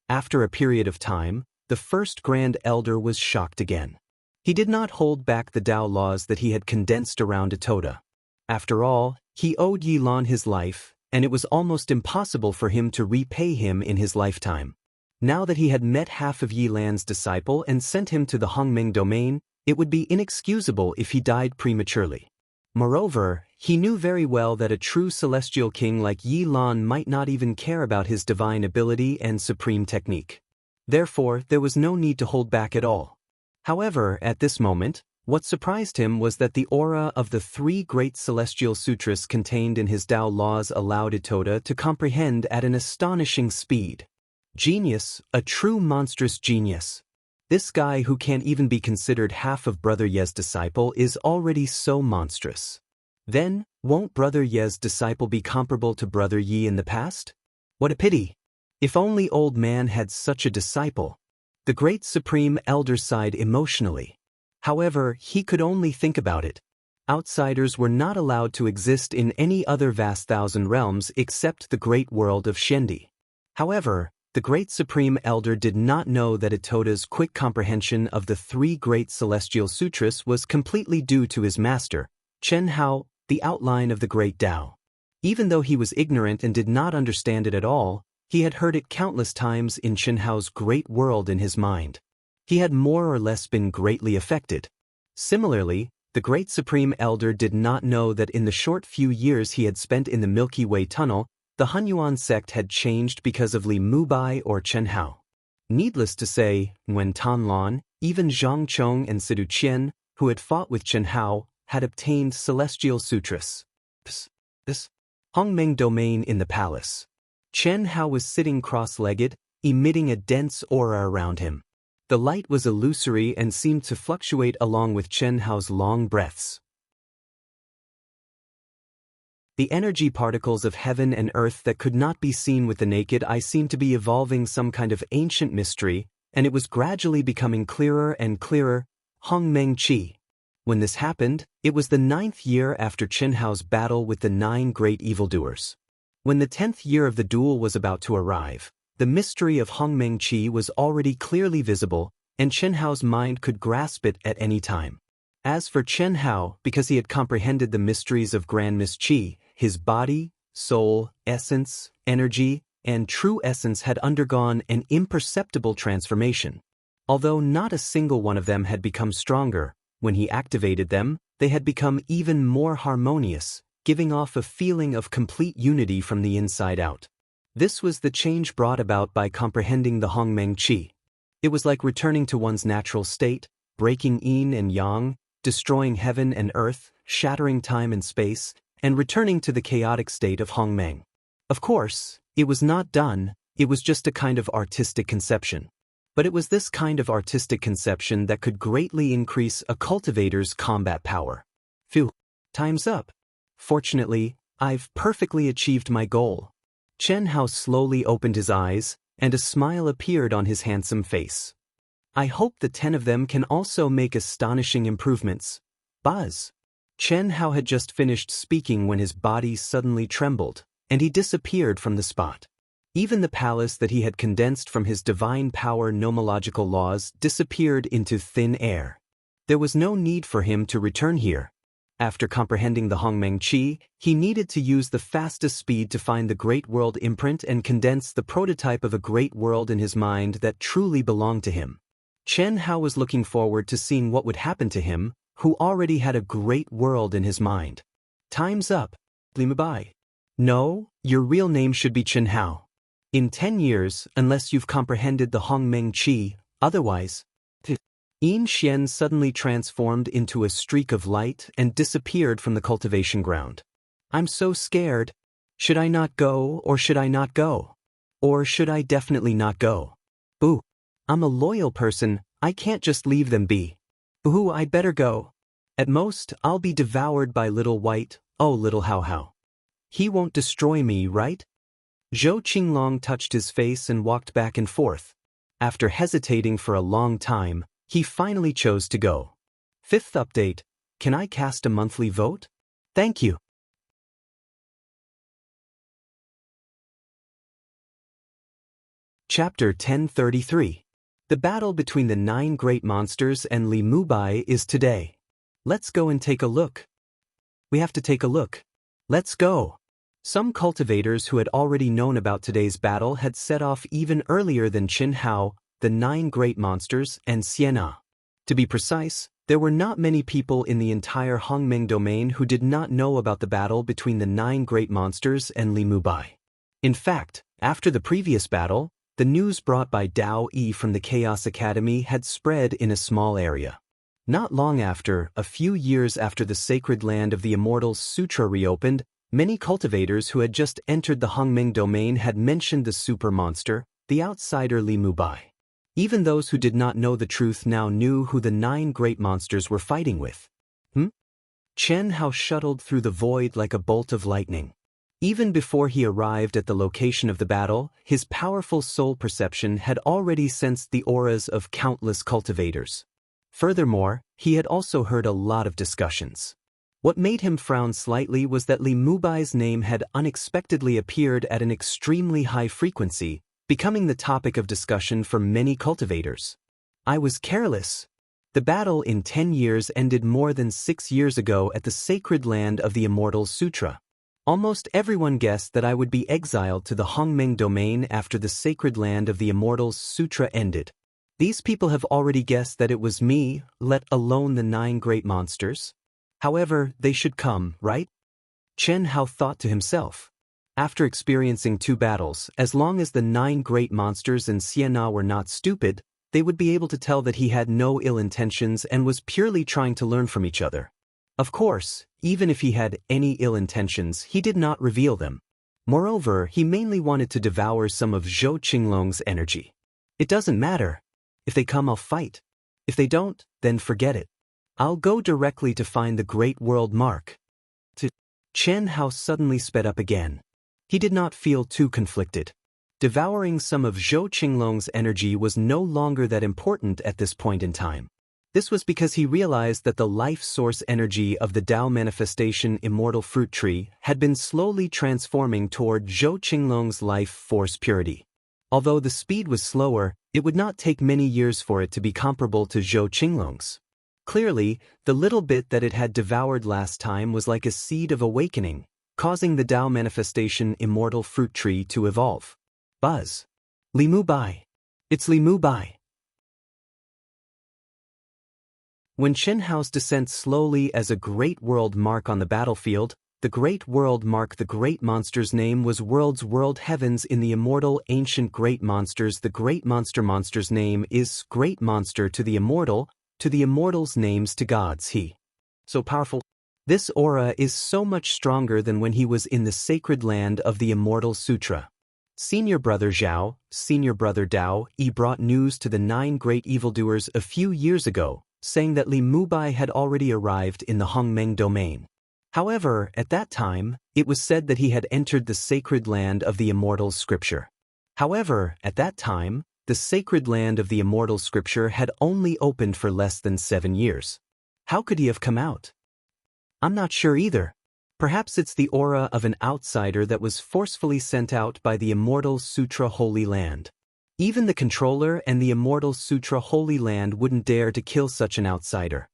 After a period of time, the first Grand Elder was shocked again. He did not hold back the Tao laws that he had condensed around Itoda. After all, he owed Yi Lan his life, and it was almost impossible for him to repay him in his lifetime. Now that he had met half of Yi Lan's disciple and sent him to the Hongmeng domain, it would be inexcusable if he died prematurely. Moreover, he knew very well that a true celestial king like Yi Lan might not even care about his divine ability and supreme technique. Therefore, there was no need to hold back at all. However, at this moment, what surprised him was that the aura of the 3 great celestial sutras contained in his Tao laws allowed Itoda to comprehend at an astonishing speed. Genius, a true monstrous genius. This guy who can't even be considered half of Brother Ye's disciple is already so monstrous. Then, won't Brother Ye's disciple be comparable to Brother Yi in the past? What a pity! If only old man had such a disciple. The great Supreme Elder sighed emotionally. However, he could only think about it. Outsiders were not allowed to exist in any other vast thousand realms except the great world of Shendi. However, the great Supreme Elder did not know that Itoda's quick comprehension of the 3 great celestial sutras was completely due to his master, Chen Hao, the outline of the great Tao. Even though he was ignorant and did not understand it at all, he had heard it countless times in Chen Hao's great world in his mind. He had more or less been greatly affected. Similarly, the great Supreme Elder did not know that in the short few years he had spent in the Milky Way tunnel, the Hunyuan sect had changed because of Li Mubai or Chen Hao. Needless to say, when Tan Lan, even Zhang Chong and Sidu Qian, who had fought with Chen Hao, had obtained celestial sutras. This Hongmeng domain in the palace. Chen Hao was sitting cross-legged, emitting a dense aura around him. The light was illusory and seemed to fluctuate along with Chen Hao's long breaths. The energy particles of heaven and earth that could not be seen with the naked eye seemed to be evolving some kind of ancient mystery, and it was gradually becoming clearer and clearer. Hongmeng Qi. When this happened, it was the 9th year after Chen Hao's battle with the 9 great evildoers. When the 10th year of the duel was about to arrive, the mystery of Hongmeng Qi was already clearly visible, and Chen Hao's mind could grasp it at any time. As for Chen Hao, because he had comprehended the mysteries of Grand Miss Qi, his body, soul, essence, energy, and true essence had undergone an imperceptible transformation. Although not a single one of them had become stronger, when he activated them, they had become even more harmonious, giving off a feeling of complete unity from the inside out. This was the change brought about by comprehending the Hongmeng Qi. It was like returning to one's natural state, breaking yin and yang, destroying heaven and earth, shattering time and space, and returning to the chaotic state of Hongmeng. Of course, it was not done, it was just a kind of artistic conception. But it was this kind of artistic conception that could greatly increase a cultivator's combat power. Phew, time's up. Fortunately, I've perfectly achieved my goal. Chen Hao slowly opened his eyes, and a smile appeared on his handsome face. I hope the 10 of them can also make astonishing improvements. Buzz. Chen Hao had just finished speaking when his body suddenly trembled, and he disappeared from the spot. Even the palace that he had condensed from his divine power nomological laws disappeared into thin air. There was no need for him to return here. After comprehending the Hongmeng Qi, he needed to use the fastest speed to find the Great World imprint and condense the prototype of a great world in his mind that truly belonged to him. Chen Hao was looking forward to seeing what would happen to him, who already had a great world in his mind. Time's up. Limubai. No, your real name should be Chen Hao. In 10 years, unless you've comprehended the Hongmeng Qi, otherwise. Yin Xian suddenly transformed into a streak of light and disappeared from the cultivation ground. I'm so scared. Should I not go or should I not go? Or should I definitely not go? Boo. I'm a loyal person, I can't just leave them be. Boo, I'd better go. At most, I'll be devoured by little white, oh little Hao Hao. He won't destroy me, right? Zhou Qinglong touched his face and walked back and forth. After hesitating for a long time, he finally chose to go. 5th update, can I cast a monthly vote? Thank you. Chapter 1033. The battle between the 9 great monsters and Li Mubai is today. Let's go and take a look. We have to take a look. Let's go. Some cultivators who had already known about today's battle had set off even earlier than Chen Hao, the 9 great monsters, and Xianxia. To be precise, there were not many people in the entire Hongmeng domain who did not know about the battle between the 9 great monsters and Li Mubai. In fact, after the previous battle, the news brought by Daoist from the Chaos Academy had spread in a small area. Not long after, a few years after the sacred land of the Immortal Sutra reopened, many cultivators who had just entered the Hongmeng domain had mentioned the super monster, the outsider Li Mubai. Even those who did not know the truth now knew who the 9 great monsters were fighting with. Chen Hao shuttled through the void like a bolt of lightning. Even before he arrived at the location of the battle, his powerful soul perception had already sensed the auras of countless cultivators. Furthermore, he had also heard a lot of discussions. What made him frown slightly was that Li Mubai's name had unexpectedly appeared at an extremely high frequency, becoming the topic of discussion for many cultivators. I was careless. The battle in 10 years ended more than 6 years ago at the sacred land of the Immortal Sutra. Almost everyone guessed that I would be exiled to the Hongmeng domain after the sacred land of the Immortal Sutra ended. These people have already guessed that it was me, let alone the 9 great monsters. However, they should come, right? Chen Hao thought to himself. After experiencing 2 battles, as long as the 9 great monsters and Xianxia were not stupid, they would be able to tell that he had no ill intentions and was purely trying to learn from each other. Of course, even if he had any ill intentions, he did not reveal them. Moreover, he mainly wanted to devour some of Zhou Qinglong's energy. It doesn't matter. If they come, I'll fight. If they don't, then forget it. I'll go directly to find the Great World Mark. Chen Hao suddenly sped up again. He did not feel too conflicted. Devouring some of Zhou Qinglong's energy was no longer that important at this point in time. This was because he realized that the life source energy of the Dao manifestation immortal fruit tree had been slowly transforming toward Zhou Qinglong's life force purity. Although the speed was slower, it would not take many years for it to be comparable to Zhou Qinglong's. Clearly, the little bit that it had devoured last time was like a seed of awakening, causing the Dao manifestation immortal fruit tree to evolve. Buzz. Li Mubai. It's Li Mubai. When Chen Hao's descent slowly as a great world mark on the battlefield, the great world mark, the great monster's name was world heavens in the immortal ancient great monsters. The great monster's name is great monster to the immortal, to the immortals' names to gods he. So powerful. This aura is so much stronger than when he was in the sacred land of the Immortal Sutra. Senior brother Zhao, senior brother Dao, brought news to the 9 great evildoers a few years ago, saying that Li Mubai had already arrived in the Hongmeng domain. However, at that time, it was said that he had entered the sacred land of the Immortal Scripture. However, at that time, the sacred land of the Immortal Scripture had only opened for less than 7 years. How could he have come out? I'm not sure either. Perhaps it's the aura of an outsider that was forcefully sent out by the Immortal Sutra Holy Land. Even the controller and the Immortal Sutra Holy Land wouldn't dare to kill such an outsider.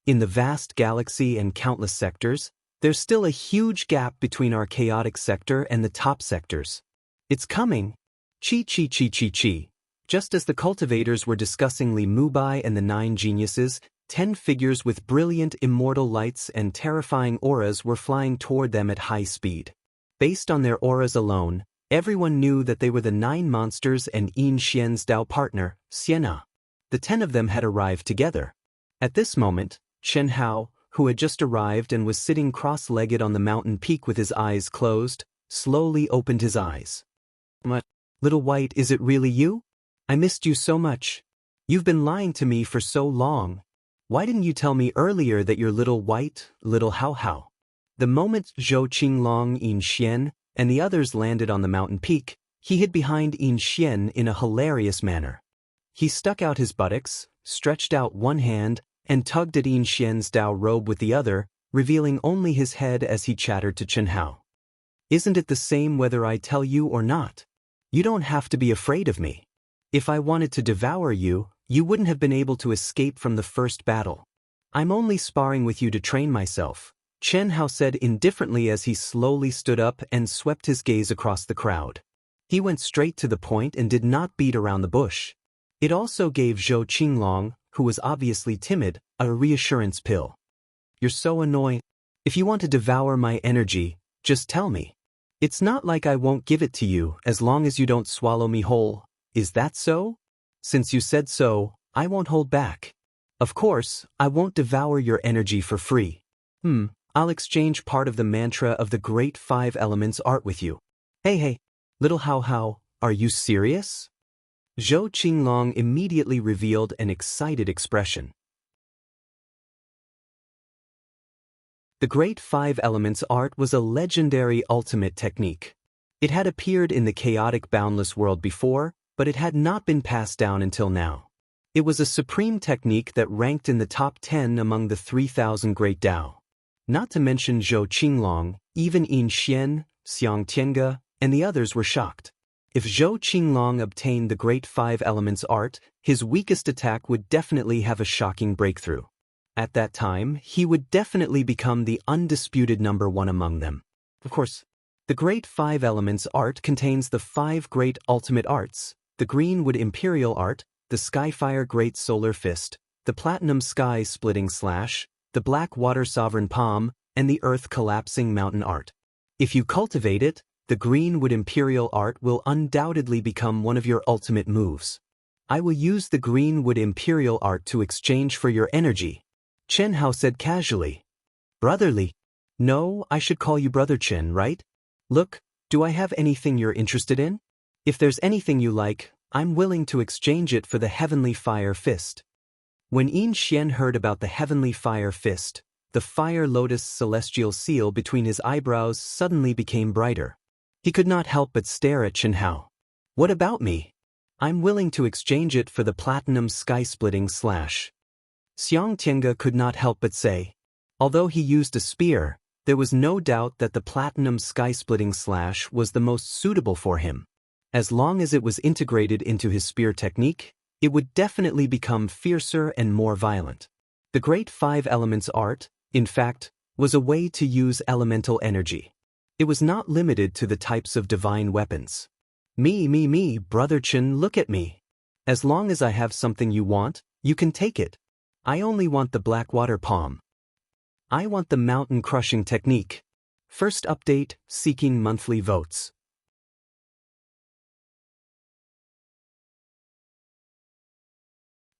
In the vast galaxy and countless sectors, there's still a huge gap between our chaotic sector and the top sectors. It's coming. Chi chi chi chi chi. Just as the cultivators were discussing Li Mubai and the 9 geniuses, 10 figures with brilliant immortal lights and terrifying auras were flying toward them at high speed. Based on their auras alone, everyone knew that they were the 9 monsters and Yin Xian's Dao partner, Xianxia. The 10 of them had arrived together. At this moment, Chen Hao, who had just arrived and was sitting cross-legged on the mountain peak with his eyes closed, slowly opened his eyes. Little White, is it really you? I missed you so much. You've been lying to me for so long. Why didn't you tell me earlier that you're Little White, Little Hao Hao? The moment Zhou Qinglong, Yin Xian, and the others landed on the mountain peak, he hid behind Yin Xian in a hilarious manner. He stuck out his buttocks, stretched out one hand, and tugged at Yin Xian's Dao robe with the other, revealing only his head as he chattered to Chen Hao. Isn't it the same whether I tell you or not? You don't have to be afraid of me. If I wanted to devour you, you wouldn't have been able to escape from the first battle. I'm only sparring with you to train myself, Chen Hao said indifferently as he slowly stood up and swept his gaze across the crowd. He went straight to the point and did not beat around the bush. It also gave Zhou Qinglong, who was obviously timid, a reassurance pill. You're so annoying. If you want to devour my energy, just tell me. It's not like I won't give it to you as long as you don't swallow me whole. Is that so? Since you said so, I won't hold back. Of course, I won't devour your energy for free. I'll exchange part of the mantra of the Great 5 Elements art with you. Hey, Little Hao Hao, are you serious? Zhou Qinglong immediately revealed an excited expression. The Great 5 Elements art was a legendary ultimate technique. It had appeared in the chaotic boundless world before, but it had not been passed down until now. It was a supreme technique that ranked in the top 10 among the 3,000 great Dao. Not to mention Zhou Qinglong, even Yin Xian, Xiang Tiange, and the others were shocked. If Zhou Qinglong obtained the Great 5 Elements art, his weakest attack would definitely have a shocking breakthrough. At that time, he would definitely become the undisputed number 1 among them. Of course, the Great 5 Elements art contains the 5 great ultimate arts: the Greenwood Imperial art, the Skyfire Great Solar Fist, the Platinum Sky Splitting Slash, the Black Water Sovereign Palm, and the Earth Collapsing Mountain art. If you cultivate it, the Greenwood Imperial art will undoubtedly become one of your ultimate moves. I will use the Greenwood Imperial art to exchange for your energy, Chen Hao said casually. Brotherly? No, I should call you Brother Chen, right? Look, do I have anything you're interested in? If there's anything you like, I'm willing to exchange it for the Heavenly Fire Fist. When Yin Xian heard about the Heavenly Fire Fist, the Fire Lotus celestial seal between his eyebrows suddenly became brighter. He could not help but stare at Chen Hao. What about me? I'm willing to exchange it for the Platinum Sky-Splitting Slash. Xiang Tiange could not help but say. Although he used a spear, there was no doubt that the Platinum Sky-Splitting Slash was the most suitable for him. As long as it was integrated into his spear technique, it would definitely become fiercer and more violent. The Great 5 Elements art, in fact, was a way to use elemental energy. It was not limited to the types of divine weapons. Me, Brother Chen, look at me. As long as I have something you want, you can take it. I only want the Blackwater Palm. I want the Mountain Crushing Technique. First update, seeking monthly votes.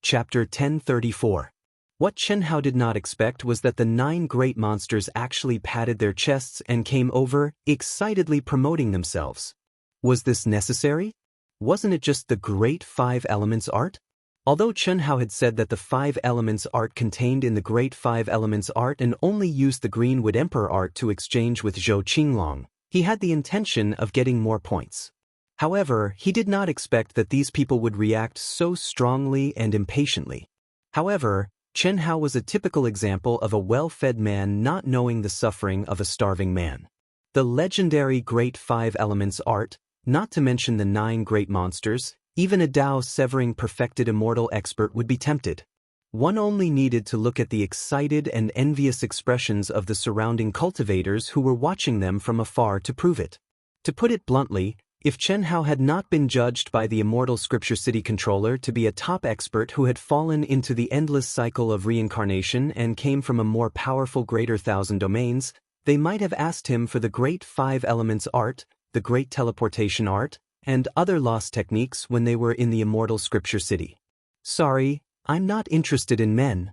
Chapter 1034. What Chen Hao did not expect was that the 9 great monsters actually patted their chests and came over, excitedly promoting themselves. Was this necessary? Wasn't it just the Great 5 Elements art? Although Chen Hao had said that the 5 Elements art contained in the Great 5 Elements art and only used the Greenwood Emperor art to exchange with Zhou Qinglong, he had the intention of getting more points. However, he did not expect that these people would react so strongly and impatiently. However, Chen Hao was a typical example of a well-fed man not knowing the suffering of a starving man. The legendary Great 5 Elements art, not to mention the 9 great monsters, even a Dao-severing perfected immortal expert would be tempted. One only needed to look at the excited and envious expressions of the surrounding cultivators who were watching them from afar to prove it. To put it bluntly, if Chen Hao had not been judged by the Immortal Scripture City controller to be a top expert who had fallen into the endless cycle of reincarnation and came from a more powerful Greater Thousand Domains, they might have asked him for the Great 5 Elements art, the Great Teleportation art, and other lost techniques when they were in the Immortal Scripture City. Sorry, I'm not interested in men.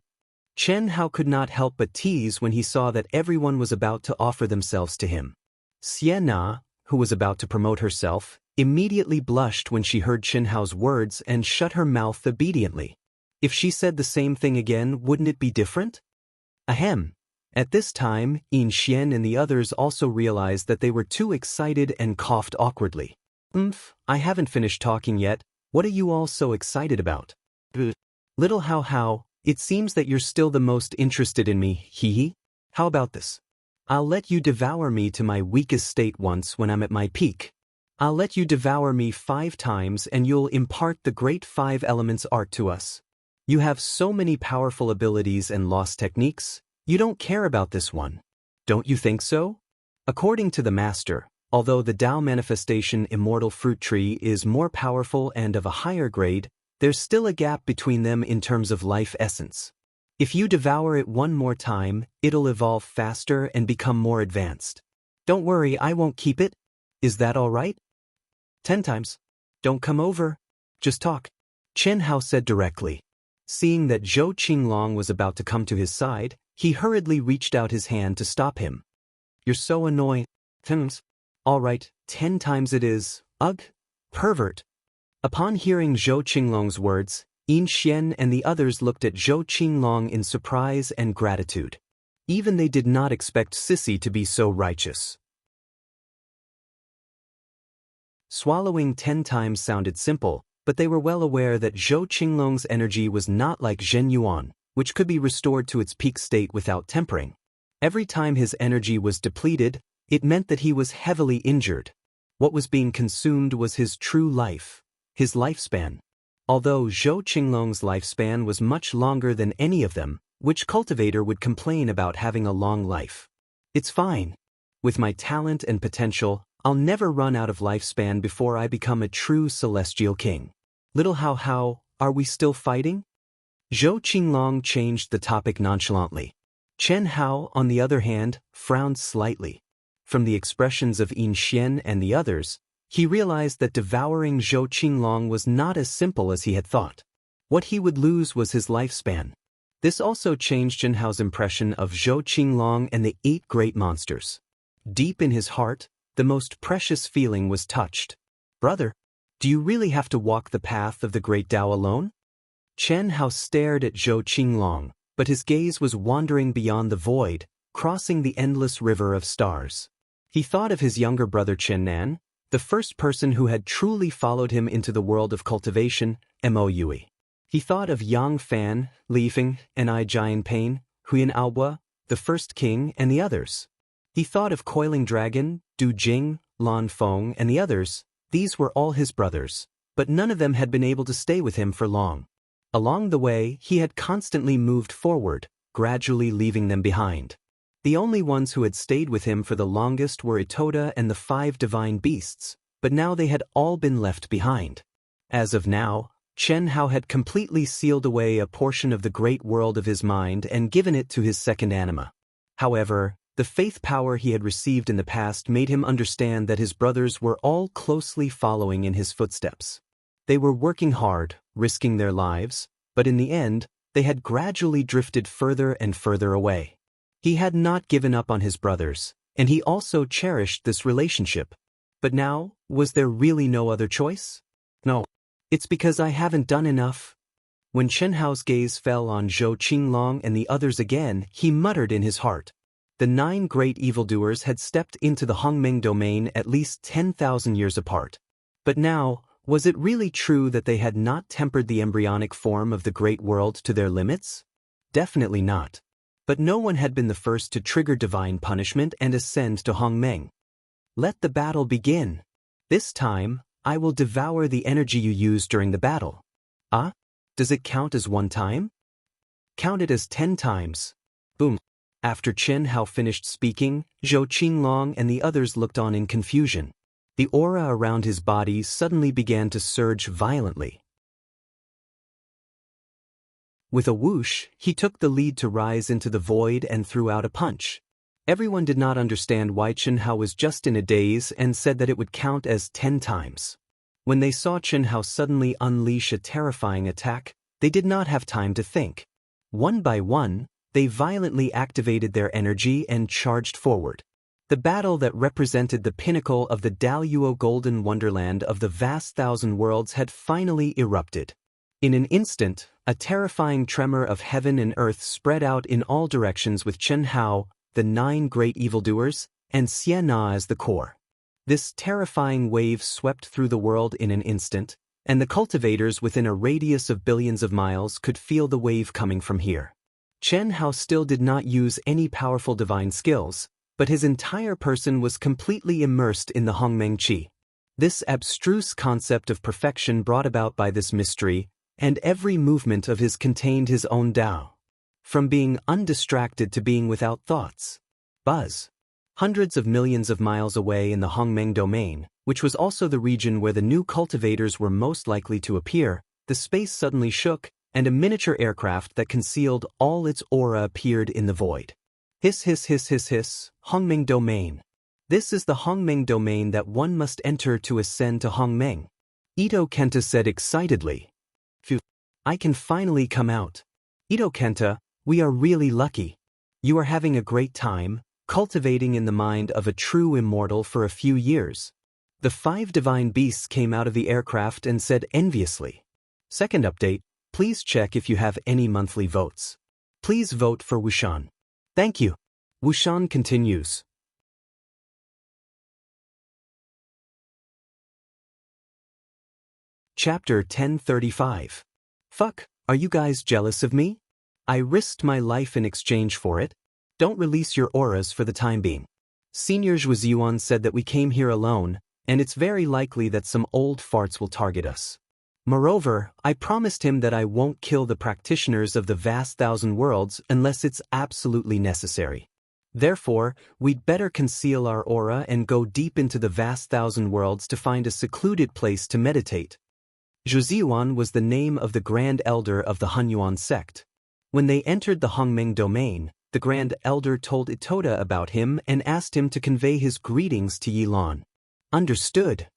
Chen Hao could not help but tease when he saw that everyone was about to offer themselves to him. Xianxia, who was about to promote herself, immediately blushed when she heard Chen Hao's words and shut her mouth obediently. If she said the same thing again, wouldn't it be different? Ahem. At this time, Yin Xian and the others also realized that they were too excited and coughed awkwardly. I haven't finished talking yet. What are you all so excited about? Little Hao Hao, it seems that you're still the most interested in me, hee. How about this? I'll let you devour me to my weakest state once when I'm at my peak. I'll let you devour me 5 times and you'll impart the Great 5 Elements art to us. You have so many powerful abilities and lost techniques, you don't care about this one. Don't you think so? According to the master, although the Dao manifestation Immortal Fruit Tree is more powerful and of a higher grade, there's still a gap between them in terms of life essence. If you devour it one more time, it'll evolve faster and become more advanced. Don't worry, I won't keep it. Is that all right? 10 times. Don't come over. Just talk. Chen Hao said directly. Seeing that Zhou Qinglong was about to come to his side, he hurriedly reached out his hand to stop him. You're so annoying. 10. All right, 10 times it is. Ugh, pervert. Upon hearing Zhou Qinglong's words, Yin Xian and the others looked at Zhou Qinglong in surprise and gratitude. Even they did not expect Sissy to be so righteous. Swallowing 10 times sounded simple, but they were well aware that Zhou Qinglong's energy was not like Zhen Yuan, which could be restored to its peak state without tempering. Every time his energy was depleted, it meant that he was heavily injured. What was being consumed was his true life, his lifespan. Although Zhou Qinglong's lifespan was much longer than any of them, which cultivator would complain about having a long life? It's fine. With my talent and potential, I'll never run out of lifespan before I become a true celestial king. Little Hao Hao, are we still fighting? Zhou Qinglong changed the topic nonchalantly. Chen Hao, on the other hand, frowned slightly. From the expressions of Yin Xian and the others, he realized that devouring Zhou Qinglong was not as simple as he had thought. What he would lose was his lifespan. This also changed Chen Hao's impression of Zhou Qinglong and the 8 great monsters. Deep in his heart, the most precious feeling was touched. Brother, do you really have to walk the path of the great Dao alone? Chen Hao stared at Zhou Qinglong, but his gaze was wandering beyond the void, crossing the endless river of stars. He thought of his younger brother Chen Nan, the first person who had truly followed him into the world of cultivation, Moue. He thought of Yang Fan, Li Feng, and I Jian Pain, Huyan Aoba, the first king, and the others. He thought of Coiling Dragon, Du Jing, Lan Feng, and the others. These were all his brothers, but none of them had been able to stay with him for long. Along the way, he had constantly moved forward, gradually leaving them behind. The only ones who had stayed with him for the longest were Itoda and the 5 divine beasts, but now they had all been left behind. As of now, Chen Hao had completely sealed away a portion of the great world of his mind and given it to his second anima. However, the faith power he had received in the past made him understand that his brothers were all closely following in his footsteps. They were working hard, risking their lives, But in the end, they had gradually drifted further and further away. He had not given up on his brothers, and he also cherished this relationship. But now, was there really no other choice? No. It's because I haven't done enough. When Chen Hao's gaze fell on Zhou Qinglong and the others again, he muttered in his heart. The 9 great evildoers had stepped into the Hongmeng domain at least 10,000 years apart. But now, was it really true that they had not tempered the embryonic form of the great world to their limits? Definitely not. But no one had been the first to trigger divine punishment and ascend to Hongmeng. Let the battle begin. This time, I will devour the energy you used during the battle. Ah? Does it count as 1 time? Count it as 10 times. Boom. After Chen Hao finished speaking, Zhou Qinglong and the others looked on in confusion. The aura around his body suddenly began to surge violently. With a whoosh, he took the lead to rise into the void and threw out a punch. Everyone did not understand why Chen Hao was just in a daze and said that it would count as 10 times. When they saw Chen Hao suddenly unleash a terrifying attack, they did not have time to think. One by one, they violently activated their energy and charged forward. The battle that represented the pinnacle of the Daoist golden wonderland of the vast thousand worlds had finally erupted. In an instant, a terrifying tremor of heaven and earth spread out in all directions with Chen Hao, the 9 great evildoers, and Xianxia as the core. This terrifying wave swept through the world in an instant, and the cultivators within a radius of billions of miles could feel the wave coming from here. Chen Hao still did not use any powerful divine skills, but his entire person was completely immersed in the Hongmeng Qi. This abstruse concept of perfection brought about by this mystery, and every movement of his contained his own Dao. From being undistracted to being without thoughts. Buzz. Hundreds of millions of miles away in the Hongmeng domain, which was also the region where the new cultivators were most likely to appear, the space suddenly shook, and a miniature aircraft that concealed all its aura appeared in the void. Hiss hiss hiss hiss hiss, Hongmeng domain. This is the Hongmeng domain that one must enter to ascend to Hongmeng. Ito Kenta said excitedly. Phew, I can finally come out. Ito Kenta, we are really lucky. You are having a great time, cultivating in the mind of a true immortal for a few years. The 5 divine beasts came out of the aircraft and said enviously. Second update, please check if you have any monthly votes. Please vote for Wushan. Thank you. Wushan continues. Chapter 1035. Fuck, are you guys jealous of me? I risked my life in exchange for it. Don't release your auras for the time being. Senior Zhuozuan said that we came here alone, and it's very likely that some old farts will target us. Moreover, I promised him that I won't kill the practitioners of the vast thousand worlds unless it's absolutely necessary. Therefore, we'd better conceal our aura and go deep into the vast thousand worlds to find a secluded place to meditate. Zhuozuan was the name of the Grand Elder of the Hunyuan sect. When they entered the Hongmeng domain, the Grand Elder told Itoda about him and asked him to convey his greetings to Yilan. Understood.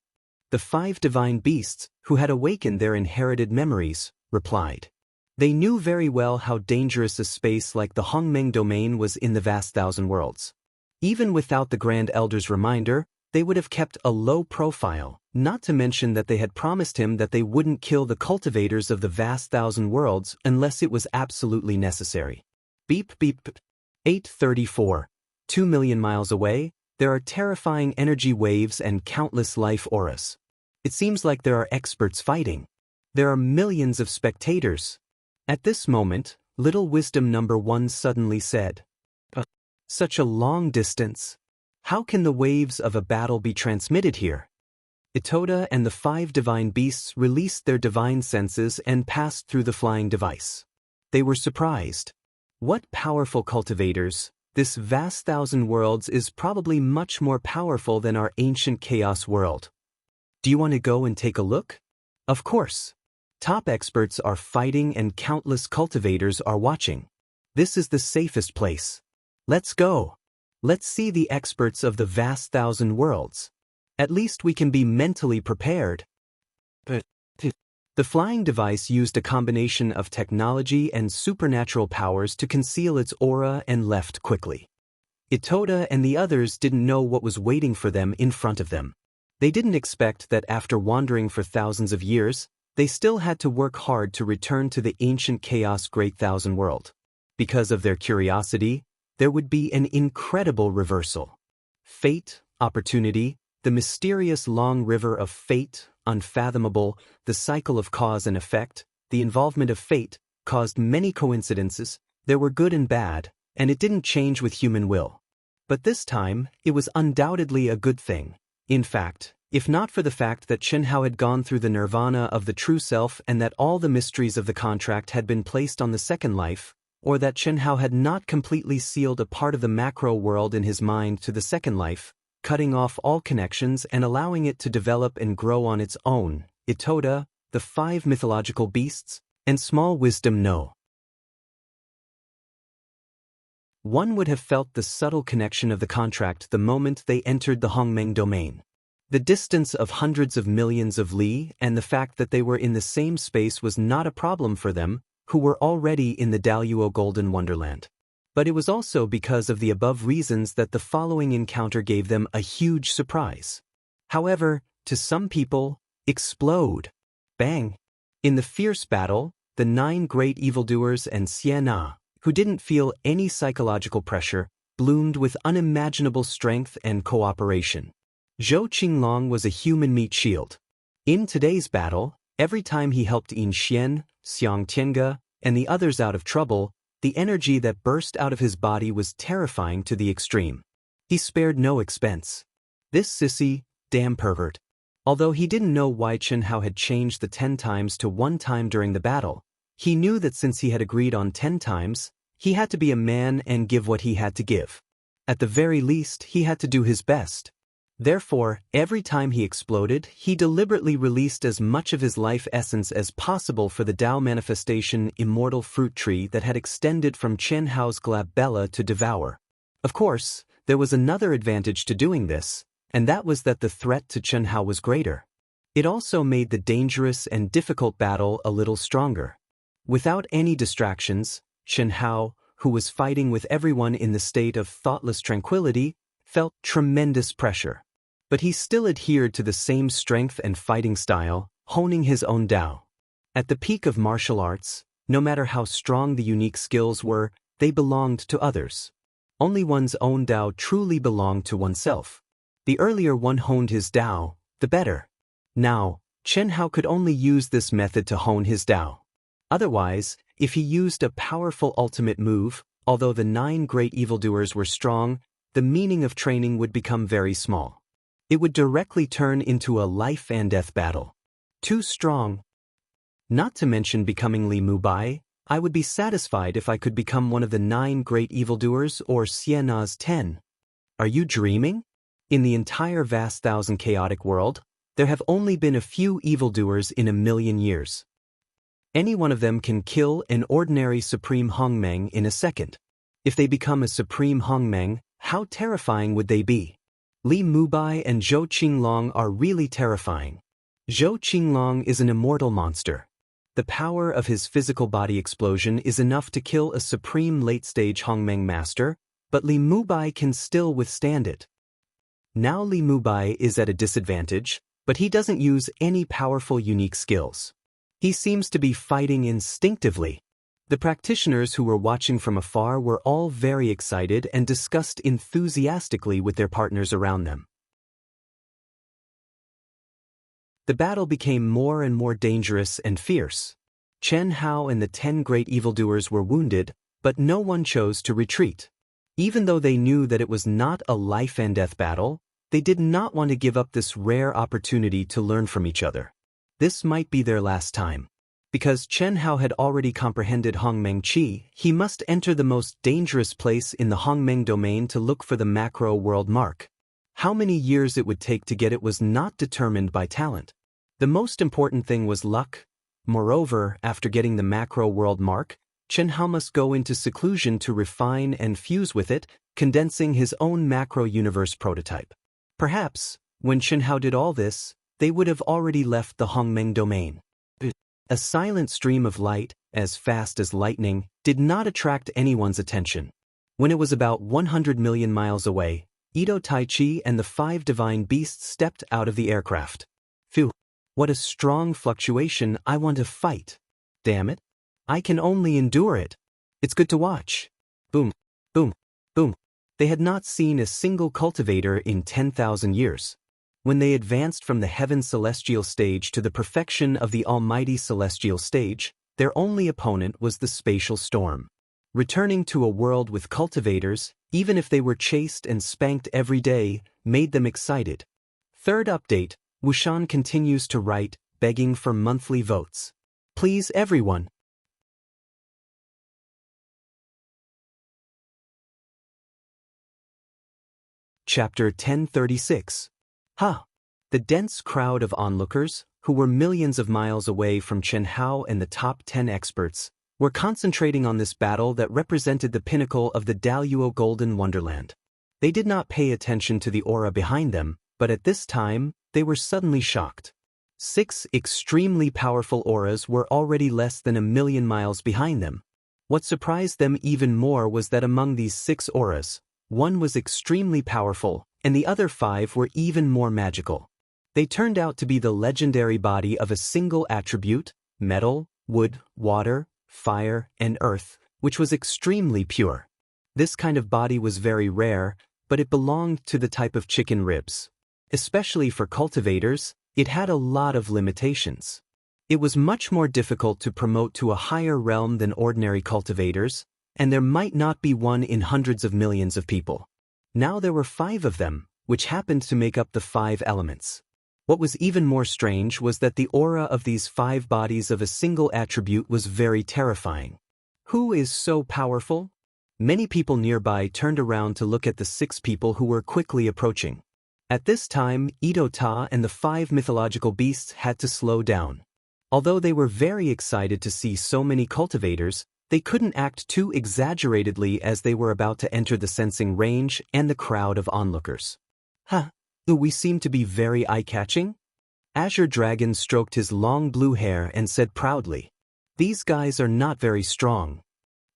The 5 divine beasts, who had awakened their inherited memories, replied. They knew very well how dangerous a space like the Hongmeng domain was in the vast thousand worlds. Even without the Grand Elder's reminder, they would have kept a low profile, not to mention that they had promised him that they wouldn't kill the cultivators of the vast thousand worlds unless it was absolutely necessary. Beep beep beep. 834. 2 million miles away, there are terrifying energy waves and countless life auras. It seems like there are experts fighting. There are millions of spectators. At this moment, Little Wisdom number 1 suddenly said, Such a long distance. How can the waves of a battle be transmitted here? Itoda and the 5 divine beasts released their divine senses and passed through the flying device. They were surprised. What powerful cultivators! This vast thousand worlds is probably much more powerful than our ancient chaos world. Do you want to go and take a look? Of course. Top experts are fighting and countless cultivators are watching. This is the safest place. Let's go. Let's see the experts of the vast thousand worlds. At least we can be mentally prepared. But The flying device used a combination of technology and supernatural powers to conceal its aura and left quickly. Itoda and the others didn't know what was waiting for them in front of them. They didn't expect that after wandering for thousands of years, they still had to work hard to return to the ancient chaos Great Thousand World. Because of their curiosity, there would be an incredible reversal. Fate, opportunity, the mysterious long river of fate, unfathomable, the cycle of cause and effect, the involvement of fate, caused many coincidences, there were good and bad, and it didn't change with human will. But this time, it was undoubtedly a good thing. In fact, if not for the fact that Xianxia had gone through the nirvana of the true self and that all the mysteries of the contract had been placed on the second life, or that Xianxia had not completely sealed a part of the macro world in his mind to the second life, cutting off all connections and allowing it to develop and grow on its own, Itoda, the 5 mythological beasts, and small wisdom no. One would have felt the subtle connection of the contract the moment they entered the Hongmeng domain. The distance of hundreds of millions of li and the fact that they were in the same space was not a problem for them, who were already in the Daoist Golden Wonderland. But it was also because of the above reasons that the following encounter gave them a huge surprise. However, to some people, explode. Bang! In the fierce battle, the 9 great evildoers and Xianxia, who didn't feel any psychological pressure, bloomed with unimaginable strength and cooperation. Zhou Qinglong was a human meat shield. In today's battle, every time he helped Wuxia, Xianxia, and the others out of trouble, the energy that burst out of his body was terrifying to the extreme. He spared no expense. This sissy, damn pervert. Although he didn't know why Xianxia had changed the 10 times to 1 time during the battle, he knew that since he had agreed on 10 times, he had to be a man and give what he had to give. At the very least, he had to do his best. Therefore, every time he exploded, he deliberately released as much of his life essence as possible for the Tao manifestation immortal fruit tree that had extended from Qianhao's glabella to devour. Of course, there was another advantage to doing this, and that was that the threat to Qianhao was greater. It also made the dangerous and difficult battle a little stronger. Without any distractions, Qianhao, who was fighting with everyone in the state of thoughtless tranquility, felt tremendous pressure. But he still adhered to the same strength and fighting style, honing his own Tao. At the peak of martial arts, no matter how strong the unique skills were, they belonged to others. Only one's own Tao truly belonged to oneself. The earlier one honed his Tao, the better. Now, Qianhao could only use this method to hone his Tao. Otherwise, if he used a powerful ultimate move, although the 9 great evildoers were strong, the meaning of training would become very small. It would directly turn into a life and death battle. Too strong. Not to mention becoming Li Mubai, I would be satisfied if I could become one of the 9 great evildoers or Xianxia's 10. Are you dreaming? In the entire vast thousand chaotic world, there have only been a few evildoers in 1,000,000 years. Any one of them can kill an ordinary Supreme Hongmeng in a second. If they become a Supreme Hongmeng, how terrifying would they be? Li Mubai and Zhou Qinglong are really terrifying. Zhou Qinglong is an immortal monster. The power of his physical body explosion is enough to kill a supreme late-stage Hongmeng master, but Li Mubai can still withstand it. Now Li Mubai is at a disadvantage, but he doesn't use any powerful unique skills. He seems to be fighting instinctively. The practitioners who were watching from afar were all very excited and discussed enthusiastically with their partners around them. The battle became more and more dangerous and fierce. Qianhao and the 10 great evildoers were wounded, but no one chose to retreat. Even though they knew that it was not a life and death battle, they did not want to give up this rare opportunity to learn from each other. This might be their last time. Because Qianhao had already comprehended Hongmeng Qi, he must enter the most dangerous place in the Hongmeng domain to look for the macro world mark. How many years it would take to get it was not determined by talent. The most important thing was luck. Moreover, after getting the macro world mark, Qianhao must go into seclusion to refine and fuse with it, condensing his own macro universe prototype. Perhaps, when Qianhao did all this, they would have already left the Hongmeng domain. A silent stream of light, as fast as lightning, did not attract anyone's attention. When it was about 100 million miles away, Ito Taichi and the 5 divine beasts stepped out of the aircraft. Phew! What a strong fluctuation, I want to fight. Damn it. I can only endure it. It's good to watch. Boom, boom, boom. They had not seen a single cultivator in 10,000 years. When they advanced from the heaven celestial stage to the perfection of the almighty celestial stage, their only opponent was the spatial storm. Returning to a world with cultivators, even if they were chased and spanked every day, made them excited. Third update, Wuxian continues to write, begging for monthly votes. Please everyone. Chapter 1036. The dense crowd of onlookers, who were millions of miles away from Chen Hao and the top 10 experts, were concentrating on this battle that represented the pinnacle of the Daoist Golden Wonderland. They did not pay attention to the aura behind them, but at this time, they were suddenly shocked. 6 extremely powerful auras were already less than 1,000,000 miles behind them. What surprised them even more was that among these 6 auras, one was extremely powerful, and the other 5 were even more magical. They turned out to be the legendary body of a single attribute, metal, wood, water, fire, and earth, which was extremely pure. This kind of body was very rare, but it belonged to the type of chicken ribs. Especially for cultivators, it had a lot of limitations. It was much more difficult to promote to a higher realm than ordinary cultivators, and there might not be one in hundreds of millions of people. Now there were 5 of them, which happened to make up the 5 elements. What was even more strange was that the aura of these 5 bodies of a single attribute was very terrifying. Who is so powerful? Many people nearby turned around to look at the 6 people who were quickly approaching. At this time, Ito Ta and the 5 mythological beasts had to slow down. Although they were very excited to see so many cultivators, they couldn't act too exaggeratedly as they were about to enter the sensing range and the crowd of onlookers. We seem to be very eye-catching? Azure Dragon stroked his long blue hair and said proudly, "These guys are not very strong."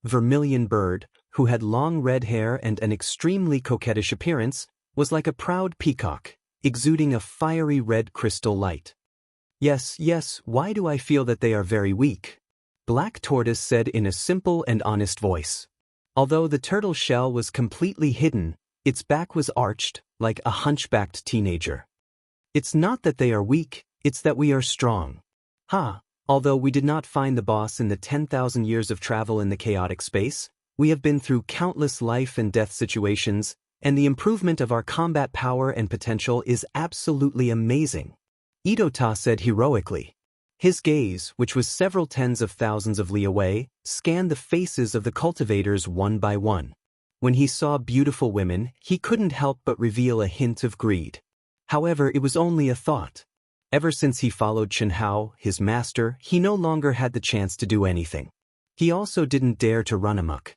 Vermilion Bird, who had long red hair and an extremely coquettish appearance, was like a proud peacock, exuding a fiery red crystal light. Yes, why do I feel that they are very weak?" Black Tortoise said in a simple and honest voice. Although the turtle shell was completely hidden, its back was arched, like a hunchbacked teenager. "It's not that they are weak, it's that we are strong." Although we did not find the boss in the 10,000 years of travel in the chaotic space, we have been through countless life and death situations, and the improvement of our combat power and potential is absolutely amazing. Ito Ta said heroically. His gaze, which was several tens of thousands of li away, scanned the faces of the cultivators one by one. When he saw beautiful women, he couldn't help but reveal a hint of greed. However, it was only a thought. Ever since he followed Chen Hao, his master, he no longer had the chance to do anything. He also didn't dare to run amok.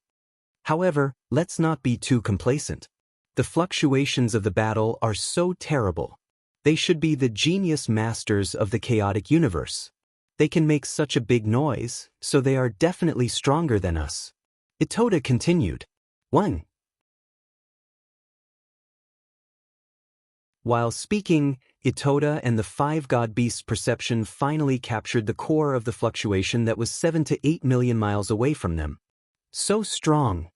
However, let's not be too complacent. The fluctuations of the battle are so terrible. They should be the genius masters of the chaotic universe. They can make such a big noise, so they are definitely stronger than us. Itoda continued. 1. While speaking, Itoda and the 5 god beasts' perception finally captured the core of the fluctuation that was 7 to 8 million miles away from them. So strong.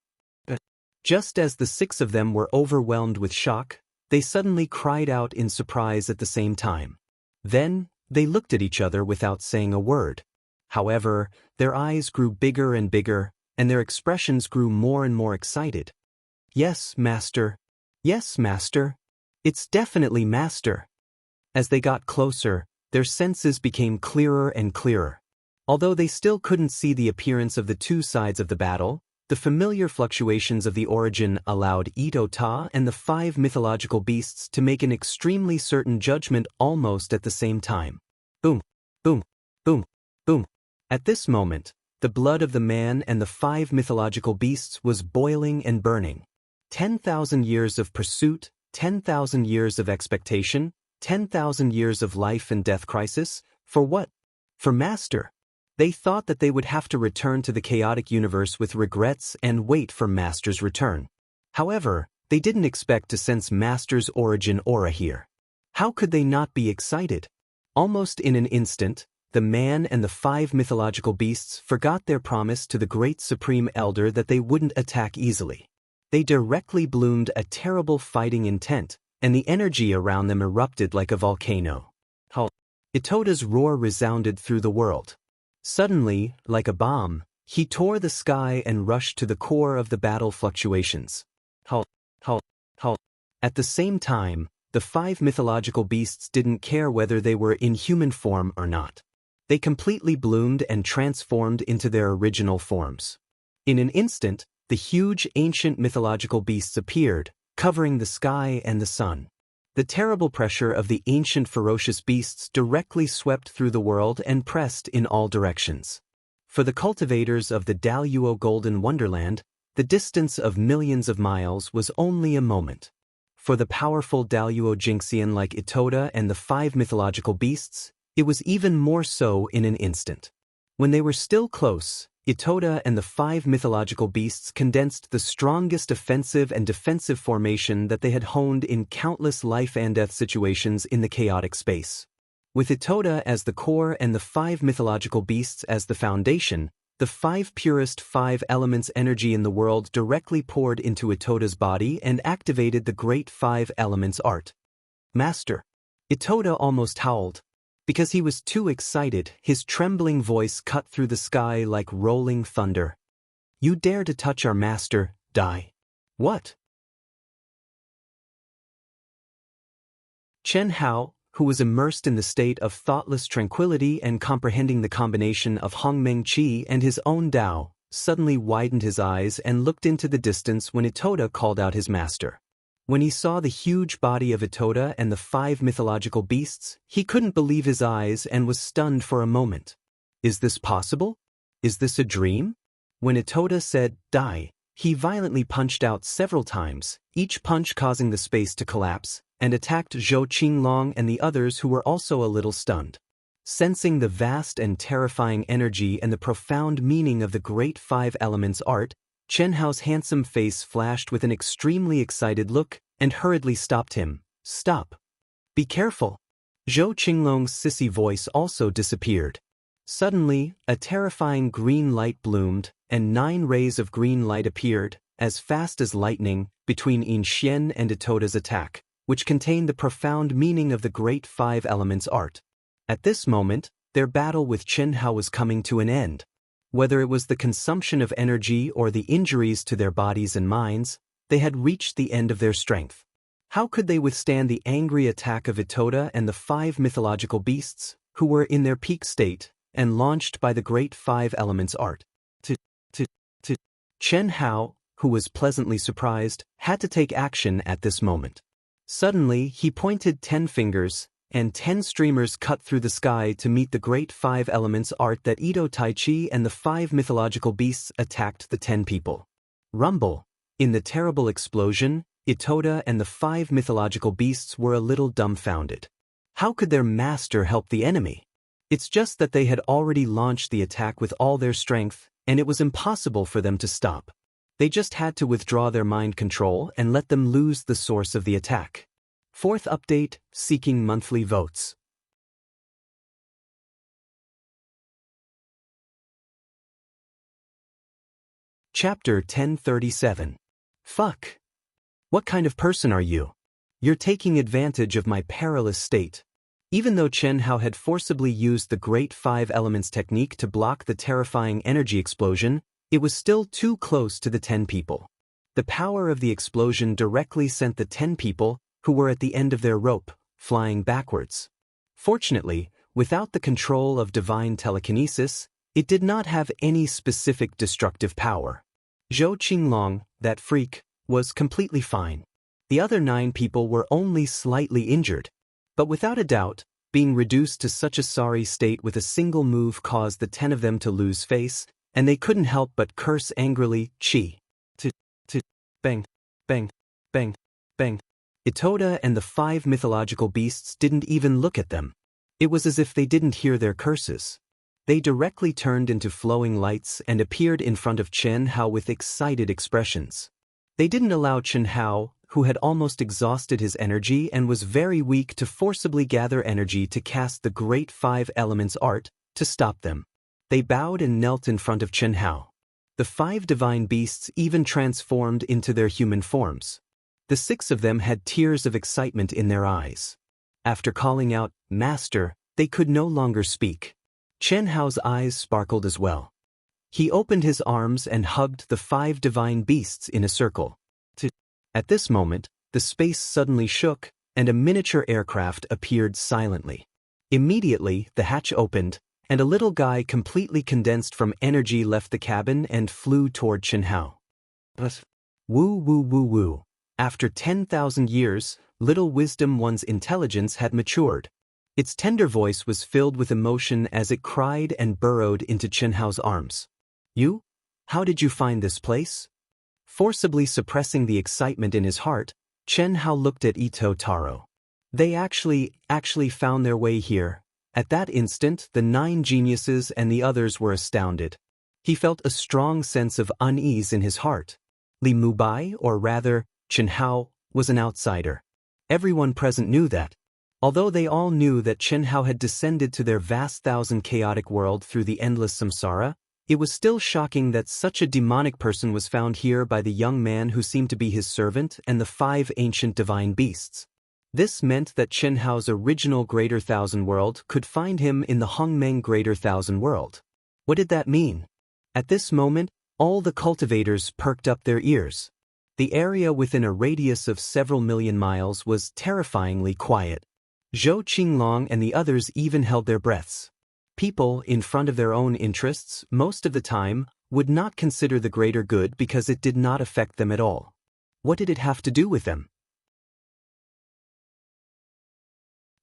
Just as the 6 of them were overwhelmed with shock, they suddenly cried out in surprise at the same time. Then, they looked at each other without saying a word. However, their eyes grew bigger and bigger, and their expressions grew more and more excited. Yes, Master. Yes, Master. It's definitely Master. As they got closer, their senses became clearer and clearer. Although they still couldn't see the appearance of the 2 sides of the battle, the familiar fluctuations of the origin allowed Ito Ta and the 5 mythological beasts to make an extremely certain judgment almost at the same time. Boom, boom, boom, boom. At this moment, the blood of the man and the 5 mythological beasts was boiling and burning. 10,000 years of pursuit, 10,000 years of expectation, 10,000 years of life and death crisis, for what? For Master. They thought that they would have to return to the chaotic universe with regrets and wait for Master's return. However, they didn't expect to sense Master's origin aura here. How could they not be excited? Almost in an instant, the man and the 5 mythological beasts forgot their promise to the great Supreme Elder that they wouldn't attack easily. They directly bloomed a terrible fighting intent, and the energy around them erupted like a volcano. Itota's roar resounded through the world. Suddenly, like a bomb, he tore the sky and rushed to the core of the battle fluctuations. At the same time, the 5 mythological beasts didn't care whether they were in human form or not. They completely bloomed and transformed into their original forms. In an instant, the huge ancient mythological beasts appeared, covering the sky and the sun. The terrible pressure of the ancient ferocious beasts directly swept through the world and pressed in all directions. For the cultivators of the Daoist Golden Wonderland, the distance of millions of miles was only a moment. For the powerful Daoist Jinxian like Itota and the 5 mythological beasts, it was even more so in an instant. When they were still close, Itota and the 5 mythological beasts condensed the strongest offensive and defensive formation that they had honed in countless life and death situations in the chaotic space. With Itota as the core and the 5 mythological beasts as the foundation, the 5 purest 5 elements energy in the world directly poured into Itota's body and activated the great 5 elements art. Master! Itota almost howled. Because he was too excited, his trembling voice cut through the sky like rolling thunder. You dare to touch our master, die. What? Chen Hao, who was immersed in the state of thoughtless tranquility and comprehending the combination of Hongmeng Qi and his own Dao, suddenly widened his eyes and looked into the distance when Itota called out his master. When he saw the huge body of Itota and the 5 mythological beasts, he couldn't believe his eyes and was stunned for a moment. Is this possible? Is this a dream? When Itota said, die, he violently punched out several times, each punch causing the space to collapse, and attacked Zhou Qinglong and the others who were also a little stunned. Sensing the vast and terrifying energy and the profound meaning of the great 5 elements art, Chen Hao's handsome face flashed with an extremely excited look and hurriedly stopped him. Stop. Be careful. Zhou Qinglong's sissy voice also disappeared. Suddenly, a terrifying green light bloomed, and 9 rays of green light appeared, as fast as lightning, between Yin Xian and Itota's attack, which contained the profound meaning of the great 5 elements art. At this moment, their battle with Chen Hao was coming to an end. Whether it was the consumption of energy or the injuries to their bodies and minds, they had reached the end of their strength. How could they withstand the angry attack of Itota and the 5 mythological beasts, who were in their peak state, and launched by the great 5 elements art? Chen Hao, who was pleasantly surprised, had to take action at this moment. Suddenly, he pointed 10 fingers, and 10 streamers cut through the sky to meet the great 5 elements art that Ito Taichi and the 5 mythological beasts attacked the 10 people. Rumble. In the terrible explosion, Itota and the 5 mythological beasts were a little dumbfounded. How could their master help the enemy? It's just that they had already launched the attack with all their strength, and it was impossible for them to stop. They just had to withdraw their mind control and let them lose the source of the attack. 4th update, seeking monthly votes. Chapter 1037. Fuck. What kind of person are you? You're taking advantage of my perilous state. Even though Chen Hao had forcibly used the Great 5 Elements technique to block the terrifying energy explosion, it was still too close to the 10 people. The power of the explosion directly sent the 10 people, who were at the end of their rope, flying backwards. Fortunately, without the control of divine telekinesis, it did not have any specific destructive power. Zhou Qinglong, that freak, was completely fine. The other 9 people were only slightly injured. But without a doubt, being reduced to such a sorry state with a single move caused the 10 of them to lose face, and they couldn't help but curse angrily, Chi. Bang, bang, bang, bang. Itota and the 5 mythological beasts didn't even look at them. It was as if they didn't hear their curses. They directly turned into flowing lights and appeared in front of Chen Hao with excited expressions. They didn't allow Chen Hao, who had almost exhausted his energy and was very weak, to forcibly gather energy to cast the Great Five Elements art, to stop them. They bowed and knelt in front of Chen Hao. The 5 divine beasts even transformed into their human forms. The 6 of them had tears of excitement in their eyes. After calling out, "Master," they could no longer speak. Chen Hao's eyes sparkled as well. He opened his arms and hugged the 5 divine beasts in a circle. At this moment, the space suddenly shook, and a miniature aircraft appeared silently. Immediately, the hatch opened, and a little guy completely condensed from energy left the cabin and flew toward Chen Hao. Woo woo woo woo. After 10,000 years, little wisdom one's intelligence had matured. Its tender voice was filled with emotion as it cried and burrowed into Chen Hao's arms. "You? How did you find this place?" Forcibly suppressing the excitement in his heart, Chen Hao looked at Ito Taro. They actually found their way here. At that instant, the 9 geniuses and the others were astounded. He felt a strong sense of unease in his heart. Li Mubai, or rather, Chen Hao, was an outsider. Everyone present knew that. Although they all knew that Chen Hao had descended to their vast thousand chaotic world through the endless samsara, it was still shocking that such a demonic person was found here by the young man who seemed to be his servant and the 5 ancient divine beasts. This meant that Chen Hao's original Greater Thousand World could find him in the Hongmeng Greater Thousand World. What did that mean? At this moment, all the cultivators perked up their ears. The area within a radius of several million miles was terrifyingly quiet. Zhou Qinglong and the others even held their breaths. People, in front of their own interests, most of the time, would not consider the greater good because it did not affect them at all. What did it have to do with them?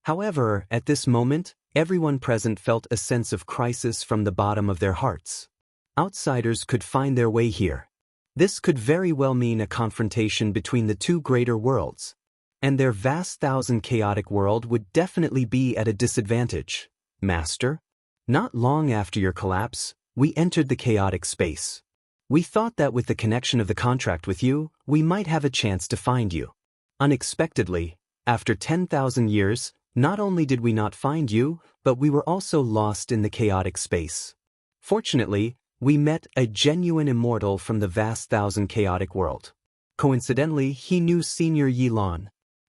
However, at this moment, everyone present felt a sense of crisis from the bottom of their hearts. Outsiders could find their way here. This could very well mean a confrontation between the 2 greater worlds. And their vast thousand chaotic world would definitely be at a disadvantage. "Master? Not long after your collapse, we entered the chaotic space. We thought that with the connection of the contract with you, we might have a chance to find you. Unexpectedly, after 10,000 years, not only did we not find you, but we were also lost in the chaotic space. Fortunately, we met a genuine immortal from the vast thousand chaotic world. Coincidentally, he knew Senior Yilan.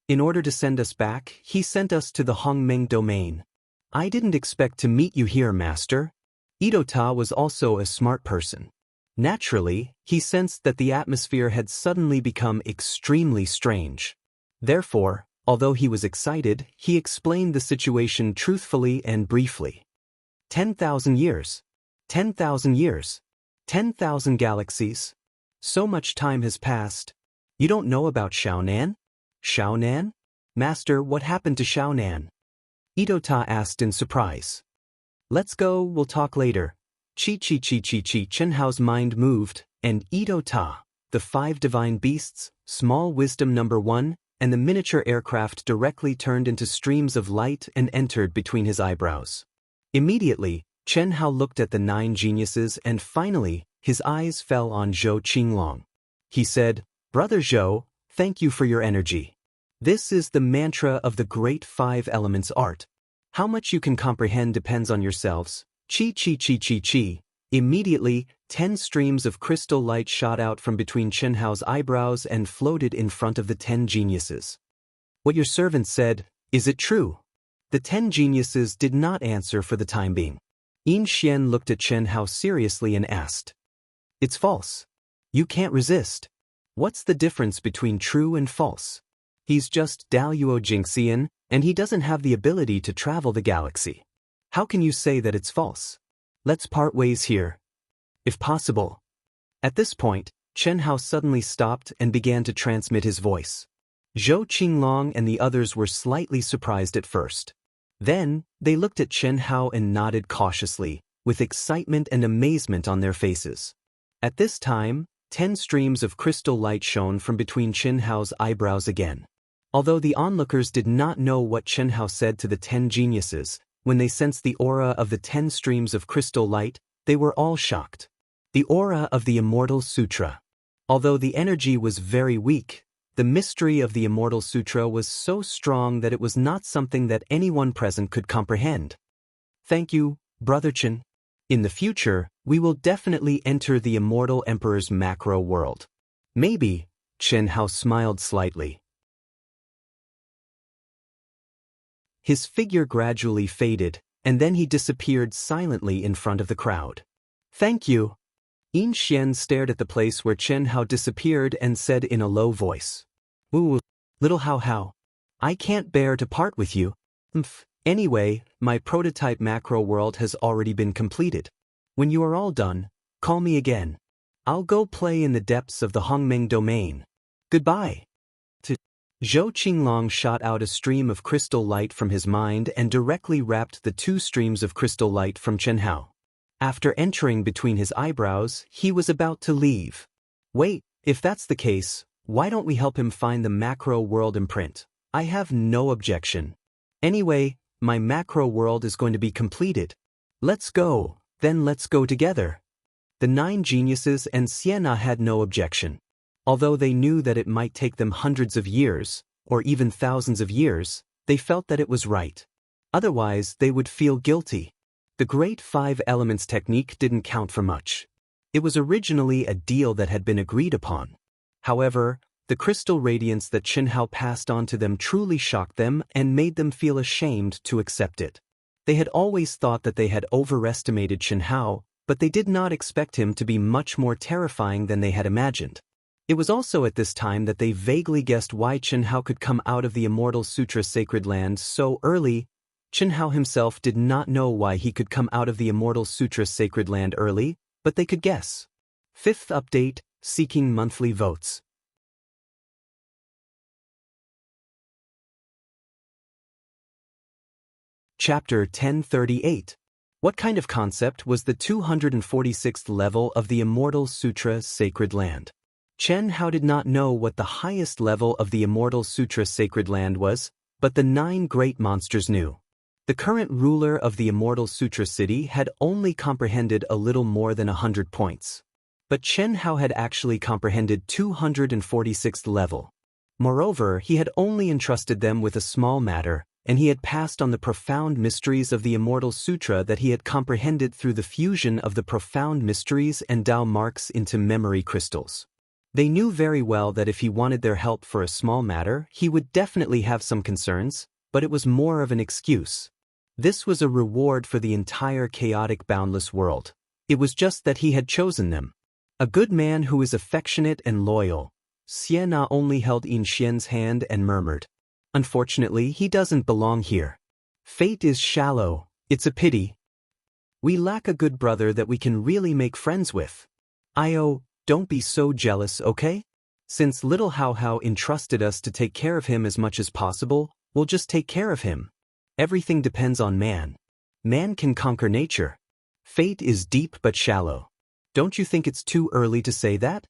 In order to send us back, he sent us to the Hongmeng domain. I didn't expect to meet you here, Master." Idota was also a smart person. Naturally, he sensed that the atmosphere had suddenly become extremely strange. Therefore, although he was excited, he explained the situation truthfully and briefly. 10,000 years. 10,000 years. 10,000 galaxies. So much time has passed. You don't know about Xiaonan? Xiaonan? Master, what happened to Xiaonan? Idota asked in surprise. Let's go, we'll talk later. Chi. Chen Hao's mind moved, and Idota, the 5 divine beasts, small wisdom number 1, and the miniature aircraft directly turned into streams of light and entered between his eyebrows. Immediately, Chen Hao looked at the 9 geniuses and finally, his eyes fell on Zhou Qinglong. He said, "Brother Zhou, thank you for your energy. This is the mantra of the Great 5 Elements art. How much you can comprehend depends on yourselves. Chi. Immediately, 10 streams of crystal light shot out from between Chen Hao's eyebrows and floated in front of the 10 geniuses. What your servant said, is it true? The 10 geniuses did not answer for the time being. Yin Xian looked at Chen Hao seriously and asked, "It's false. You can't resist. What's the difference between true and false? He's just Daoist Jingxian, and he doesn't have the ability to travel the galaxy. How can you say that it's false? Let's part ways here. If possible." At this point, Chen Hao suddenly stopped and began to transmit his voice. Zhou Qinglong and the others were slightly surprised at first. Then, they looked at Chen Hao and nodded cautiously, with excitement and amazement on their faces. At this time, 10 streams of crystal light shone from between Chen Hao's eyebrows again. Although the onlookers did not know what Chen Hao said to the 10 geniuses, When they sensed the aura of the 10 streams of crystal light, they were all shocked. The aura of the Immortal Sutra. Although the energy was very weak, the mystery of the Immortal Sutra was so strong that it was not something that anyone present could comprehend. Thank you, Brother Chen. In the future, we will definitely enter the Immortal Emperor's macro world. Maybe, Chen Hao smiled slightly. His figure gradually faded, and then he disappeared silently in front of the crowd. Thank you. Yin Xian stared at the place where Chen Hao disappeared and said in a low voice. Ooh, little Hao, I can't bear to part with you. Anyway, my prototype macro world has already been completed. When you are all done, call me again. I'll go play in the depths of the Hongmeng domain. Goodbye. Zhou Qinglong shot out a stream of crystal light from his mind and directly wrapped the 2 streams of crystal light from Chen Hao. After entering between his eyebrows, he was about to leave. Wait, if that's the case, why don't we help him find the macro world imprint? I have no objection. Anyway, my macro world is going to be completed. Let's go, then let's go together. The 9 geniuses and Sienna had no objection. Although they knew that it might take them hundreds of years, or even thousands of years, they felt that it was right. Otherwise, they would feel guilty. The Great 5 Elements technique didn't count for much. It was originally a deal that had been agreed upon. However, the crystal radiance that Chen Hao passed on to them truly shocked them and made them feel ashamed to accept it. They had always thought that they had overestimated Chen Hao, but they did not expect him to be much more terrifying than they had imagined. It was also at this time that they vaguely guessed why Chen Hao could come out of the Immortal Sutra sacred land so early. Chen Hao himself did not know why he could come out of the Immortal Sutra sacred land early, but they could guess. 5th update, seeking monthly votes. Chapter 1038. What kind of concept was the 246th level of the Immortal Sutra sacred land? Chen Hao did not know what the highest level of the Immortal Sutra sacred land was, but the 9 great monsters knew. The current ruler of the Immortal Sutra city had only comprehended a little more than 100 points. But Chen Hao had actually comprehended 246th level. Moreover, he had only entrusted them with a small matter, and he had passed on the profound mysteries of the Immortal Sutra that he had comprehended through the fusion of the profound mysteries and Dao marks into memory crystals. They knew very well that if he wanted their help for a small matter, he would definitely have some concerns, but it was more of an excuse. This was a reward for the entire chaotic boundless world. It was just that he had chosen them. A good man who is affectionate and loyal. Sienna only held Yin Xian's hand and murmured, "Unfortunately, he doesn't belong here. Fate is shallow, it's a pity. We lack a good brother that we can really make friends with. Io, don't be so jealous, okay? Since little Hao entrusted us to take care of him as much as possible, we'll just take care of him. Everything depends on man. Man can conquer nature. Fate is deep but shallow. Don't you think it's too early to say that?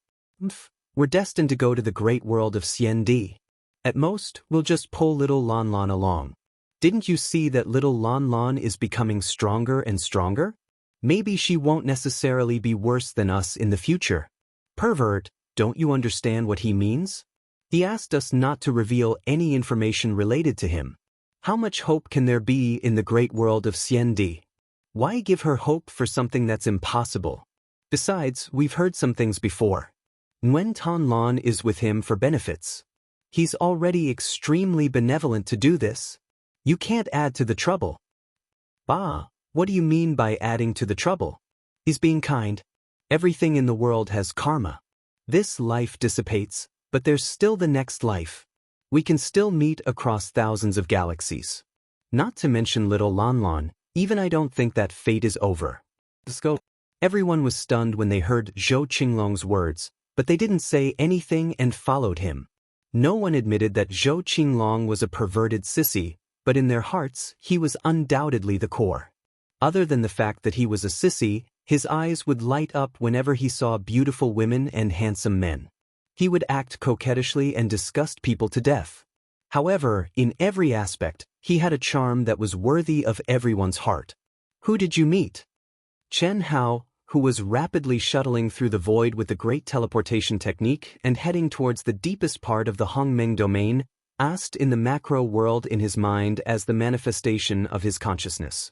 We're destined to go to the great world of Xiandi. At most, we'll just pull little Lan Lan along. Didn't you see that little Lan Lan is becoming stronger and stronger? Maybe she won't necessarily be worse than us in the future. Pervert, don't you understand what he means? He asked us not to reveal any information related to him. How much hope can there be in the great world of Xiandi? Why give her hope for something that's impossible? Besides, we've heard some things before. Nguyen Tan Lan is with him for benefits. He's already extremely benevolent to do this. You can't add to the trouble. Bah, what do you mean by adding to the trouble? He's being kind. Everything in the world has karma. This life dissipates, but there's still the next life. We can still meet across thousands of galaxies. Not to mention little Lan Lan, even I don't think that fate is over. Let's go. Everyone was stunned when they heard Zhou Qinglong's words, but they didn't say anything and followed him. No one admitted that Zhou Qinglong was a perverted sissy, but in their hearts, he was undoubtedly the core. Other than the fact that he was a sissy, his eyes would light up whenever he saw beautiful women and handsome men. He would act coquettishly and disgust people to death. However, in every aspect, he had a charm that was worthy of everyone's heart. Who did you meet? Chen Hao, who was rapidly shuttling through the void with the great teleportation technique and heading towards the deepest part of the Hongmeng domain, asked in the macro world in his mind as the manifestation of his consciousness.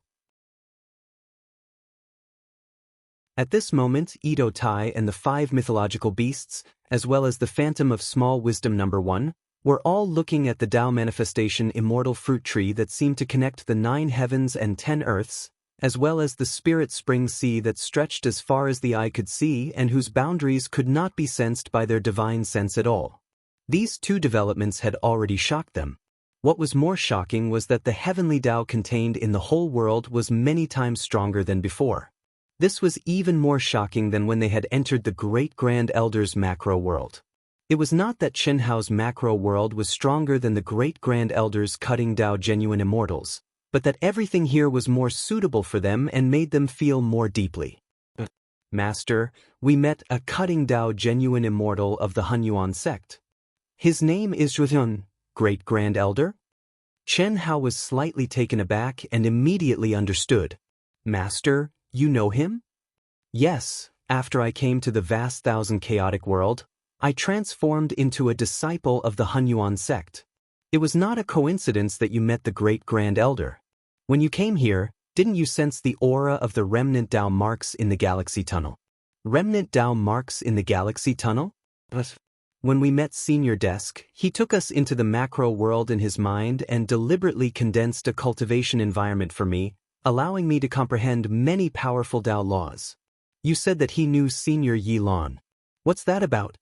At this moment, Edo Tai and the 5 mythological beasts, as well as the Phantom of Small Wisdom number 1, were all looking at the Tao manifestation immortal fruit tree that seemed to connect the 9 heavens and 10 earths, as well as the spirit spring sea that stretched as far as the eye could see and whose boundaries could not be sensed by their divine sense at all. These 2 developments had already shocked them. What was more shocking was that the heavenly Tao contained in the whole world was many times stronger than before. This was even more shocking than when they had entered the Great Grand Elder's macro world. It was not that Chen Hao's macro world was stronger than the Great Grand Elder's cutting Tao genuine immortals, but that everything here was more suitable for them and made them feel more deeply. Master, we met a cutting Tao genuine immortal of the Hunyuan sect. His name is Zhuhyun, Great Grand Elder? Chen Hao was slightly taken aback and immediately understood. Master, you know him? Yes, after I came to the vast thousand chaotic world, I transformed into a disciple of the Hunyuan sect. It was not a coincidence that you met the Great Grand Elder. When you came here, didn't you sense the aura of the remnant Tao marks in the galaxy tunnel? Remnant Tao marks in the galaxy tunnel? When we met Senior Desk, he took us into the macro world in his mind and deliberately condensed a cultivation environment for me, allowing me to comprehend many powerful Tao laws. You said that he knew Senior Yi Lan. What's that about?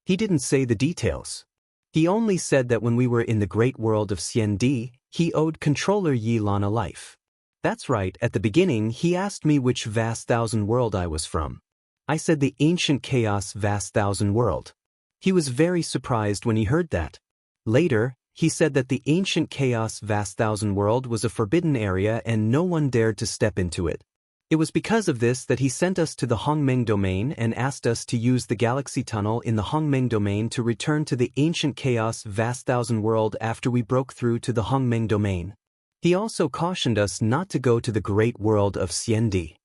He didn't say the details. He only said that when we were in the great world of Xiandi, he owed Controller Yi Lan a life. That's right, at the beginning he asked me which vast thousand world I was from. I said the ancient chaos vast thousand world. He was very surprised when he heard that. Later, he said that the ancient chaos vast thousand world was a forbidden area and no one dared to step into it. It was because of this that he sent us to the Hongmeng domain and asked us to use the galaxy tunnel in the Hongmeng domain to return to the ancient chaos vast thousand world after we broke through to the Hongmeng domain. He also cautioned us not to go to the great world of Xiandi.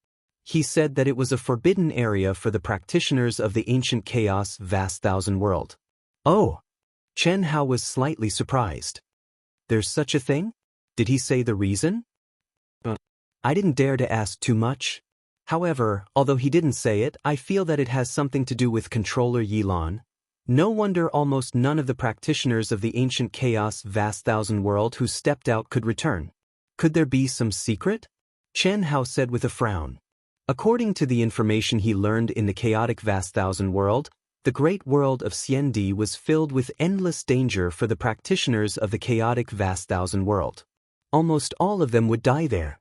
He said that it was a forbidden area for the practitioners of the ancient chaos vast thousand world. Oh! Chen Hao was slightly surprised. There's such a thing? Did he say the reason? I didn't dare to ask too much. However, although he didn't say it, I feel that it has something to do with Controller Yi Lan. No wonder almost none of the practitioners of the ancient chaos vast thousand world who stepped out could return. Could there be some secret? Chen Hao said with a frown. According to the information he learned in the chaotic vast thousand world, the great world of Xiandi was filled with endless danger for the practitioners of the chaotic vast thousand world. Almost all of them would die there.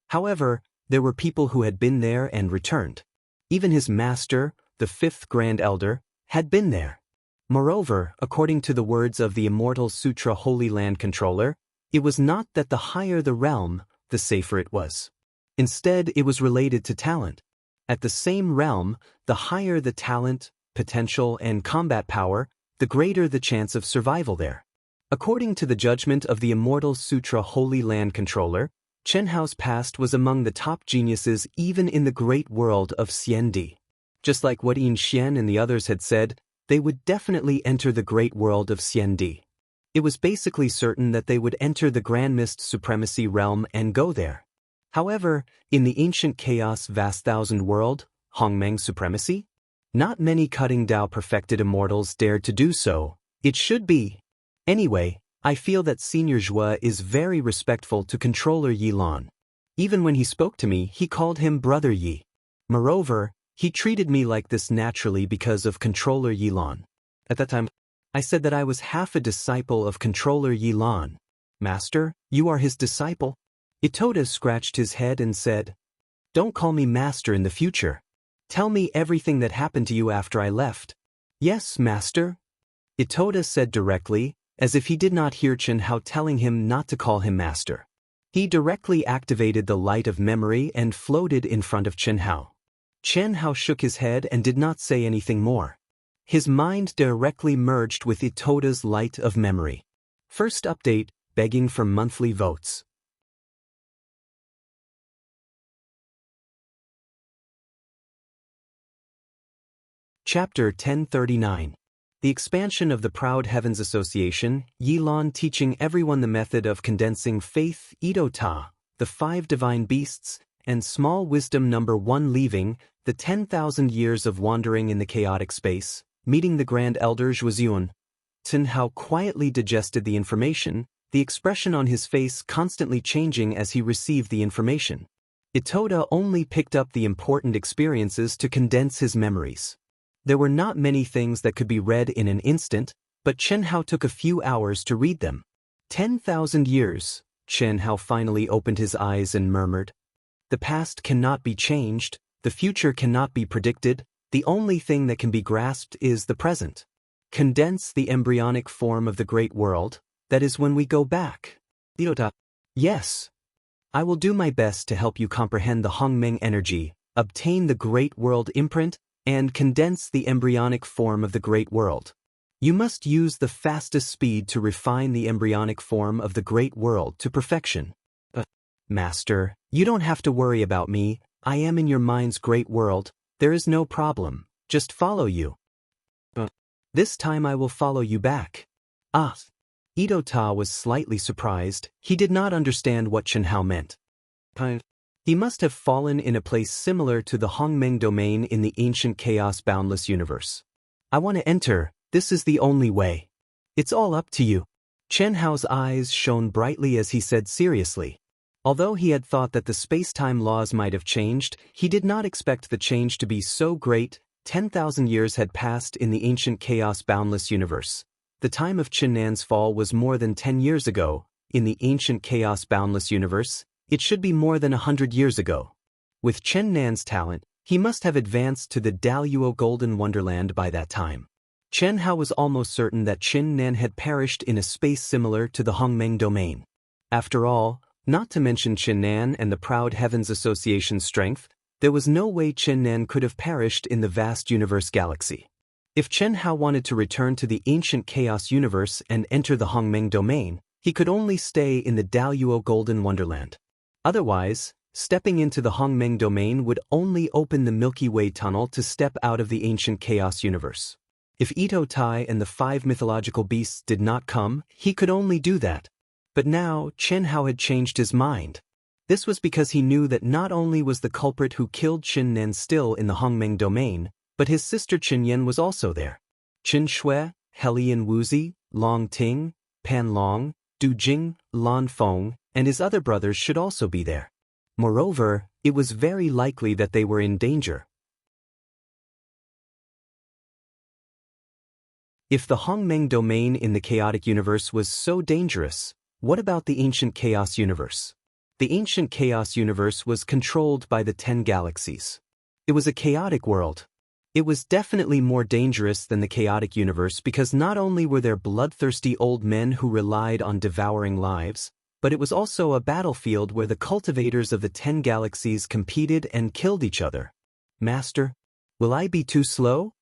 However, there were people who had been there and returned. Even his master, the 5th Grand Elder, had been there. Moreover, according to the words of the Immortal Sutra Holy Land Controller, it was not that the higher the realm, the safer it was. Instead, it was related to talent. At the same realm, the higher the talent, potential, and combat power, the greater the chance of survival there. According to the judgment of the Immortal Sutra Holy Land Controller, Chen Hao's past was among the top geniuses even in the great world of Xiandi. Just like what Yin Xian and the others had said, they would definitely enter the great world of Xiandi. It was basically certain that they would enter the Grand Mist Supremacy realm and go there. However, in the ancient chaos vast thousand world, Hongmeng Supremacy, not many cutting Tao perfected immortals dared to do so. It should be. Anyway, I feel that Senior Zhua is very respectful to Controller Yi Lan. Even when he spoke to me, he called him Brother Yi. Moreover, he treated me like this naturally because of Controller Yi Lan. At that time, I said that I was half a disciple of Controller Yi Lan. Master, you are his disciple? Itoda scratched his head and said, Don't call me master in the future. Tell me everything that happened to you after I left. Yes, master. Itoda said directly, as if he did not hear Chen Hao telling him not to call him master. He directly activated the light of memory and floated in front of Chen Hao. Chen Hao shook his head and did not say anything more. His mind directly merged with Itoda's light of memory. First update, begging for monthly votes. Chapter 1039. The expansion of the Proud Heavens Association, Yilon teaching everyone the method of condensing faith, Itota, the 5 divine beasts, and small wisdom number 1 leaving, the 10,000 years of wandering in the chaotic space, meeting the Grand Elder Zhuoziun. Xianxia quietly digested the information, the expression on his face constantly changing as he received the information. Itoda only picked up the important experiences to condense his memories. There were not many things that could be read in an instant, but Xianxia took a few hours to read them. 10,000 years, Xianxia finally opened his eyes and murmured. The past cannot be changed, the future cannot be predicted, the only thing that can be grasped is the present. Condense the embryonic form of the great world, that is when we go back. Iota. Yes. I will do my best to help you comprehend the Hongmeng energy, obtain the great world imprint, and condense the embryonic form of the great world. You must use the fastest speed to refine the embryonic form of the great world to perfection. Master, you don't have to worry about me, I am in your mind's great world, there is no problem, just follow you. This time I will follow you back. Itota was slightly surprised, he did not understand what Xianxia meant. He must have fallen in a place similar to the Hongmeng domain in the ancient chaos boundless universe. I want to enter, this is the only way. It's all up to you. Xianxia's eyes shone brightly as he said seriously. Although he had thought that the space-time laws might have changed, he did not expect the change to be so great. 10,000 years had passed in the ancient chaos boundless universe. The time of Qinnan's fall was more than 10 years ago. In the ancient chaos boundless universe, it should be more than 100 years ago. With Qinnan's talent, he must have advanced to the Daoist Golden Wonderland by that time. Xianxia was almost certain that Qinnan had perished in a space similar to the Hongmeng domain. After all, not to mention Qinnan and the Proud Heavens Association's strength, there was no way Qinnan could have perished in the vast universe galaxy. If Xianxia wanted to return to the ancient chaos universe and enter the Hongmeng domain, he could only stay in the Daoist Golden Wonderland. Otherwise, stepping into the Hongmeng domain would only open the Milky Way tunnel to step out of the ancient chaos universe. If Itotai and the 5 mythological beasts did not come, he could only do that. But now, Xianxia had changed his mind. This was because he knew that not only was the culprit who killed Qinnan still in the Hongmeng domain, but his sister Qinyan was also there. Qin Shui, Helian Wuzi, Long Ting, Pan Long, Du Jing, Lan Feng, and his other brothers should also be there. Moreover, it was very likely that they were in danger. If the Hongmeng domain in the chaotic universe was so dangerous, what about the ancient chaos universe? The ancient chaos universe was controlled by the 10 galaxies. It was a chaotic world. It was definitely more dangerous than the chaotic universe because not only were there bloodthirsty old men who relied on devouring lives, but it was also a battlefield where the cultivators of the 10 galaxies competed and killed each other. Master, will I be too slow?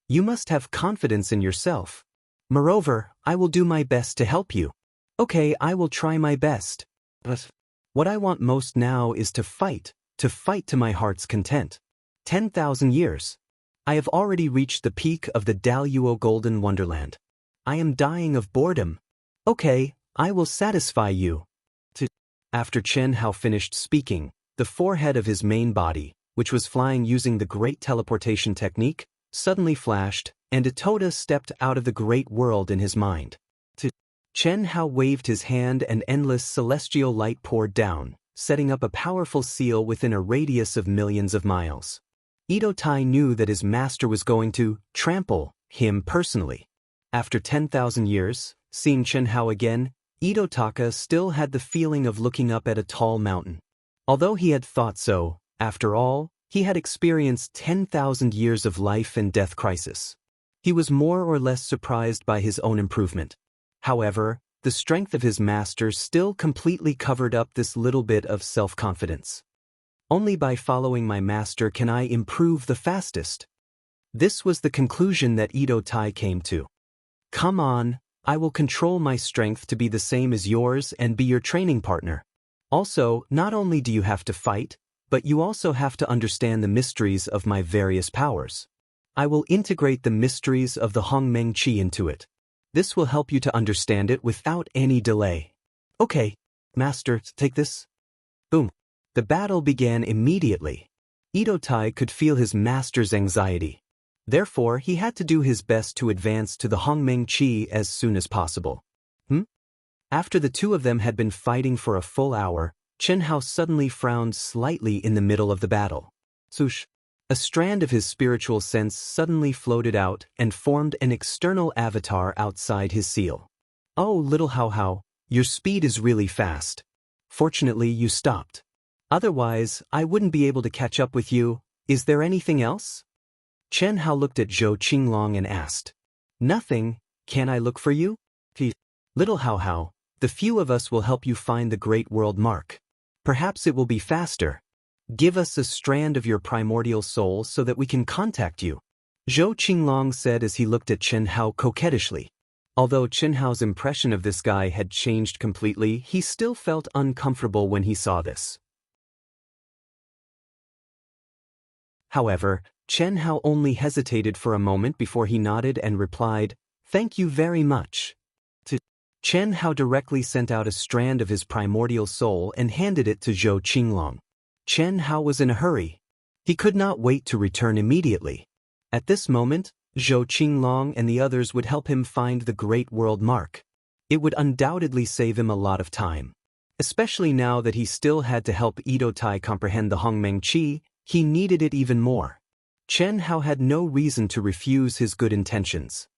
You must have confidence in yourself. Moreover, I will do my best to help you. Okay, I will try my best. But what I want most now is to fight to my heart's content. 10,000 years. I have already reached the peak of the Daoist Golden Wonderland. I am dying of boredom. Okay, I will satisfy you. After Xianxia finished speaking, the forehead of his main body, which was flying using the great teleportation technique, suddenly flashed, and Itoda stepped out of the great world in his mind. Xianxia waved his hand and endless celestial light poured down, setting up a powerful seal within a radius of millions of miles. Itotai knew that his master was going to trample him personally. After 10,000 years, seeing Xianxia again, Itotaka still had the feeling of looking up at a tall mountain. Although he had thought so, after all, he had experienced 10,000 years of life and death crisis. He was more or less surprised by his own improvement. However, the strength of his master still completely covered up this little bit of self-confidence. Only by following my master can I improve the fastest. This was the conclusion that Edo Tai came to. Come on, I will control my strength to be the same as yours and be your training partner. Also, not only do you have to fight, but you also have to understand the mysteries of my various powers. I will integrate the mysteries of the Hongmeng Qi into it. This will help you to understand it without any delay. Okay, Master, take this. Boom. The battle began immediately. Edo Tai could feel his master's anxiety. Therefore, he had to do his best to advance to the Hongmeng Qi as soon as possible. After the two of them had been fighting for a full hour, Chen Hao suddenly frowned slightly in the middle of the battle. Swoosh! A strand of his spiritual sense suddenly floated out and formed an external avatar outside his seal. Oh, little Hao Hao, your speed is really fast. Fortunately, you stopped. Otherwise, I wouldn't be able to catch up with you. Is there anything else? Chen Hao looked at Zhou Qinglong and asked. Nothing. Can I look for you? Little Hao Hao, the few of us will help you find the Great World Mark. Perhaps it will be faster. Give us a strand of your primordial soul so that we can contact you. Zhou Qinglong said as he looked at Chen Hao coquettishly. Although Chen Hao's impression of this guy had changed completely, he still felt uncomfortable when he saw this. However, Chen Hao only hesitated for a moment before he nodded and replied, "Thank you very much." Chen Hao directly sent out a strand of his primordial soul and handed it to Zhou Qinglong. Chen Hao was in a hurry. He could not wait to return immediately. At this moment, Zhou Qinglong and the others would help him find the Great World Mark. It would undoubtedly save him a lot of time. Especially now that he still had to help Edo Tai comprehend the Hongmeng Qi, he needed it even more. Chen Hao had no reason to refuse his good intentions.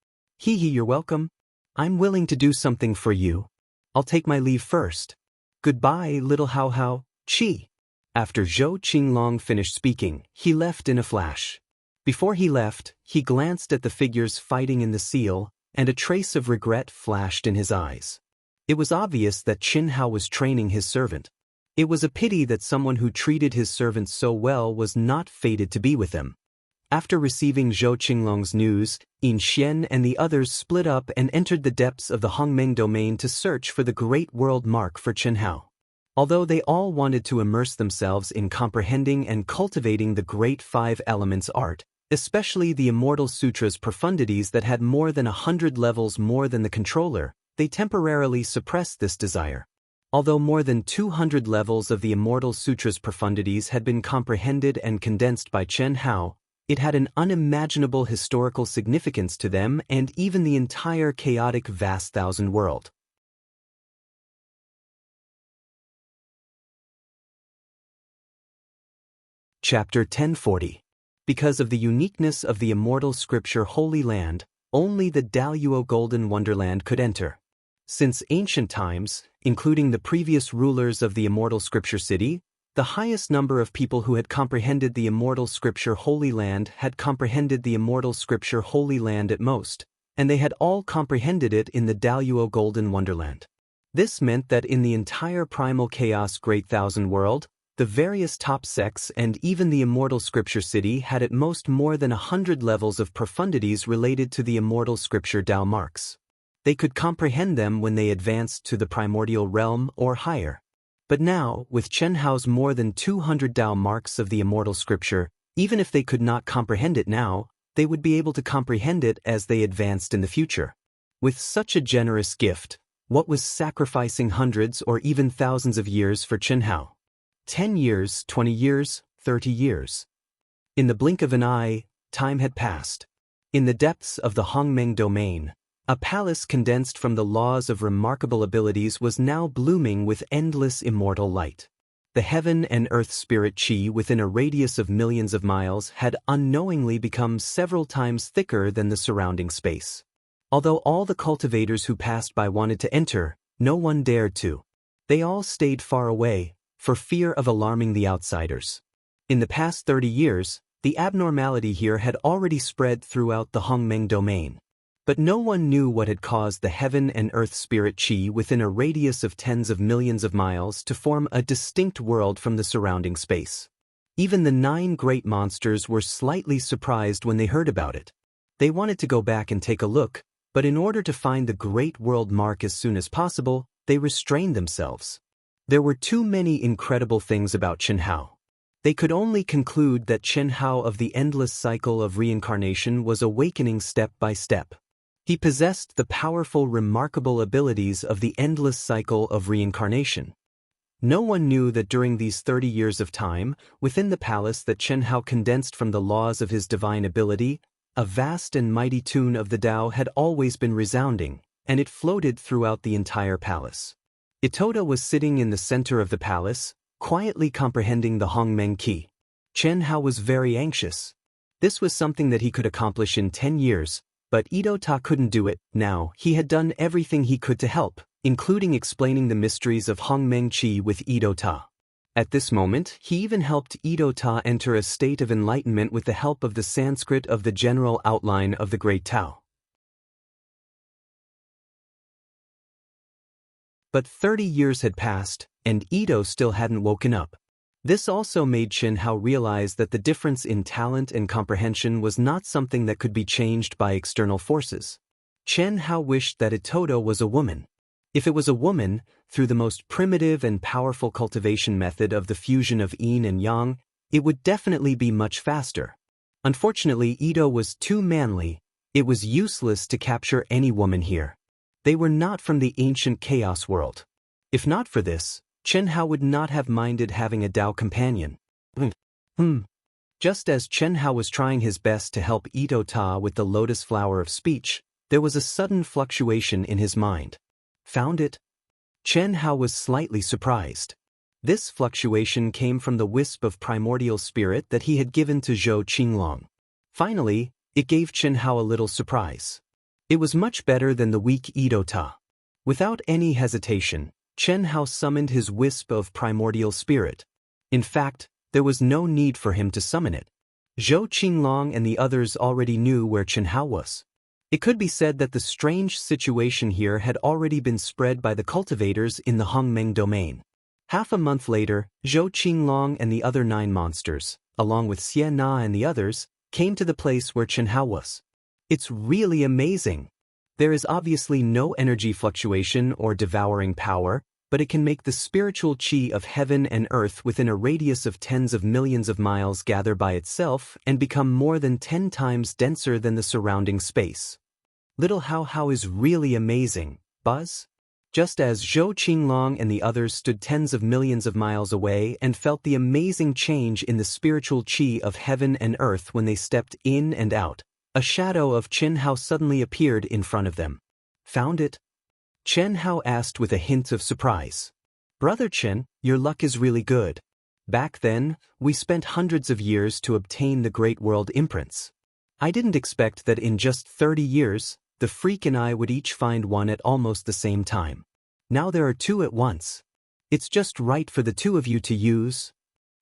You're welcome. I'm willing to do something for you. I'll take my leave first. Goodbye, little Hao Hao, Qi. After Zhou Qinglong finished speaking, he left in a flash. Before he left, he glanced at the figures fighting in the seal, and a trace of regret flashed in his eyes. It was obvious that Chen Hao was training his servant. It was a pity that someone who treated his servant so well was not fated to be with him. After receiving Zhou Qinglong's news, Yin Xian and the others split up and entered the depths of the Hongmeng domain to search for the Great World Mark for Chen Hao. Although they all wanted to immerse themselves in comprehending and cultivating the Great Five Elements art, especially the Immortal Sutra's profundities that had more than 100 levels more than the controller, they temporarily suppressed this desire. Although more than 200 levels of the Immortal Sutra's profundities had been comprehended and condensed by Chen Hao, it had an unimaginable historical significance to them and even the entire chaotic vast thousand world. Chapter 1040. Because of the uniqueness of the Immortal Scripture Holy Land, only the Daoist Golden Wonderland could enter. Since ancient times, including the previous rulers of the Immortal Scripture City, the highest number of people who had comprehended the Immortal Scripture Holy Land had comprehended the Immortal Scripture Holy Land at most, and they had all comprehended it in the Daoist Golden Wonderland. This meant that in the entire Primal Chaos Great Thousand World, the various top sects and even the Immortal Scripture City had at most more than 100 levels of profundities related to the Immortal Scripture Dao marks. They could comprehend them when they advanced to the primordial realm or higher. But now, with Chen Hao's more than 200 Dao marks of the Immortal Scripture, even if they could not comprehend it now, they would be able to comprehend it as they advanced in the future. With such a generous gift, what was sacrificing hundreds or even thousands of years for Chen Hao? 10 years, 20 years, 30 years. In the blink of an eye, time had passed. In the depths of the Hongmeng domain, a palace condensed from the laws of remarkable abilities was now blooming with endless immortal light. The heaven and earth spirit qi within a radius of millions of miles had unknowingly become several times thicker than the surrounding space. Although all the cultivators who passed by wanted to enter, no one dared to. They all stayed far away, for fear of alarming the outsiders. In the past 30 years, the abnormality here had already spread throughout the Hongmeng domain. But no one knew what had caused the heaven and earth spirit qi within a radius of tens of millions of miles to form a distinct world from the surrounding space. Even the 9 great monsters were slightly surprised when they heard about it. They wanted to go back and take a look, but in order to find the Great World Mark as soon as possible, they restrained themselves. There were too many incredible things about Chen Hao. They could only conclude that Chen Hao of the endless cycle of reincarnation was awakening step by step. He possessed the powerful, remarkable abilities of the endless cycle of reincarnation. No one knew that during these 30 years of time, within the palace that Chen Hao condensed from the laws of his divine ability, a vast and mighty tune of the Tao had always been resounding, and it floated throughout the entire palace. Itoda was sitting in the center of the palace, quietly comprehending the Hongmeng key. Chen Hao was very anxious. This was something that he could accomplish in 10 years, but Itoda couldn't do it. Now, he had done everything he could to help, including explaining the mysteries of Hongmeng Qi with Itoda. At this moment, he even helped Itoda enter a state of enlightenment with the help of the Sanskrit of the general outline of the Great Tao. But 30 years had passed, and Ito still hadn't woken up. This also made Chen Hao realize that the difference in talent and comprehension was not something that could be changed by external forces. Chen Hao wished that Itoda was a woman. If it was a woman, through the most primitive and powerful cultivation method of the fusion of yin and yang, it would definitely be much faster. Unfortunately, Ito was too manly. It was useless to capture any woman here. They were not from the ancient chaos world. If not for this, Chen Hao would not have minded having a Tao companion. Just as Chen Hao was trying his best to help Itoda with the lotus flower of speech, there was a sudden fluctuation in his mind. Found it? Chen Hao was slightly surprised. This fluctuation came from the wisp of primordial spirit that he had given to Zhou Qinglong. Finally, it gave Chen Hao a little surprise. It was much better than the weak Itoda. Without any hesitation, Chen Hao summoned his wisp of primordial spirit. In fact, there was no need for him to summon it. Zhou Qinglong and the others already knew where Chen Hao was. It could be said that the strange situation here had already been spread by the cultivators in the Hongmeng domain. Half a month later, Zhou Qinglong and the other 9 monsters, along with Xie Na and the others, came to the place where Chen Hao was. It's really amazing. There is obviously no energy fluctuation or devouring power, but it can make the spiritual qi of heaven and earth within a radius of tens of millions of miles gather by itself and become more than 10 times denser than the surrounding space. Little Hao is really amazing, Buzz. Just as Zhou Qinglong and the others stood tens of millions of miles away and felt the amazing change in the spiritual qi of heaven and earth when they stepped in and out, a shadow of Chen Hao suddenly appeared in front of them. Found it? Chen Hao asked with a hint of surprise. Brother Chen, your luck is really good. Back then, we spent hundreds of years to obtain the Great World imprints. I didn't expect that in just 30 years, the freak and I would each find one at almost the same time. Now there are 2 at once. It's just right for the 2 of you to use.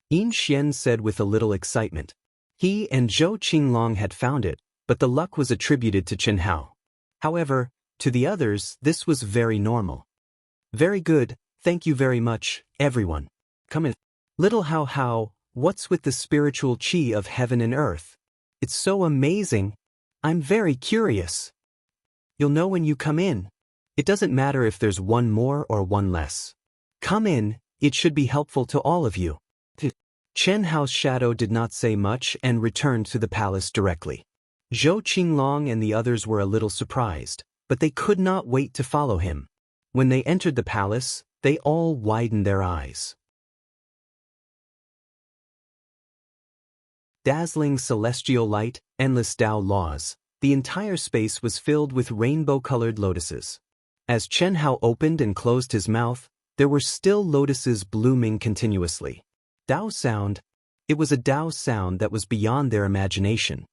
Yin Xian said with a little excitement. He and Zhou Qinglong had found it, but the luck was attributed to Chen Hao. However, to the others, this was very normal. Very good, thank you very much, everyone. Come in. Little Hao, what's with the spiritual qi of heaven and earth? It's so amazing. I'm very curious. You'll know when you come in. It doesn't matter if there's one more or one less. Come in, it should be helpful to all of you. Chen Hao's shadow did not say much and returned to the palace directly. Zhou Qinglong and the others were a little surprised, but they could not wait to follow him. When they entered the palace, they all widened their eyes. Dazzling celestial light, endless Tao laws, the entire space was filled with rainbow-colored lotuses. As Chen Hao opened and closed his mouth, there were still lotuses blooming continuously. Tao sound. It was a Tao sound that was beyond their imagination.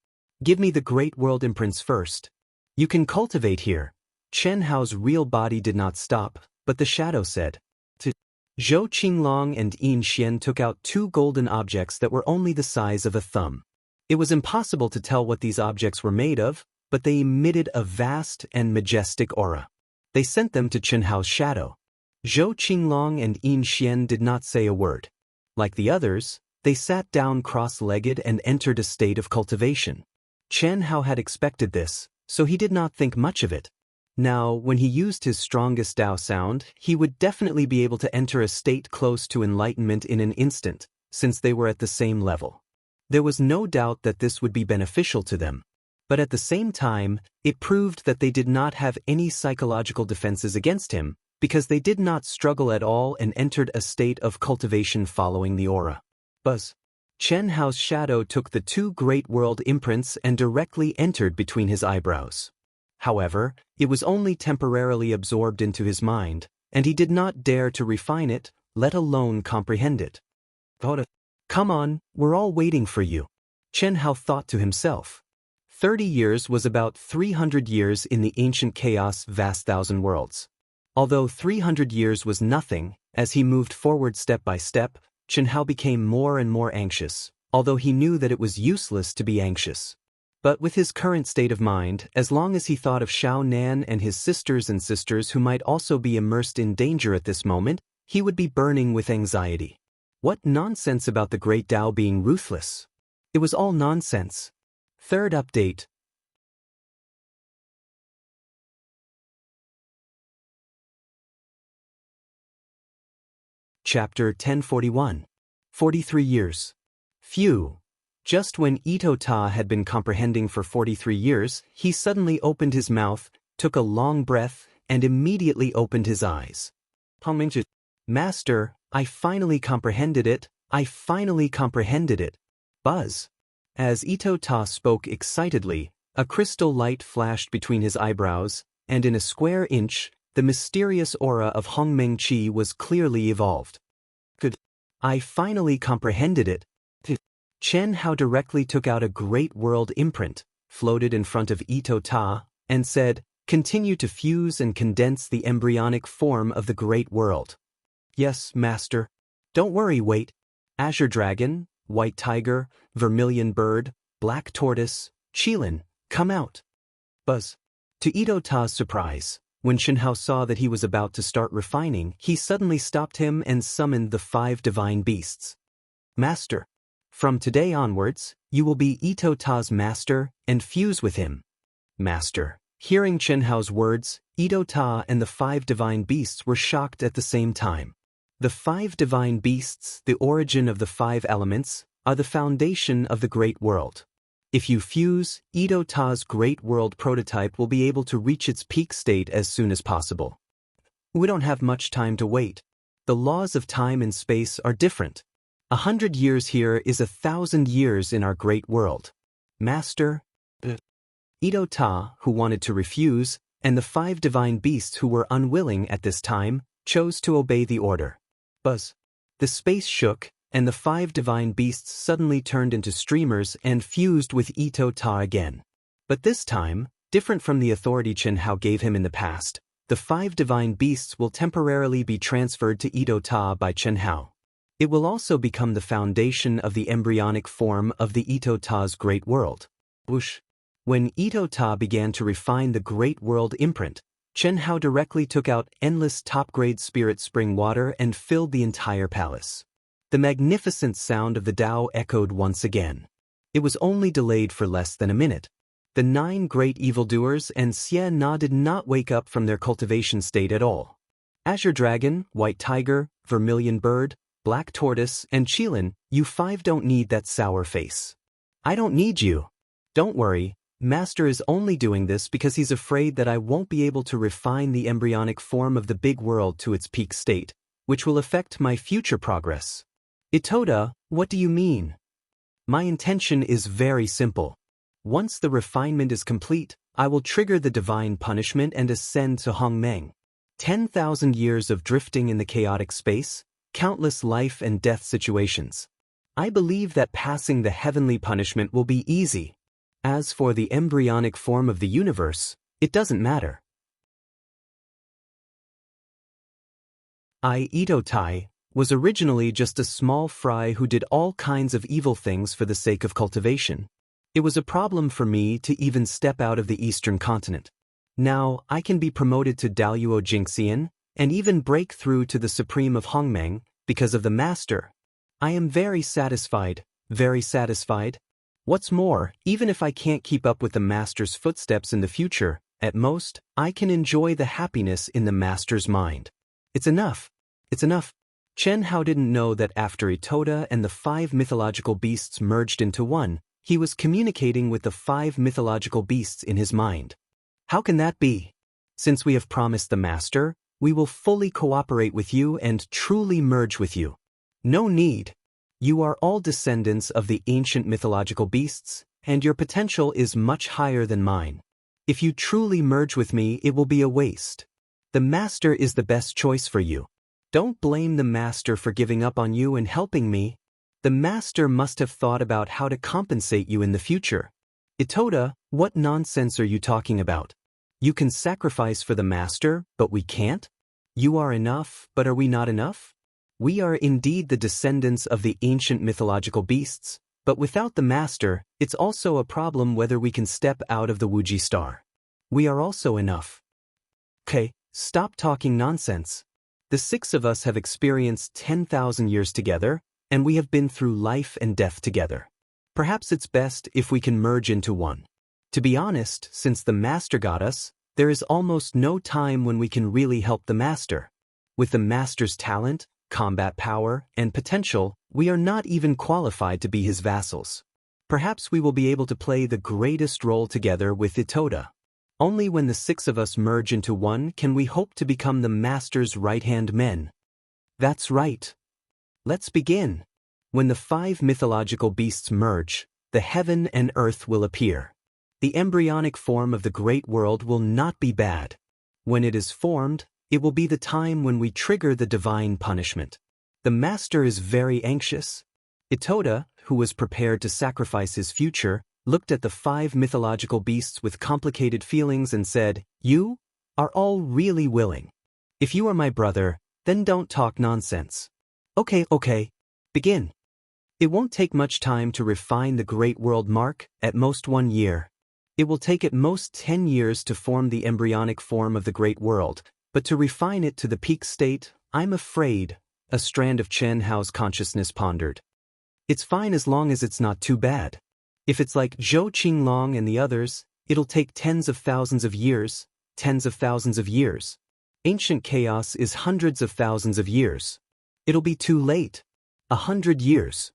Give me the Great World imprints first. You can cultivate here. Chen Hao's real body did not stop, but the shadow said. Zhou Qinglong and Yin Xian took out 2 golden objects that were only the size of a thumb. It was impossible to tell what these objects were made of, but they emitted a vast and majestic aura. They sent them to Chen Hao's shadow. Zhou Qinglong and Yin Xian did not say a word. Like the others, They sat down cross-legged and entered a state of cultivation. Chen Hao had expected this, so he did not think much of it. Now, when he used his strongest Dao sound, he would definitely be able to enter a state close to enlightenment in an instant, since they were at the same level. There was no doubt that this would be beneficial to them. But at the same time, it proved that they did not have any psychological defenses against him, because they did not struggle at all and entered a state of cultivation following the aura. Buzz. Chen Hao's shadow took the two great world imprints and directly entered between his eyebrows. However, it was only temporarily absorbed into his mind, and he did not dare to refine it, let alone comprehend it. Come on, we're all waiting for you. Chen Hao thought to himself. 30 years was about 300 years in the ancient chaos vast thousand worlds. Although 300 years was nothing, as he moved forward step by step, Chen Hao became more and more anxious, although he knew that it was useless to be anxious. But with his current state of mind, as long as he thought of Xiao Nan and his sisters who might also be immersed in danger at this moment, he would be burning with anxiety. What nonsense about the great Tao being ruthless? It was all nonsense. Third update. Chapter 1041. 43 years. Phew. Just when Ito Ta had been comprehending for 43 years, he suddenly opened his mouth, took a long breath, and immediately opened his eyes. Master, I finally comprehended it, I finally comprehended it. Buzz. As Ito Ta spoke excitedly, a crystal light flashed between his eyebrows, and in a square inch, the mysterious aura of Hongmeng Qi was clearly evolved. Good. I finally comprehended it. Chen Hao directly took out a great world imprint, floated in front of Ito Ta, and said, "Continue to fuse and condense the embryonic form of the great world." Yes, master. Don't worry, wait. Azure Dragon, White Tiger, Vermilion Bird, Black Tortoise, Qilin, come out. Buzz. To Ito Ta's surprise, when Chen Hao saw that he was about to start refining, he suddenly stopped him and summoned the 5 divine beasts. Master. From today onwards, you will be Ito Ta's master and fuse with him. Master. Hearing Chen Hao's words, Ito Ta and the 5 divine beasts were shocked at the same time. The 5 divine beasts, the origin of the 5 elements, are the foundation of the great world. If you fuse, Ito Ta's great world prototype will be able to reach its peak state as soon as possible. We don't have much time to wait. The laws of time and space are different. 100 years here is 1,000 years in our great world. Master. Ito Ta, who wanted to refuse, and the 5 divine beasts who were unwilling at this time, chose to obey the order. Buzz. The space shook, and the 5 divine beasts suddenly turned into streamers and fused with Ito Ta again. But this time, different from the authority Chen Hao gave him in the past, the 5 divine beasts will temporarily be transferred to Ito Ta by Chen Hao. It will also become the foundation of the embryonic form of the Ito Ta's great world. Whoosh. When Ito Ta began to refine the great world imprint, Chen Hao directly took out endless top-grade spirit spring water and filled the entire palace. The magnificent sound of the Tao echoed once again. It was only delayed for less than a minute. The 9 great evildoers and Xie Na did not wake up from their cultivation state at all. Azure Dragon, White Tiger, Vermilion Bird, Black Tortoise, and Qilin, you 5 don't need that sour face. I don't need you. Don't worry, Master is only doing this because he's afraid that I won't be able to refine the embryonic form of the big world to its peak state, which will affect my future progress. Itoda, what do you mean? My intention is very simple. Once the refinement is complete, I will trigger the divine punishment and ascend to Hongmeng. 10,000 years of drifting in the chaotic space, countless life and death situations. I believe that passing the heavenly punishment will be easy. As for the embryonic form of the universe, it doesn't matter. Ito Tai was originally just a small fry who did all kinds of evil things for the sake of cultivation. It was a problem for me to even step out of the eastern continent. Now, I can be promoted to Daoist Jingxian, and even break through to the Supreme of Hongmeng, because of the Master. I am very satisfied, very satisfied. What's more, even if I can't keep up with the master's footsteps in the future, at most, I can enjoy the happiness in the master's mind. It's enough. It's enough. Chen Hao didn't know that after Itoda and the 5 mythological beasts merged into one, he was communicating with the 5 mythological beasts in his mind. How can that be? Since we have promised the master, we will fully cooperate with you and truly merge with you. No need. You are all descendants of the ancient mythological beasts, and your potential is much higher than mine. If you truly merge with me, it will be a waste. The master is the best choice for you. Don't blame the master for giving up on you and helping me. The master must have thought about how to compensate you in the future. Itoda, what nonsense are you talking about? You can sacrifice for the master, but we can't? You are enough, but are we not enough? We are indeed the descendants of the ancient mythological beasts, but without the master, it's also a problem whether we can step out of the Wuji star. We are also enough. Okay, stop talking nonsense. The 6 of us have experienced 10,000 years together, and we have been through life and death together. Perhaps it's best if we can merge into one. To be honest, since the master got us, there is almost no time when we can really help the master. With the master's talent, combat power, and potential, we are not even qualified to be his vassals. Perhaps we will be able to play the greatest role together with Itoda. Only when the 6 of us merge into one can we hope to become the master's right-hand men. That's right. Let's begin. When the 5 mythological beasts merge, the heaven and earth will appear. The embryonic form of the great world will not be bad. When it is formed, it will be the time when we trigger the divine punishment. The master is very anxious. Itoda, who was prepared to sacrifice his future, looked at the 5 mythological beasts with complicated feelings and said, "You are all really willing. If you are my brother, then don't talk nonsense. Okay, begin." It won't take much time to refine the great world mark, at most 1 year. It will take at most 10 years to form the embryonic form of the great world, but to refine it to the peak state, I'm afraid, a strand of Chen Hao's consciousness pondered. It's fine as long as it's not too bad. If it's like Zhou Qinglong and the others, it'll take tens of thousands of years, tens of thousands of years. Ancient chaos is hundreds of thousands of years. It'll be too late. 100 years.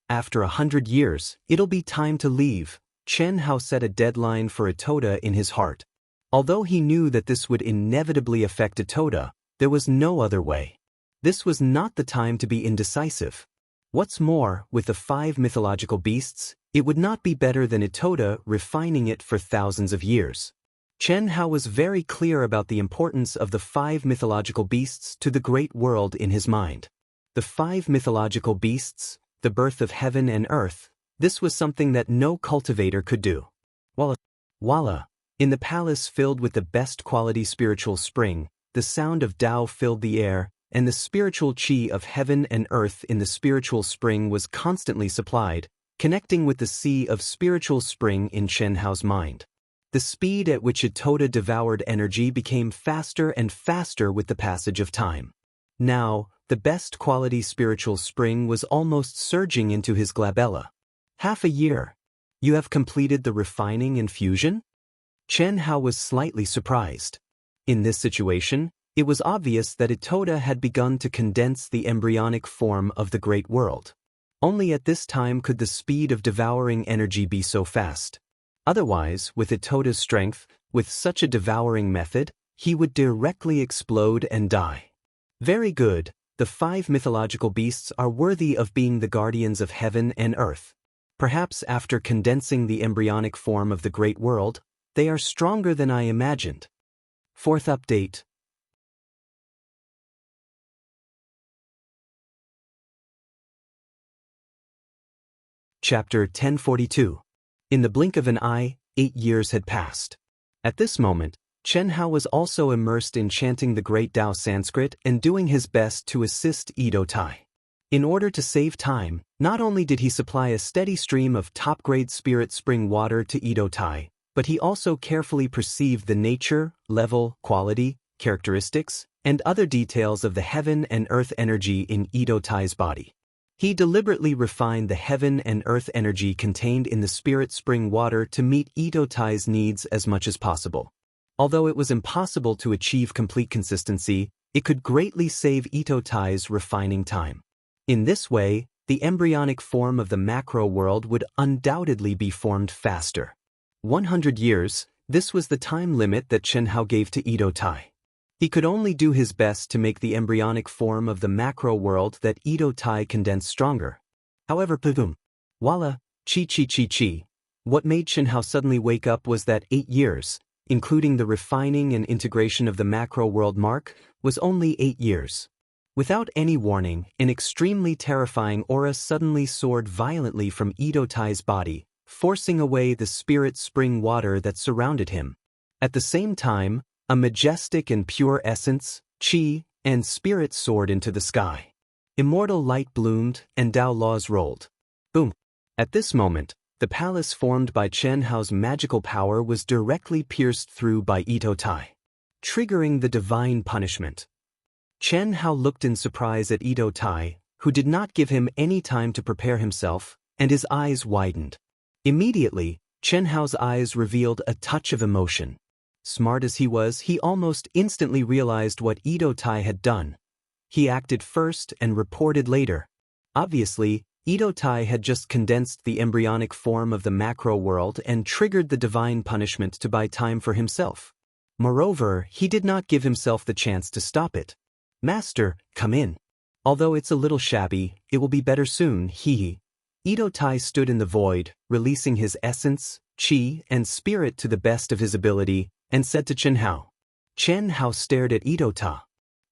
After 100 years, it'll be time to leave. Chen Hao set a deadline for Itoda in his heart. Although he knew that this would inevitably affect Itoda, there was no other way. This was not the time to be indecisive. What's more, with the 5 mythological beasts, it would not be better than Itoda refining it for thousands of years. Chen Hao was very clear about the importance of the 5 mythological beasts to the great world in his mind. The 5 mythological beasts, the birth of heaven and earth, this was something that no cultivator could do. Voila! In the palace filled with the best quality spiritual spring, the sound of Dao filled the air, and the spiritual qi of heaven and earth in the spiritual spring was constantly supplied, connecting with the sea of spiritual spring in Chen Hao's mind. The speed at which Itoda devoured energy became faster and faster with the passage of time. Now, the best quality spiritual spring was almost surging into his glabella. Half a year. You have completed the refining and fusion? Chen Hao was slightly surprised. In this situation, it was obvious that Itoda had begun to condense the embryonic form of the great world. Only at this time could the speed of devouring energy be so fast. Otherwise, with Itoda's strength, with such a devouring method, he would directly explode and die. Very good, the 5 mythological beasts are worthy of being the guardians of heaven and earth. Perhaps after condensing the embryonic form of the great world, they are stronger than I imagined. 4th update. Chapter 1042. In the blink of an eye, 8 years had passed. At this moment, Chen Hao was also immersed in chanting the great Dao Sanskrit and doing his best to assist Edo Tai. In order to save time, not only did he supply a steady stream of top-grade spirit spring water to Edo Tai, but he also carefully perceived the nature, level, quality, characteristics, and other details of the heaven and earth energy in Ito Tai's body. He deliberately refined the heaven and earth energy contained in the spirit spring water to meet Ito Tai's needs as much as possible. Although it was impossible to achieve complete consistency, it could greatly save Ito Tai's refining time. In this way, the embryonic form of the macro world would undoubtedly be formed faster. 100 years, this was the time limit that Chen Hao gave to Ito Tai. He could only do his best to make the embryonic form of the macro world that Ito Tai condensed stronger. However, voila, chi. What made Chen Hao suddenly wake up was that 8 years, including the refining and integration of the macro world mark, was only 8 years. Without any warning, an extremely terrifying aura suddenly soared violently from Ito Tai's body, forcing away the spirit spring water that surrounded him. At the same time, a majestic and pure essence, qi, and spirit soared into the sky. Immortal light bloomed, and Dao laws rolled. Boom! At this moment, the palace formed by Chen Hao's magical power was directly pierced through by Ito Tai, triggering the divine punishment. Chen Hao looked in surprise at Ito Tai, who did not give him any time to prepare himself, and his eyes widened. Immediately, Chen Hao's eyes revealed a touch of emotion. Smart as he was, he almost instantly realized what Ito Tai had done. He acted first and reported later. Obviously, Ito Tai had just condensed the embryonic form of the macro world and triggered the divine punishment to buy time for himself. Moreover, he did not give himself the chance to stop it. Master, come in. Although it's a little shabby, it will be better soon, hee. Ito Tai stood in the void, releasing his essence, qi, and spirit to the best of his ability, and said to Chen Hao. Chen Hao stared at Ito Tai.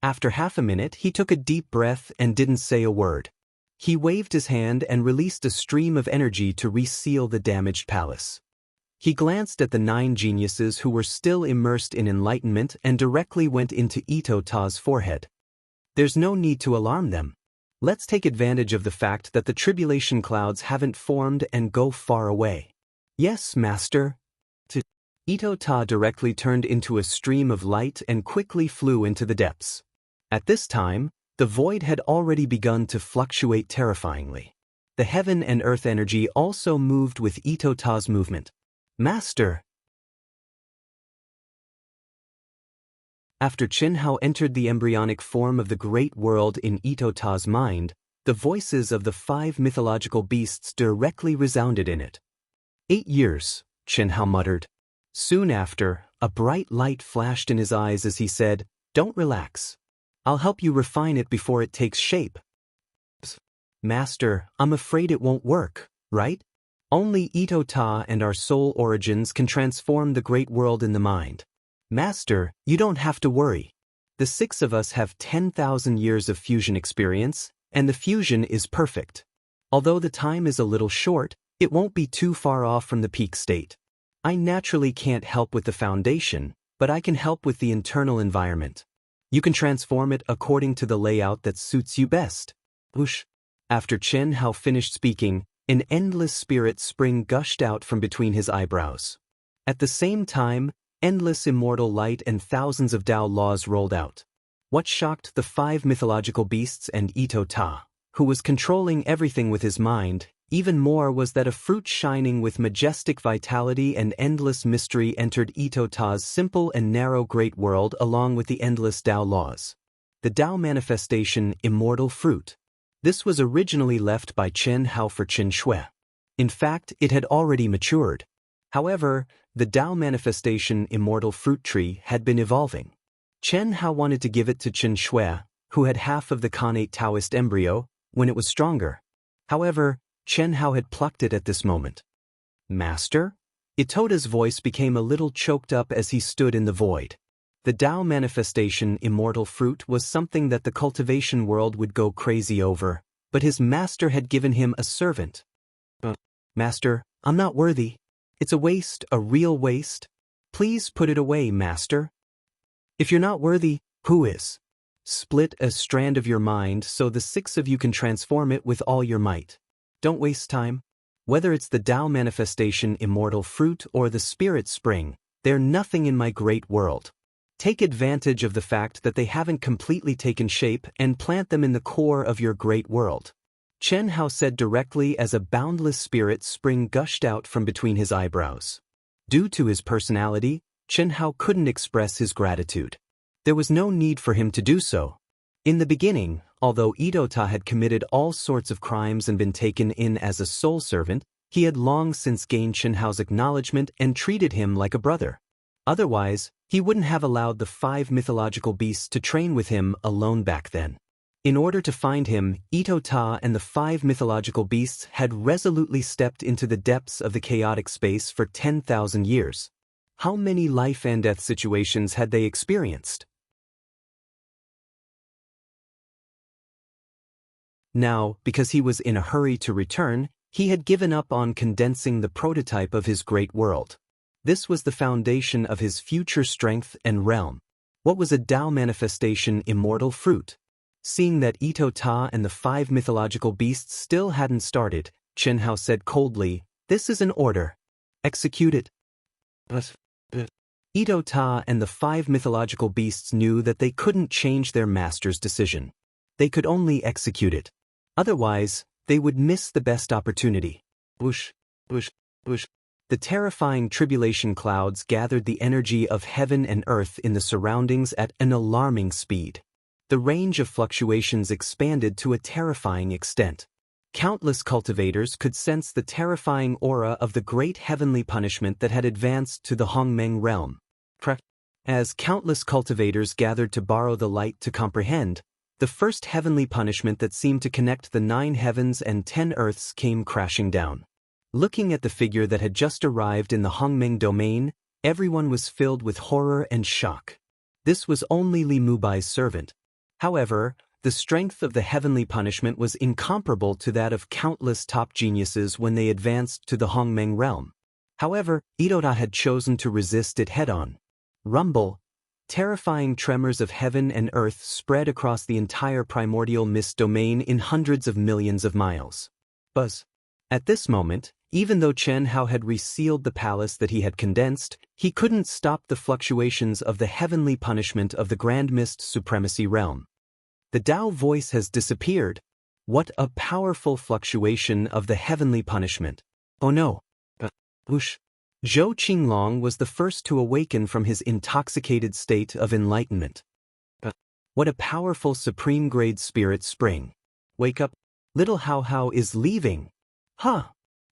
After half a minute, he took a deep breath and didn't say a word. He waved his hand and released a stream of energy to reseal the damaged palace. He glanced at the 9 geniuses who were still immersed in enlightenment and directly went into Ito Tai's forehead. There's no need to alarm them. Let's take advantage of the fact that the tribulation clouds haven't formed and go far away. Yes, master. Ito Tai directly turned into a stream of light and quickly flew into the depths. At this time, the void had already begun to fluctuate terrifyingly. The heaven and earth energy also moved with Ito Tai's movement. Master! After Chen Hao entered the embryonic form of the great world in Ito Tai's mind, the voices of the 5 mythological beasts directly resounded in it. 8 years, Chen Hao muttered. Soon after, a bright light flashed in his eyes as he said, Don't relax. I'll help you refine it before it takes shape. Master, I'm afraid it won't work, right? Only Ito Tai and our soul origins can transform the great world in the mind. Master, you don't have to worry. The 6 of us have 10,000 years of fusion experience, and the fusion is perfect. Although the time is a little short, it won't be too far off from the peak state. I naturally can't help with the foundation, but I can help with the internal environment. You can transform it according to the layout that suits you best. Whoosh! After Chen Hao finished speaking, an endless spirit spring gushed out from between his eyebrows. At the same time, endless immortal light and thousands of Dao laws rolled out. What shocked the 5 mythological beasts and Ito Tai, who was controlling everything with his mind, even more was that a fruit shining with majestic vitality and endless mystery entered Ito Tai's simple and narrow great world along with the endless Dao laws. The Dao manifestation, immortal fruit. This was originally left by Chen Hao for Chen Shui. In fact, it had already matured. However, the Dao manifestation immortal fruit tree had been evolving. Chen Hao wanted to give it to Chen Shui, who had half of the connate Taoist embryo, when it was stronger. However, Chen Hao had plucked it at this moment. Master? Itota's voice became a little choked up as he stood in the void. The Dao manifestation immortal fruit was something that the cultivation world would go crazy over, but his master had given him a servant. Master, I'm not worthy. It's a waste, a real waste. Please put it away, master. If you're not worthy, who is? Split a strand of your mind so the 6 of you can transform it with all your might. Don't waste time. Whether it's the Dao manifestation immortal fruit or the spirit spring, they're nothing in my great world. Take advantage of the fact that they haven't completely taken shape and plant them in the core of your great world. Xianxia said directly as a boundless spirit spring gushed out from between his eyebrows. Due to his personality, Xianxia couldn't express his gratitude. There was no need for him to do so. In the beginning, although Itota had committed all sorts of crimes and been taken in as a soul servant, he had long since gained Xianxia's acknowledgement and treated him like a brother. Otherwise, he wouldn't have allowed the 5 mythological beasts to train with him alone back then. In order to find him, Itota and the 5 mythological beasts had resolutely stepped into the depths of the chaotic space for 10,000 years. How many life and death situations had they experienced? Now, because he was in a hurry to return, he had given up on condensing the prototype of his great world. This was the foundation of his future strength and realm. What was a Dao manifestation immortal fruit? Seeing that Itota and the 5 mythological beasts still hadn't started, Xianxia said coldly, "This is an order. Execute it." But Itota and the 5 mythological beasts knew that they couldn't change their master's decision. They could only execute it. Otherwise, they would miss the best opportunity. Whoosh, whoosh, whoosh. The terrifying tribulation clouds gathered the energy of heaven and earth in the surroundings at an alarming speed. The range of fluctuations expanded to a terrifying extent. Countless cultivators could sense the terrifying aura of the great heavenly punishment that had advanced to the Hongmeng realm. As countless cultivators gathered to borrow the light to comprehend, the first heavenly punishment that seemed to connect the 9 heavens and 10 earths came crashing down. Looking at the figure that had just arrived in the Hongmeng domain, everyone was filled with horror and shock. This was only Li Mubai's servant. However, the strength of the heavenly punishment was incomparable to that of countless top geniuses when they advanced to the Hongmeng realm. However, Itota had chosen to resist it head-on. Rumble. Terrifying tremors of heaven and earth spread across the entire primordial mist domain in hundreds of millions of miles. Buzz. At this moment, even though Xianxia had resealed the palace that he had condensed, he couldn't stop the fluctuations of the heavenly punishment of the Grand Mist Supremacy realm. The Dao voice has disappeared. What a powerful fluctuation of the heavenly punishment. Oh no. Whoosh. Zhou Qinglong was the first to awaken from his intoxicated state of enlightenment. What a powerful supreme-grade spirit spring. Wake up. Little Hao Hao is leaving. Huh.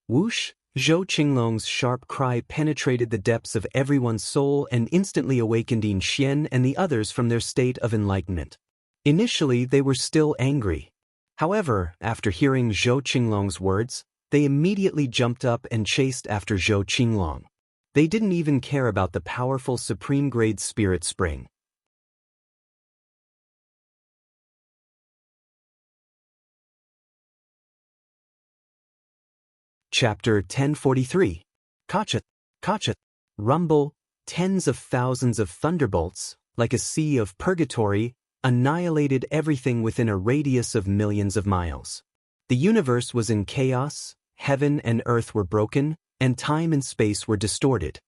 Whoosh. Zhou Qinglong's sharp cry penetrated the depths of everyone's soul and instantly awakened Yin Xian and the others from their state of enlightenment. Initially, they were still angry. However, after hearing Zhou Qinglong's words, they immediately jumped up and chased after Zhou Qinglong. They didn't even care about the powerful supreme-grade spirit spring. Chapter 1043. Kachat. Kachat. Rumble. Tens of thousands of thunderbolts, like a sea of purgatory, annihilated everything within a radius of millions of miles. The universe was in chaos, heaven and earth were broken, and time and space were distorted.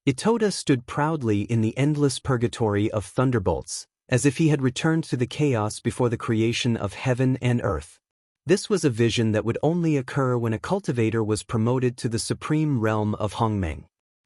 Itota stood proudly in the endless purgatory of thunderbolts, as if he had returned to the chaos before the creation of heaven and earth. This was a vision that would only occur when a cultivator was promoted to the supreme realm of Hongmeng.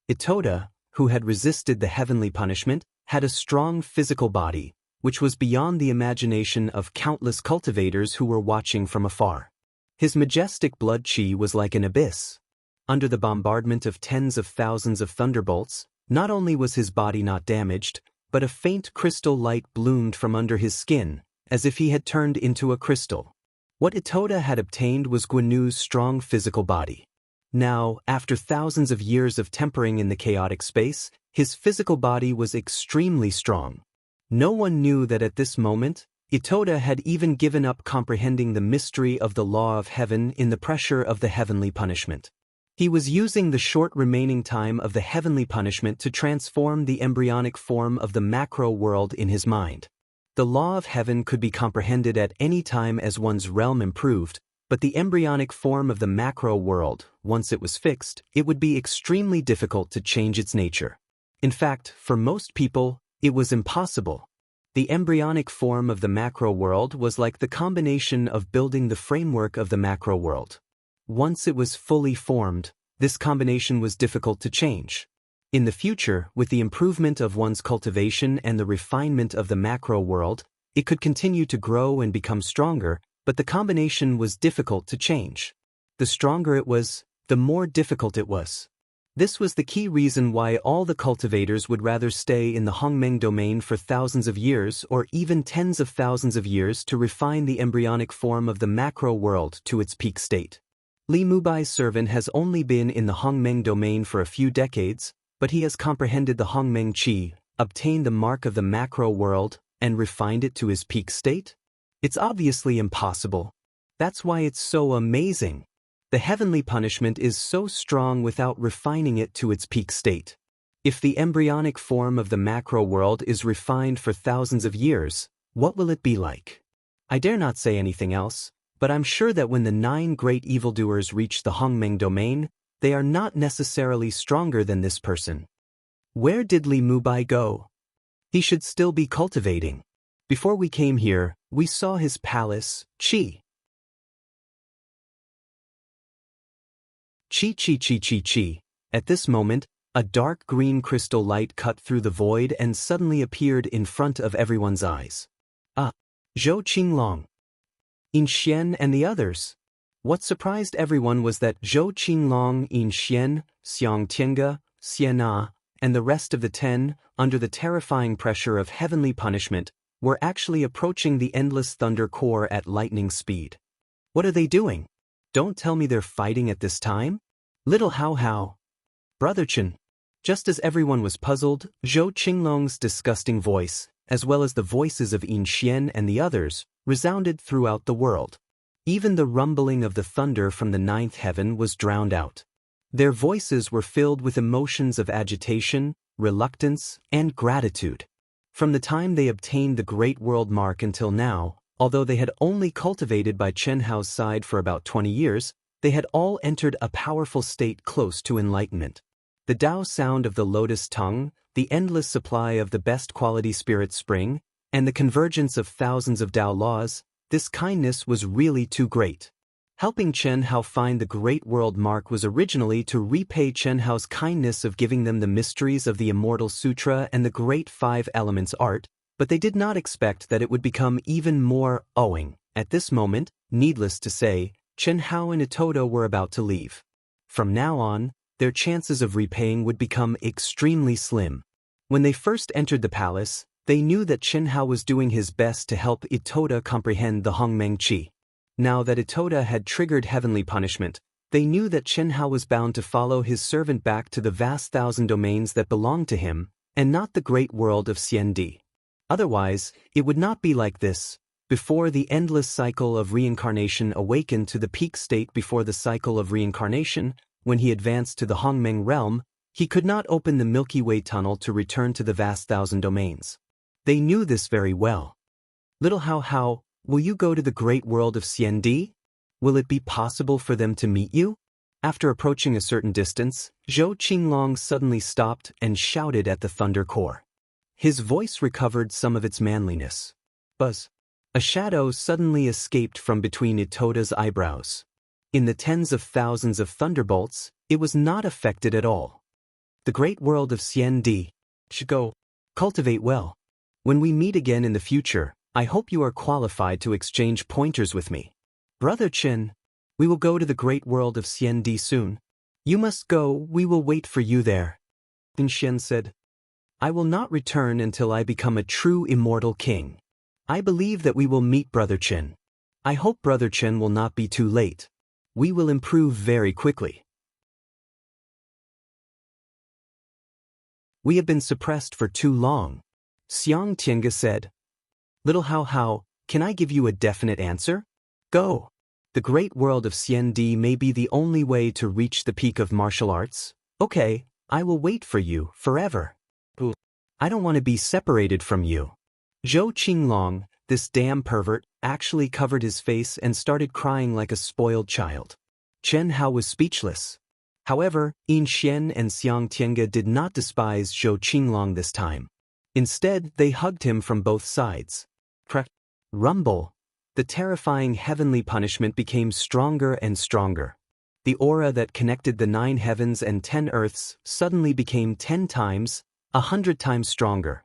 Itota, who had resisted the heavenly punishment, had a strong physical body, which was beyond the imagination of countless cultivators who were watching from afar. His majestic blood qi was like an abyss. Under the bombardment of tens of thousands of thunderbolts, not only was his body not damaged, but a faint crystal light bloomed from under his skin, as if he had turned into a crystal. What Itota had obtained was Guanu's strong physical body. Now, after thousands of years of tempering in the chaotic space, his physical body was extremely strong. No one knew that at this moment, Itota had even given up comprehending the mystery of the law of heaven in the pressure of the heavenly punishment. He was using the short remaining time of the heavenly punishment to transform the embryonic form of the macro world in his mind. The law of heaven could be comprehended at any time as one's realm improved, but the embryonic form of the macro world, once it was fixed, it would be extremely difficult to change its nature. In fact, for most people, It was impossible. The embryonic form of the macro world was like the combination of building the framework of the macro world. Once it was fully formed, this combination was difficult to change. In the future, with the improvement of one's cultivation and the refinement of the macro world, it could continue to grow and become stronger, but the combination was difficult to change. The stronger it was, the more difficult it was. This was the key reason why all the cultivators would rather stay in the Hongmeng domain for thousands of years or even tens of thousands of years to refine the embryonic form of the macro world to its peak state. Li Mubai's servant has only been in the Hongmeng domain for a few decades, but he has comprehended the Hongmeng Qi, obtained the mark of the macro world, and refined it to his peak state? It's obviously impossible. That's why it's so amazing. The heavenly punishment is so strong without refining it to its peak state. If the embryonic form of the macro world is refined for thousands of years, what will it be like? I dare not say anything else, but I'm sure that when the 9 great evildoers reach the Hongmeng domain, they are not necessarily stronger than this person. Where did Li Mubai go? He should still be cultivating. Before we came here, we saw his palace, Qi. Chi chi chi chi chi. At this moment, a dark green crystal light cut through the void and suddenly appeared in front of everyone's eyes. Ah, Zhou Qinglong, Yin Xian and the others. What surprised everyone was that Zhou Qinglong, Yin Xian, Xianxia, Xianxia, and the rest of the 10, under the terrifying pressure of heavenly punishment, were actually approaching the endless thunder core at lightning speed. What are they doing? Don't tell me they're fighting at this time? Little How. Brother Chen. Just as everyone was puzzled, Zhou Qinglong's disgusting voice, as well as the voices of Yin Xian and the others, resounded throughout the world. Even the rumbling of the thunder from the 9th heaven was drowned out. Their voices were filled with emotions of agitation, reluctance, and gratitude. From the time they obtained the Great World Mark until now, although they had only cultivated by Chen Hao's side for about 20 years, they had all entered a powerful state close to enlightenment. The Dao sound of the lotus tongue, the endless supply of the best quality spirit spring, and the convergence of thousands of Dao laws, this kindness was really too great. Helping Chen Hao find the Great World Mark was originally to repay Chen Hao's kindness of giving them the mysteries of the Immortal Sutra and the Great 5 Elements art, but they did not expect that it would become even more owing. At this moment, needless to say, Chen Hao and Itoto were about to leave. From now on, their chances of repaying would become extremely slim. When they first entered the palace, they knew that Chen Hao was doing his best to help Itoto comprehend the Hongmeng Qi. Now that Itoto had triggered heavenly punishment, they knew that Chen Hao was bound to follow his servant back to the vast 1,000 domains that belonged to him, and not the great world of Xiandi. Otherwise, it would not be like this. Before the endless cycle of reincarnation awakened to the peak state before the cycle of reincarnation, when he advanced to the Hongmeng realm, he could not open the Milky Way tunnel to return to the vast 1,000 domains. They knew this very well. Little How, will you go to the great world of Xiandi? Will it be possible for them to meet you? After approaching a certain distance, Zhou Qinglong suddenly stopped and shouted at the thunder core. His voice recovered some of its manliness. Buzz. A shadow suddenly escaped from between Itoto's eyebrows. In the tens of thousands of thunderbolts, it was not affected at all. The great world of Xiandi. Should go. Cultivate well. When we meet again in the future, I hope you are qualified to exchange pointers with me. Brother Chen, we will go to the great world of Xiandi soon. You must go, we will wait for you there. Yin Xian said, I will not return until I become a true immortal king. I believe that we will meet Brother Chen. I hope Brother Chen will not be too late. We will improve very quickly. We have been suppressed for too long. Xianxia said. Little How, can I give you a definite answer? Go. The great world of Xiandi may be the only way to reach the peak of martial arts. Okay, I will wait for you forever. I don't want to be separated from you. Zhou Qinglong, this damn pervert, actually covered his face and started crying like a spoiled child. Chen Hao was speechless. However, Yin Xian and Xianxia did not despise Zhou Qinglong this time. Instead, they hugged him from both sides. Rumble. The terrifying heavenly punishment became stronger and stronger. The aura that connected the 9 heavens and 10 earths suddenly became 10 times, 100 times stronger.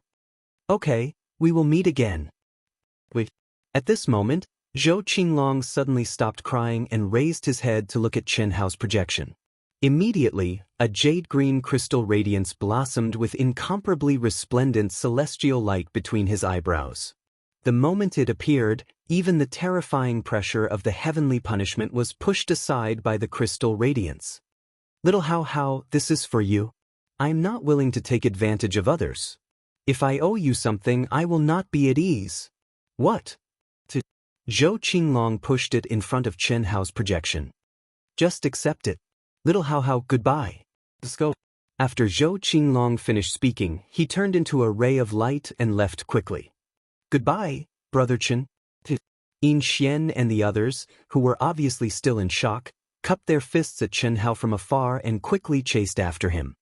Okay, we will meet again. Wait. At this moment, Zhou Qinglong suddenly stopped crying and raised his head to look at Chen Hao's projection. Immediately, a jade-green crystal radiance blossomed with incomparably resplendent celestial light between his eyebrows. The moment it appeared, even the terrifying pressure of the heavenly punishment was pushed aside by the crystal radiance. Little Hao, this is for you. I am not willing to take advantage of others. If I owe you something, I will not be at ease. What? Zhou Qinglong pushed it in front of Chen Hao's projection. Just accept it. Little Hao, goodbye. Let's go. After Zhou Qinglong finished speaking, he turned into a ray of light and left quickly. Goodbye, Brother Chen. Xian and the others, who were obviously still in shock, cupped their fists at Chen Hao from afar and quickly chased after him.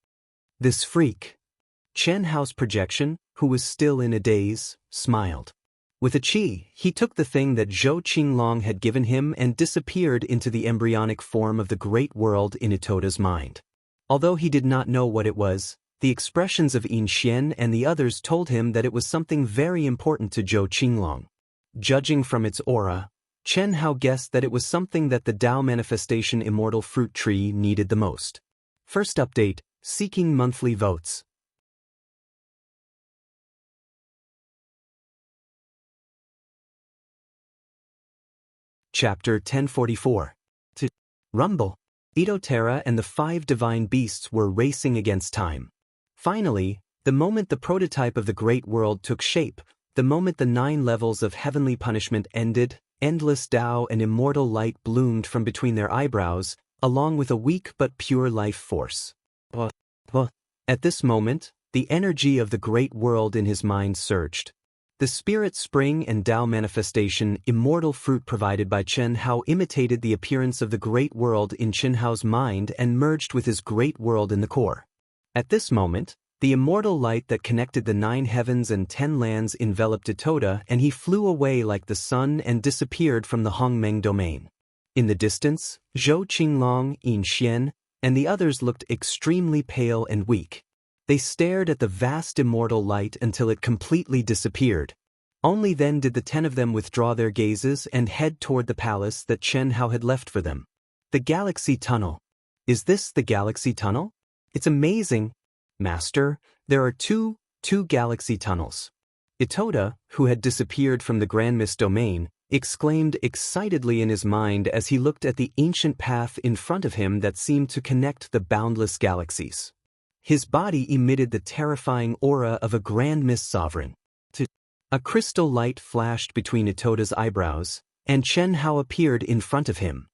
This freak. Chen Hao's projection, who was still in a daze, smiled. With a chi, he took the thing that Zhou Qinglong had given him and disappeared into the embryonic form of the great world in Itota's mind. Although he did not know what it was, the expressions of Xian and the others told him that it was something very important to Zhou Qinglong. Judging from its aura, Chen Hao guessed that it was something that the Dao manifestation immortal fruit tree needed the most. First update, seeking monthly votes. Chapter 1044. Rumble. Itotera and the 5 divine beasts were racing against time. Finally, the moment the prototype of the great world took shape, the moment the 9 levels of heavenly punishment ended, endless Dao and immortal light bloomed from between their eyebrows, along with a weak but pure life force. At this moment, the energy of the great world in his mind surged. The spirit spring and Dao manifestation immortal fruit provided by Chen Hao imitated the appearance of the great world in Chen Hao's mind and merged with his great world in the core. At this moment, the immortal light that connected the 9 heavens and 10 lands enveloped Itota, and he flew away like the sun and disappeared from the Hongmeng domain. In the distance, Zhou Qinglong, Xian, and the others looked extremely pale and weak. They stared at the vast immortal light until it completely disappeared. Only then did the 10 of them withdraw their gazes and head toward the palace that Chen Hao had left for them. The Galaxy Tunnel. Is this the Galaxy Tunnel? It's amazing. Master, there are two Galaxy Tunnels. Itota, who had disappeared from the Grand Mist domain, exclaimed excitedly in his mind as he looked at the ancient path in front of him that seemed to connect the boundless galaxies. His body emitted the terrifying aura of a Grand Mist sovereign. A crystal light flashed between Itota's eyebrows, and Chen Hao appeared in front of him.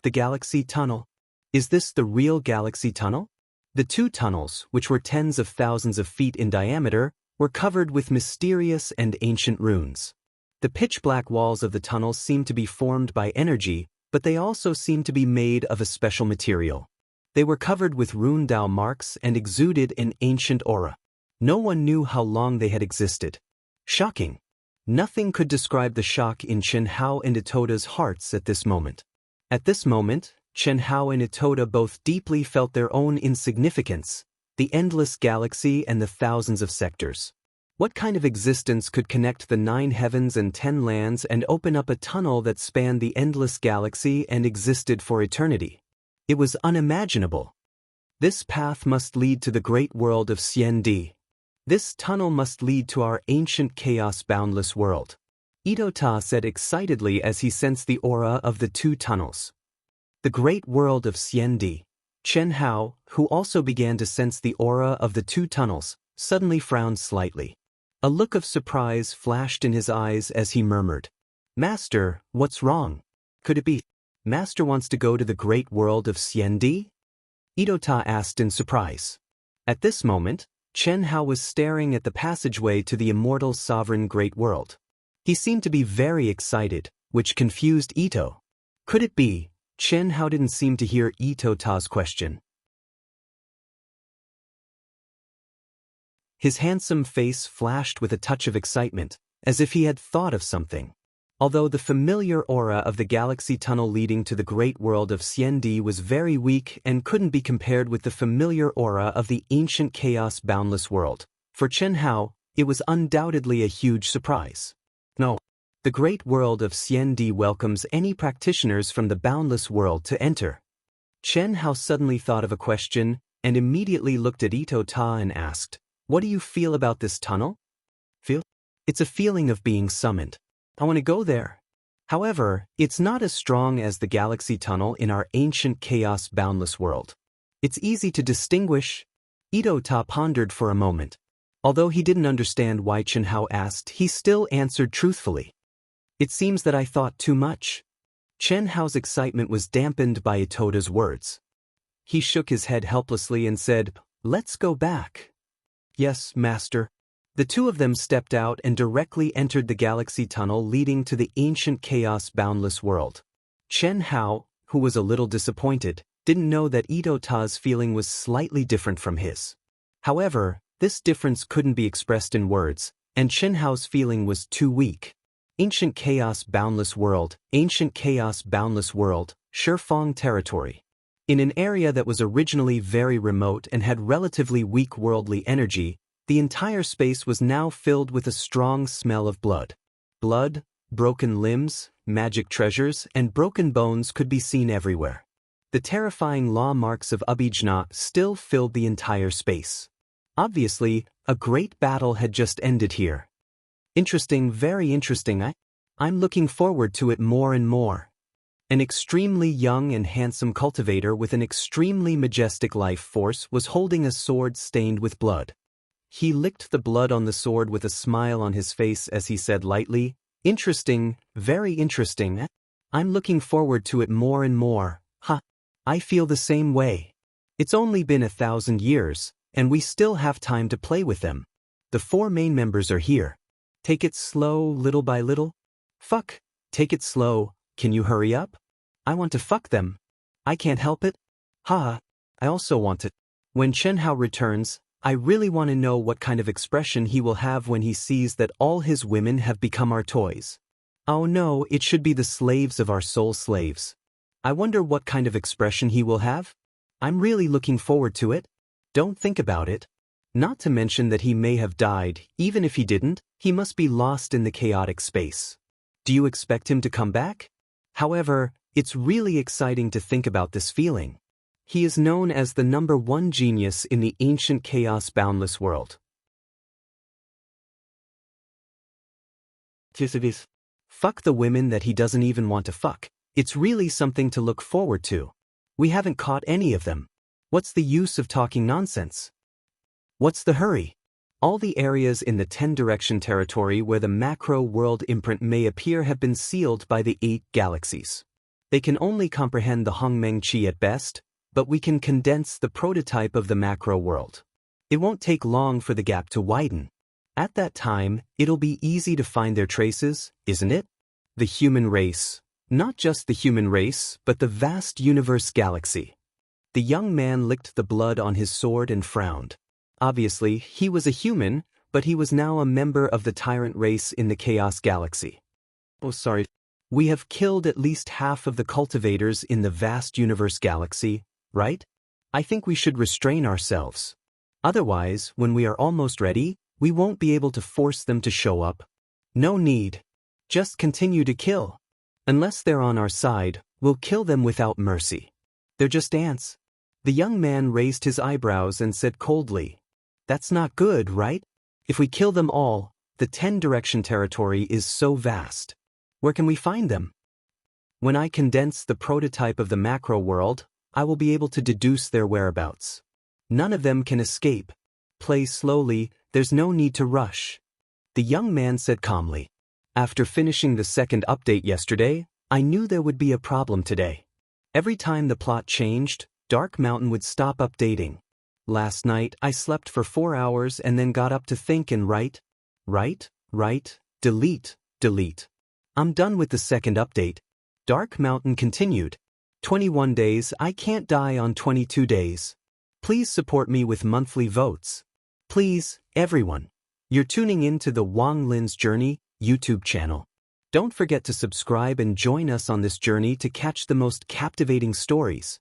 The Galaxy Tunnel. Is this the real Galaxy Tunnel? The 2 tunnels, which were tens of thousands of feet in diameter, were covered with mysterious and ancient runes. The pitch-black walls of the tunnels seemed to be formed by energy, but they also seemed to be made of a special material. They were covered with rune Dao marks and exuded an ancient aura. No one knew how long they had existed. Shocking. Nothing could describe the shock in Chen Hao and Itota's hearts at this moment. At this moment, Chen Hao and Itota both deeply felt their own insignificance, the endless galaxy and the thousands of sectors. What kind of existence could connect the 9 heavens and 10 lands and open up a tunnel that spanned the endless galaxy and existed for eternity? It was unimaginable. This path must lead to the great world of Xiandi. This tunnel must lead to our ancient chaos-boundless world. Itota said excitedly as he sensed the aura of the 2 tunnels. The great world of Xiandi. Chen Hao, who also began to sense the aura of the 2 tunnels, suddenly frowned slightly. A look of surprise flashed in his eyes as he murmured, "Master, what's wrong? Could it be Master wants to go to the great world of Xiandi?" Itota asked in surprise. At this moment, Chen Hao was staring at the passageway to the immortal sovereign great world. He seemed to be very excited, which confused Ito. Could it be? Chen Hao didn't seem to hear Itota's question. His handsome face flashed with a touch of excitement, as if he had thought of something. Although the familiar aura of the galaxy tunnel leading to the great world of Xiandi was very weak and couldn't be compared with the familiar aura of the ancient chaos-boundless world, for Chen Hao, it was undoubtedly a huge surprise. No. The great world of Xiandi welcomes any practitioners from the boundless world to enter. Chen Hao suddenly thought of a question and immediately looked at Ito Ta and asked, "What do you feel about this tunnel?" Feel? It's a feeling of being summoned. I want to go there. However, it's not as strong as the galaxy tunnel in our ancient chaos-boundless world. It's easy to distinguish. Ito Ta pondered for a moment. Although he didn't understand why Chen Hao asked, he still answered truthfully. It seems that I thought too much. Chen Hao's excitement was dampened by Itota's words. He shook his head helplessly and said, "Let's go back." "Yes, master." The two of them stepped out and directly entered the galaxy tunnel leading to the ancient chaos-boundless world. Chen Hao, who was a little disappointed, didn't know that Ito Ta's feeling was slightly different from his. However, this difference couldn't be expressed in words, and Chen Hao's feeling was too weak. Ancient chaos-boundless world, Shifeng territory. In an area that was originally very remote and had relatively weak worldly energy, the entire space was now filled with a strong smell of blood. Blood, broken limbs, magic treasures, and broken bones could be seen everywhere. The terrifying law marks of Abijna still filled the entire space. Obviously, a great battle had just ended here. Interesting, very interesting. I'm looking forward to it more and more. An extremely young and handsome cultivator with an extremely majestic life force was holding a sword stained with blood. He licked the blood on the sword with a smile on his face as he said lightly, "Interesting, very interesting. I'm looking forward to it more and more. I feel the same way. It's only been 1,000 years, and we still have time to play with them. The 4 main members are here. Take it slow, little by little. Fuck, take it slow, can you hurry up? I want to fuck them. I can't help it. I also want it." When Chen Hao returns, I really want to know what kind of expression he will have when he sees that all his women have become our toys. Oh no, it should be the slaves of our soul slaves. I wonder what kind of expression he will have. I'm really looking forward to it. Don't think about it. Not to mention that he may have died. Even if he didn't, he must be lost in the chaotic space. Do you expect him to come back? However, it's really exciting to think about this feeling. He is known as the #1 genius in the ancient chaos-boundless world. Fuck the women that he doesn't even want to fuck. It's really something to look forward to. We haven't caught any of them. What's the use of talking nonsense? What's the hurry? All the areas in the 10-direction territory where the macro world imprint may appear have been sealed by the 8 galaxies. They can only comprehend the Hongmeng Qi at best, but we can condense the prototype of the macro world. It won't take long for the gap to widen. At that time, it'll be easy to find their traces, isn't it? The human race. Not just the human race, but the vast universe galaxy. The young man licked the blood on his sword and frowned. Obviously, he was a human, but he was now a member of the tyrant race in the Chaos Galaxy. Oh, sorry. We have killed at least half of the cultivators in the vast universe galaxy, right? I think we should restrain ourselves. Otherwise, when we are almost ready, we won't be able to force them to show up. No need. Just continue to kill. Unless they're on our side, we'll kill them without mercy. They're just ants. The young man raised his eyebrows and said coldly, "That's not good, right? If we kill them all, the 10-direction territory is so vast. Where can we find them? When I condense the prototype of the macro world, I will be able to deduce their whereabouts. None of them can escape. Play slowly, there's no need to rush," the young man said calmly. After finishing the second update yesterday, I knew there would be a problem today. Every time the plot changed, Dark Mountain would stop updating. Last night, I slept for 4 hours and then got up to think and write, delete. I'm done with the second update. Dark Mountain continued. 21 days, I can't die on 22 days. Please support me with monthly votes. Please, everyone. You're tuning in to the Wang Lin's Journey YouTube channel. Don't forget to subscribe and join us on this journey to catch the most captivating stories.